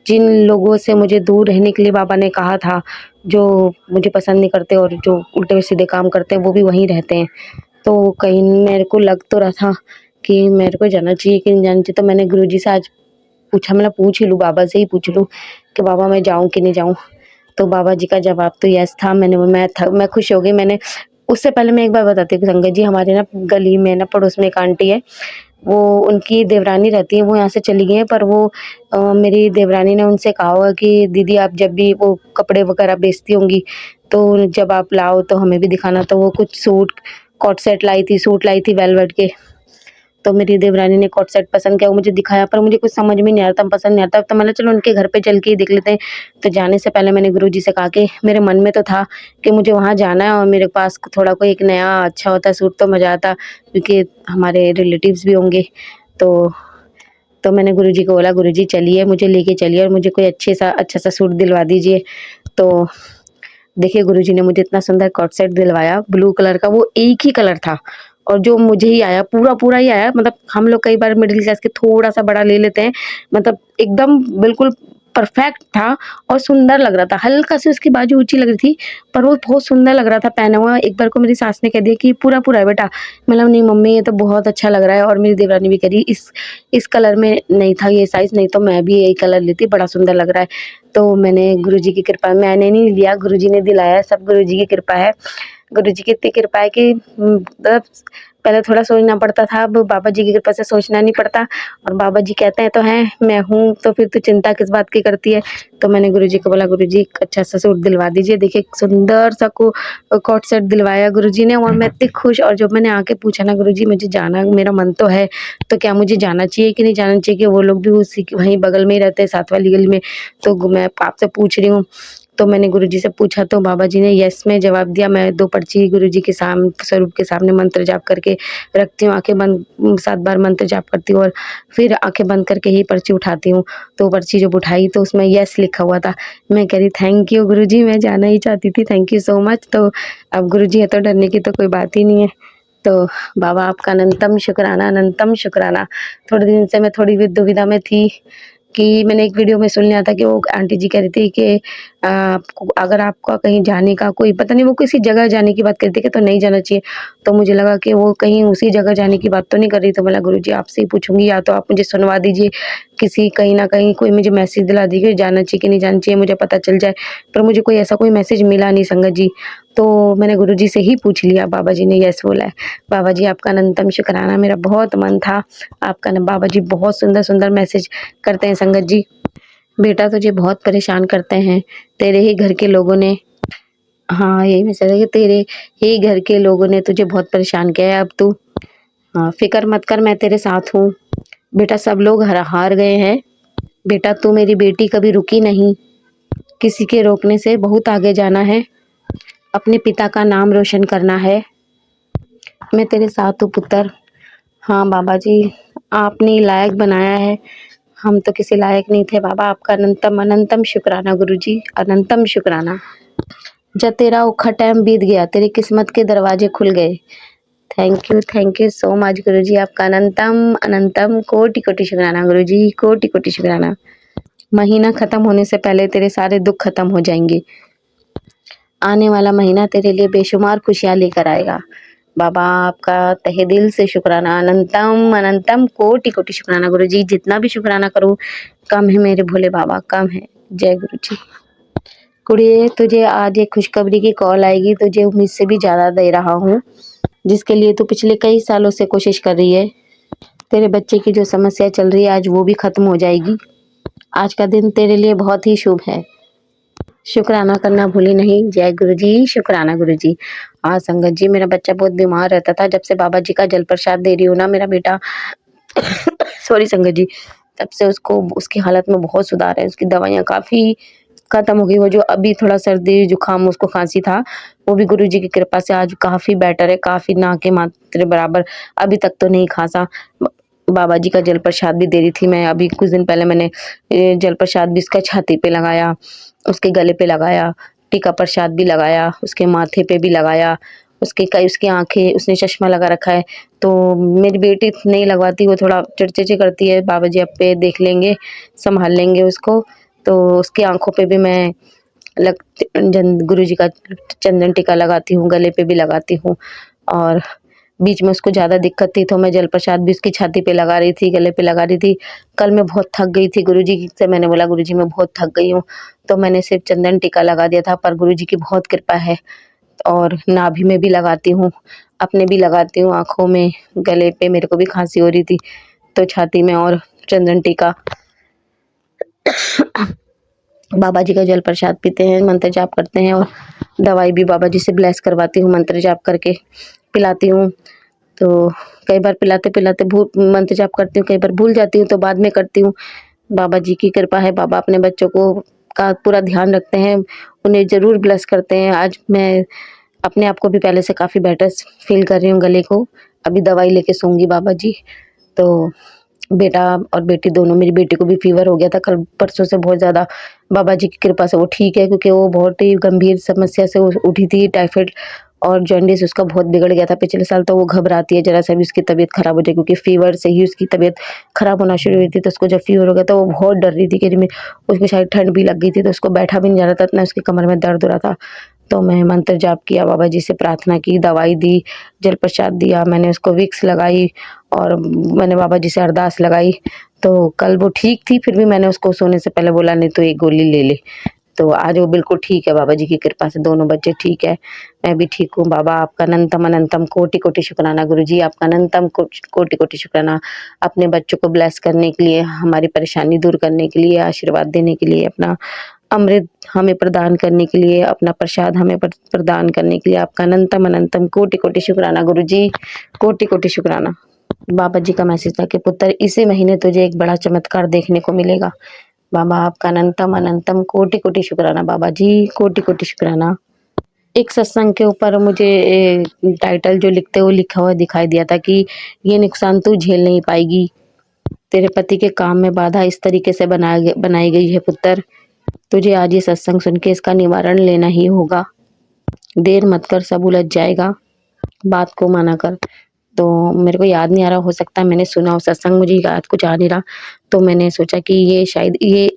जिन लोगों से मुझे दूर रहने के लिए बाबा ने कहा था, जो मुझे पसंद नहीं करते और जो उल्टे-सीधे काम करते हैं, वो भी वहीं रहते हैं। तो कहीं मेरे को लग तो रहा था कि मेरे को जाना चाहिए कि नहीं जाना चाहिए, तो मैंने गुरुजी से आज पूछा, मतलब पूछ ही लूँ, बाबा से ही पूछ लूँ कि बाबा मैं जाऊँ कि नहीं जाऊँ? तो बाबा जी का जवाब तो यस था। मैं खुश हो गई। मैंने उससे पहले मैं एक बात बताती हूँ संगत जी, हमारे ना गली में ना पड़ोस में एक आंटी है, वो उनकी देवरानी रहती है, वो यहाँ से चली गई हैं, पर वो मेरी देवरानी ने उनसे कहा होगा कि दीदी आप जब भी वो कपड़े वगैरह बेचती होंगी, तो जब आप लाओ तो हमें भी दिखाना। तो वो कुछ सूट, कॉट सेट लाई थी, सूट लाई थी वेलवेट के, तो मेरी देवरानी ने कोट सेट पसंद किया, वो मुझे दिखाया, पर मुझे कुछ समझ में नहीं आ रहा था, पसंद नहीं आता। तो मैंने चलो उनके घर पे चल के ही देख लेते हैं। तो जाने से पहले मैंने गुरुजी से कहा कि मेरे मन में तो था कि मुझे वहाँ जाना है और मेरे पास थोड़ा कोई एक नया अच्छा होता सूट तो मज़ा आता, क्योंकि हमारे रिलेटिव्स भी होंगे। तो मैंने गुरुजी को बोला, गुरुजी चलिए, मुझे लेके चलिए और मुझे कोई अच्छा सा सूट दिलवा दीजिए। तो देखिए गुरुजी ने मुझे इतना सुंदर कोट सेट दिलवाया, ब्लू कलर का, वो एक ही कलर था और जो मुझे ही आया, पूरा ही आया। मतलब हम लोग कई बार मिडिल क्लास के थोड़ा-सा बड़ा ले लेते हैं, मतलब एकदम बिल्कुल परफेक्ट था और सुंदर लग रहा था। हल्का-सी उसकी बाजू ऊँची लग रही थी, पर वो बहुत सुंदर लग रहा था पहना हुआ। एक बार को मेरी सास ने कह दिया कि पूरा-पूरा है बेटा। मैं बोला नहीं मम्मी, ये तो बहुत अच्छा लग रहा है। और मेरी देवरानी भी कह रही इस कलर में नहीं था ये साइज़, नहीं तो मैं भी यही कलर लेती, बड़ा सुंदर लग रहा है। तो मैंने गुरुजी की कृपा, मैंने नहीं लिया, गुरुजी ने दिलाया, सब गुरुजी की कृपा है। गुरुजी की इतनी कृपा है कि मतलब पहले थोड़ा सोचना पड़ता था, अब बाबा जी की कृपा से सोचना नहीं पड़ता। और बाबा जी कहते हैं तो हैं, मैं हूँ, तो फिर तू चिंता किस बात की करती है। तो मैंने गुरुजी को बोला, गुरुजी एक अच्छा सा सूट दिलवा दीजिए। देखिए एक सुंदर सा कोट सेट दिलवाया गुरुजी ने और मैं इतनी खुश। और जब मैंने आके पूछा ना, गुरुजी मुझे जाना, मेरा मन तो है, तो क्या मुझे जाना चाहिए कि नहीं जाना चाहिए, कि वो लोग भी उसी वहीं बगल में ही रहते हैं, साथ वाली गली में। तो मैं आपसे पूछ रही हूँ। तो मैंने गुरुजी से पूछा तो बाबा जी ने यस में जवाब दिया। मैं 2 पर्ची गुरुजी के स्वरूप के सामने मंत्र जाप करके रखती हूँ, आँखें बंद 7 बार मंत्र जाप करती हूँ और फिर आँखें बंद करके ही पर्ची उठाती हूँ। तो पर्ची जब उठाई तो उसमें यस लिखा हुआ था। मैं कह रही थैंक यू गुरुजी, मैं जाना ही चाहती थी, थैंक यू सो मच। तो अब गुरुजी है तो डरने की तो कोई बात ही नहीं है। तो बाबा आपका अनंतम शुक्राना, अनंतम शुक्राना। थोड़े दिन से मैं थोड़ी भी दुविधा में थी कि मैंने एक वीडियो में सुन लिया था कि वो आंटी जी कह रही थी कि आपको अगर आपका कहीं जाने का कोई, पता नहीं वो किसी जगह जाने की बात कर रही थी कि तो नहीं जाना चाहिए। तो मुझे लगा कि वो कहीं उसी जगह जाने की बात तो नहीं कर रही। तो बोला गुरुजी आपसे ही पूछूंगी, या तो आप मुझे सुनवा दीजिए, किसी कहीं ना कहीं कोई मुझे मैसेज दिला दीजिए जाना चाहिए कि नहीं जाना चाहिए, मुझे पता चल जाए। पर मुझे कोई ऐसा कोई मैसेज मिला नहीं संगत जी। तो मैंने गुरुजी से ही पूछ लिया, बाबा जी ने यस बोला है। बाबा जी आपका अनंतम शुक्राना, मेरा बहुत मन था आपका न, बाबा जी बहुत सुंदर सुंदर मैसेज करते हैं संगत जी। बेटा तुझे बहुत परेशान करते हैं, तेरे ही घर के लोगों ने, हाँ यही मैसेज है कि तेरे ही घर के लोगों ने तुझे बहुत परेशान किया है। अब तू, हाँ फिक्र मत कर, मैं तेरे साथ हूँ बेटा। सब लोग हार गए हैं बेटा, तू मेरी बेटी कभी रुकी नहीं, किसी के रोकने से बहुत आगे जाना है, अपने पिता का नाम रोशन करना है, मैं तेरे साथ हूँ पुत्र। हाँ बाबा जी आपने लायक बनाया है, हम तो किसी लायक नहीं थे बाबा। आपका अनंतम अनंतम शुक्राना गुरुजी, अनंतम शुक्राना। जब तेरा औखा टाइम बीत गया, तेरी किस्मत के दरवाजे खुल गए। थैंक यू सो मच गुरुजी, आपका अनंतम अनंतम कोटि कोटि शुक्राना गुरुजी, कोटि कोटि शुक्राना। महीना खत्म होने से पहले तेरे सारे दुख खत्म हो जाएंगे, आने वाला महीना तेरे लिए बेशुमार खुशियाँ लेकर आएगा। बाबा आपका तहे दिल से शुक्राना, अनंतम अनंतम कोटि कोटि शुक्राना गुरुजी। जितना भी शुक्राना करूँ कम है मेरे भोले बाबा, कम है। जय गुरुजी। कुड़िए तुझे आज एक खुशखबरी की कॉल आएगी, तुझे उम्मीद से भी ज़्यादा दे रहा हूँ, जिसके लिए तू पिछले कई सालों से कोशिश कर रही है। तेरे बच्चे की जो समस्या चल रही है आज वो भी खत्म हो जाएगी। आज का दिन तेरे लिए बहुत ही शुभ है, शुक्राना करना भूली नहीं। जय गुरुजी, शुक्राना गुरुजी। हाँ संगत जी मेरा बच्चा बहुत बीमार रहता था, जब से बाबा जी का जल प्रसाद दे रही हूँ ना मेरा बेटा सॉरी संगत जी, तब से उसको उसकी हालत में बहुत सुधार है। उसकी दवाइयाँ काफ़ी खत्म हो गई। वो जो अभी थोड़ा सर्दी जुकाम उसको खांसी था, वो भी गुरुजी की कृपा से आज काफ़ी बेटर है, काफ़ी ना के मात्रे बराबर। अभी तक तो नहीं खांसा। बाबा जी का जल प्रसाद भी दे रही थी मैं, अभी कुछ दिन पहले मैंने जल प्रसाद भी उसका छाती पे लगाया, उसके गले पे लगाया, टीका प्रसाद भी लगाया, उसके माथे पे भी लगाया, उसकी आंखें, उसने चश्मा लगा रखा है। तो मेरी बेटी नहीं लगवाती, वो थोड़ा चिड़चिड़ी करती है, बाबा जी आप पे देख लेंगे, संभाल लेंगे उसको। तो उसकी आंखों पे भी मैं गुरुजी का चंदन टीका लगाती हूँ, गले पे भी लगाती हूँ। और बीच में उसको ज़्यादा दिक्कत थी तो मैं जल प्रसाद भी उसकी छाती पे लगा रही थी, गले पे लगा रही थी। कल मैं बहुत थक गई थी, गुरुजी से मैंने बोला गुरुजी मैं बहुत थक गई हूँ, तो मैंने सिर्फ चंदन टीका लगा दिया था। पर गुरुजी की बहुत कृपा है। और नाभि में भी लगाती हूँ, अपने भी लगाती हूँ, आँखों में, गले पे, मेरे को भी खाँसी हो रही थी तो छाती में, और चंदन टीका। बाबा जी का जल प्रसाद पीते हैं, मंत्र जाप करते हैं और दवाई भी बाबा जी से ब्लेस करवाती हूँ, मंत्र जाप करके पिलाती हूँ। तो कई बार पिलाते-पिलाते मंत्र जाप करती हूँ, कई बार भूल जाती हूँ तो बाद में करती हूँ। बाबा जी की कृपा है, बाबा अपने बच्चों को का पूरा ध्यान रखते हैं, उन्हें ज़रूर ब्लेस करते हैं। आज मैं अपने आप को भी पहले से काफ़ी बेटर फ़ील कर रही हूँ गले को। अभी दवाई लेके सोऊँगी बाबा जी। तो बेटा और बेटी दोनों, मेरी बेटी को भी फ़ीवर हो गया था कल परसों से बहुत ज़्यादा। बाबा जी की कृपा से वो ठीक है, क्योंकि वो बहुत ही गंभीर समस्या से उठी थी। टाइफाइड और जॉन्डिस उसका बहुत बिगड़ गया था पिछले साल, तो वो घबराती है ज़रा सा भी उसकी तबीयत ख़राब हो जाए, क्योंकि फ़ीवर से ही उसकी तबीयत ख़राब होना शुरू हुई थी। तो उसको जब फ़ीवर हो गया तो वो बहुत डर रही थी कि मैं, उसको शायद ठंड भी लग गई थी, तो उसको बैठा भी नहीं जा रहा था, इतना उसकी कमर में दर्द हो रहा था। तो मैं मंत्र जाप किया, बाबा जी से प्रार्थना की, दवाई दी, जल प्रसाद दिया, मैंने उसको विक्स लगाई और मैंने बाबा जी से अरदास लगाई। तो कल वो ठीक थी, फिर भी मैंने उसको सोने से पहले बोला नहीं तो एक गोली ले ले। तो आज वो बिल्कुल ठीक है, बाबा जी की कृपा से दोनों बच्चे ठीक है, मैं भी ठीक हूँ। बाबा आपका अनंतम अनंतम कोटि-कोटि शुक्राना। गुरुजी आपका अनंतम कोटि-कोटि शुक्राना, अपने बच्चों को ब्लेस करने के लिए, हमारी परेशानी दूर करने के लिए, आशीर्वाद देने के लिए, अपना अमृत हमें प्रदान करने के लिए, अपना प्रसाद हमें प्रदान करने के लिए आपका अनंतम अनंतम कोटि-कोटि शुक्राना गुरुजी, कोटि-कोटि शुक्राना। बाबा जी का मैसेज था कि पुत्र इसी महीने तुझे एक बड़ा चमत्कार देखने को मिलेगा। बाबा आपका अनंतम अनंतम कोटि-कोटि शुक्राना बाबा जी, कोटि-कोटि शुक्राना। एक सत्संग के ऊपर मुझे टाइटल जो लिखते हुए लिखा हुआ दिखाई दिया था कि ये नुकसान तू झेल नहीं पाएगी। तेरे पति के काम में बाधा इस तरीके से बनाई गई है पुत्र, तुझे आज ये सत्संग सुन के इसका निवारण लेना ही होगा। देर मत कर, सब उलझ जाएगा, बात को माना कर। तो मेरे को याद नहीं आ रहा, हो सकता है मैंने सुना हो सत्संग, मुझे याद कुछ आ नहीं रहा। तो मैंने सोचा कि ये शायद ये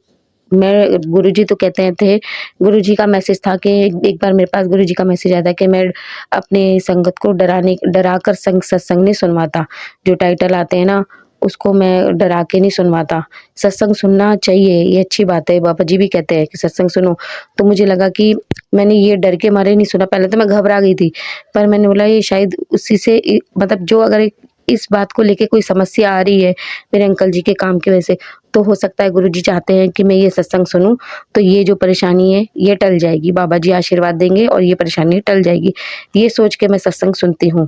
मैं, गुरुजी तो कहते थे, गुरुजी का मैसेज था कि एक बार मेरे पास गुरुजी का मैसेज आया था कि मैं अपने संगत को डराकर सत्संग नहीं सुनवाता। जो टाइटल आते हैं ना, उसको मैं डरा के नहीं सुनवाता। सत्संग सुनना चाहिए, ये अच्छी बात है, बाबा जी भी कहते हैं कि सत्संग सुनो। तो मुझे लगा कि मैंने ये डर के मारे नहीं सुना, पहले तो मैं घबरा गई थी, पर मैंने बोला ये शायद उसी से मतलब जो अगर इस बात को लेके कोई समस्या आ रही है मेरे अंकल जी के काम की वजह से, तो हो सकता है गुरुजी चाहते हैं कि मैं ये सत्संग सुनूं, तो ये जो परेशानी है ये टल जाएगी, बाबा जी आशीर्वाद देंगे और ये परेशानी टल जाएगी। ये सोच के मैं सत्संग सुनती हूँ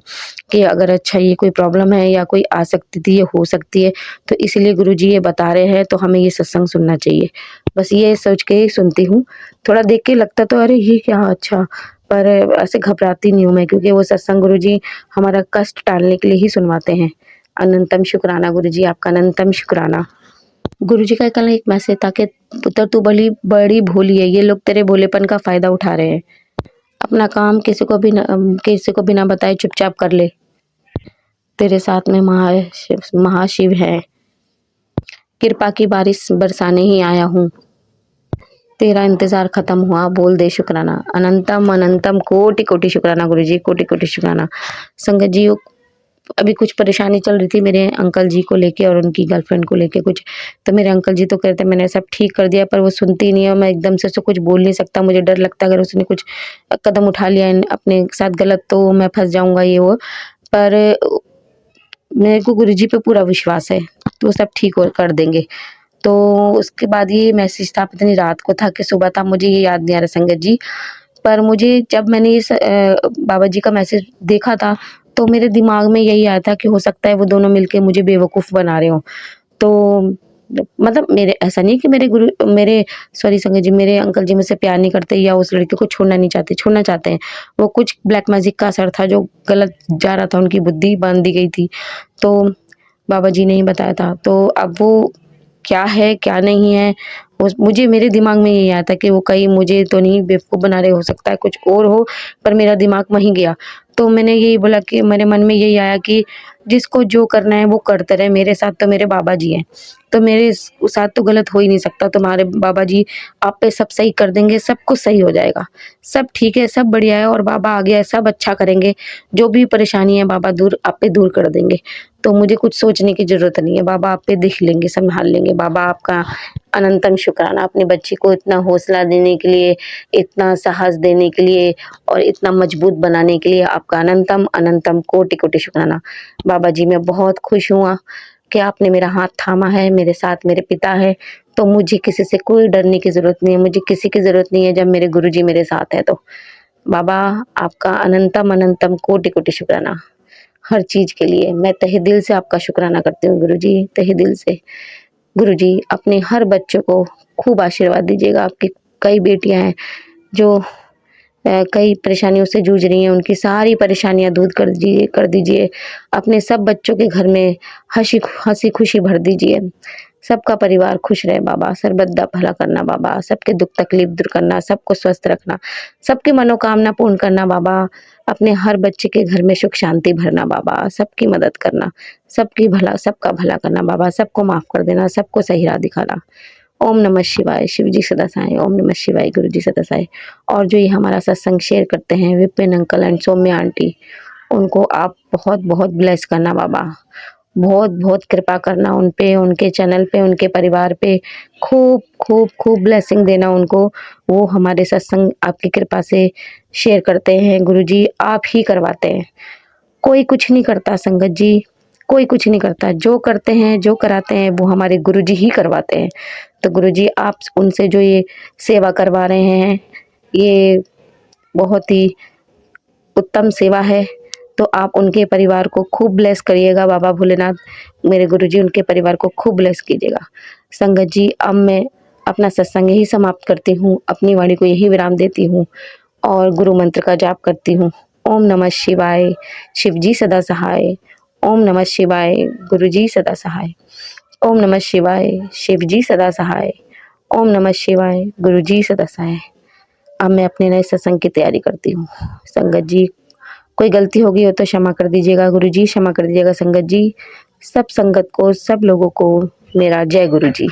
कि अगर अच्छा ये कोई प्रॉब्लम है या कोई आ सकती थी, ये हो सकती है, तो इसलिए गुरुजी ये बता रहे हैं, तो हमें ये सत्संग सुनना चाहिए। बस ये सोच के ही सुनती हूँ। थोड़ा देख के लगता तो अरे ये क्या, अच्छा, पर ऐसे घबराती नहीं हूँ मैं, क्योंकि वो सत्संग गुरुजी हमारा कष्ट टालने के लिए ही सुनवाते हैं। अनंतम शुक्राना गुरुजी, आपका अनंतम शुक्राना। गुरुजी का कल एक मैसेज था कि पुत्र तू बड़ी बड़ी भोली है, ये लोग तेरे भोलेपन का फायदा उठा रहे हैं। अपना काम किसी को बिना बताए चुपचाप कर ले। तेरे साथ में महाशिव है, कृपा की बारिश बरसाने ही आया हूँ। तेरा इंतजार खत्म हुआ, बोल दे शुक्राना। अनंतम अनंतम कोटि कोटि शुक्राना गुरुजी, कोटि कोटि शुक्राना। संगत जी, अभी कुछ परेशानी चल रही थी मेरे अंकल जी को लेके और उनकी गर्लफ्रेंड को लेके कुछ, तो मेरे अंकल जी तो कहते मैंने सब ठीक कर दिया, पर वो सुनती नहीं है। मैं एकदम से उसको कुछ बोल नहीं सकता, मुझे डर लगता है अगर उसने कुछ कदम उठा लिया अपने साथ गलत, तो मैं फंस जाऊंगा ये वो। पर मेरे को गुरुजी पे पूरा विश्वास है, तो वो सब ठीक कर देंगे। तो उसके बाद ये मैसेज था, पता नहीं रात को था कि सुबह था, मुझे ये याद नहीं आ रहा संगत जी। पर मुझे जब मैंने बाबा जी का मैसेज देखा था, तो मेरे दिमाग में यही आया था कि हो सकता है वो दोनों मिलके मुझे बेवकूफ़ बना रहे हों। तो मतलब मेरे ऐसा नहीं कि मेरे सॉरी संगत जी, मेरे अंकल जी मुझसे प्यार नहीं करते या उस लड़के को छोड़ना चाहते हैं। वो कुछ ब्लैक मैजिक का असर था, जो गलत जा रहा था, उनकी बुद्धि बांध दी गई थी। तो बाबा जी ने ही बताया था। तो अब वो क्या है, क्या नहीं है, मुझे मेरे दिमाग में यही आया था कि वो कहीं मुझे तो नहीं बेवकूफ़ बना रहे, हो सकता है कुछ और हो, पर मेरा दिमाग वहीं गया। तो मैंने यही बोला कि मेरे मन में यही आया कि जिसको जो करना है वो करते रहे, मेरे साथ तो मेरे बाबा जी हैं, तो मेरे साथ तो गलत हो ही नहीं सकता। तुम्हारे बाबा जी आप पे सब सही कर देंगे, सब कुछ सही हो जाएगा, सब ठीक है, सब बढ़िया है, और बाबा आगे है, सब अच्छा करेंगे। जो भी परेशानी है बाबा आप पे दूर कर देंगे। तो मुझे कुछ सोचने की ज़रूरत नहीं है, बाबा आप पे देख लेंगे, संभाल लेंगे। बाबा आपका अनंतम शुक्राना, अपनी बच्ची को इतना हौसला देने के लिए, इतना साहस देने के लिए और इतना मजबूत बनाने के लिए आपका अनंतम अनंतम कोटि कोटि शुक्राना। बाबा जी मैं बहुत खुश हुआ कि आपने मेरा हाथ थामा है, मेरे साथ मेरे पिता है, तो मुझे किसी से कोई डरने की ज़रूरत नहीं है, मुझे किसी की ज़रूरत नहीं है जब मेरे गुरुजी मेरे साथ है। तो बाबा आपका अनंतम अनंतम कोटि कोटि शुक्राना। हर चीज़ के लिए मैं तहे दिल से आपका शुक्राना करती हूँ गुरुजी, तहे दिल से। गुरुजी अपने हर बच्चों को खूब आशीर्वाद दीजिएगा। आपकी कई बेटियां हैं जो कई परेशानियों से जूझ रही हैं, उनकी सारी परेशानियां दूर कर दीजिए। अपने सब बच्चों के घर में हंसी खुशी भर दीजिए। सबका परिवार खुश रहे बाबा, सर्वदा भला करना बाबा, सबके दुख तकलीफ दूर करना, सबको स्वस्थ रखना, सबकी मनोकामना पूर्ण करना बाबा। अपने हर बच्चे के घर में सुख शांति भरना बाबा, सबकी मदद करना, सबका भला करना बाबा, सबको माफ कर देना, सबको सही राह दिखाना। ओम नमः शिवाय, शिव जी सदा सहाय। ओम नमः शिवाय, गुरु जी सदा सहाय। और जो ये हमारा सत्संग शेयर करते हैं Vipin uncle and Saumya aunty, उनको आप बहुत बहुत ब्लेस करना बाबा, बहुत बहुत कृपा करना उन पे, उनके चैनल पे, उनके परिवार पे खूब खूब खूब ब्लेसिंग देना उनको। वो हमारे सत्संग आपकी कृपा से शेयर करते हैं गुरुजी, आप ही करवाते हैं, कोई कुछ नहीं करता संगत जी, कोई कुछ नहीं करता। जो करते हैं, जो कराते हैं वो हमारे गुरुजी ही करवाते हैं। तो गुरुजी आप उनसे जो ये सेवा करवा रहे हैं, ये बहुत ही उत्तम सेवा है। तो आप उनके परिवार को खूब ब्लेस करिएगा बाबा भोलेनाथ, मेरे गुरुजी उनके परिवार को खूब ब्लेस कीजिएगा। संगत जी अब मैं अपना सत्संग यही समाप्त करती हूँ, अपनी वाणी को यही विराम देती हूँ और गुरु मंत्र का जाप करती हूँ। ओम नमः शिवाय, शिव जी सदा सहाय। ओम नमः शिवाय, गुरु जी सदा सहाय। ओम नमः शिवाय, शिव जी सदा सहाय। ओम नमः शिवाय, गुरु जी सदा सहाय। अब मैं अपने नए सत्संग की तैयारी करती हूँ। संगत जी कोई गलती होगी हो तो क्षमा कर दीजिएगा गुरु जी, क्षमा कर दीजिएगा संगत जी। सब संगत को, सब लोगों को मेरा जय गुरु जी।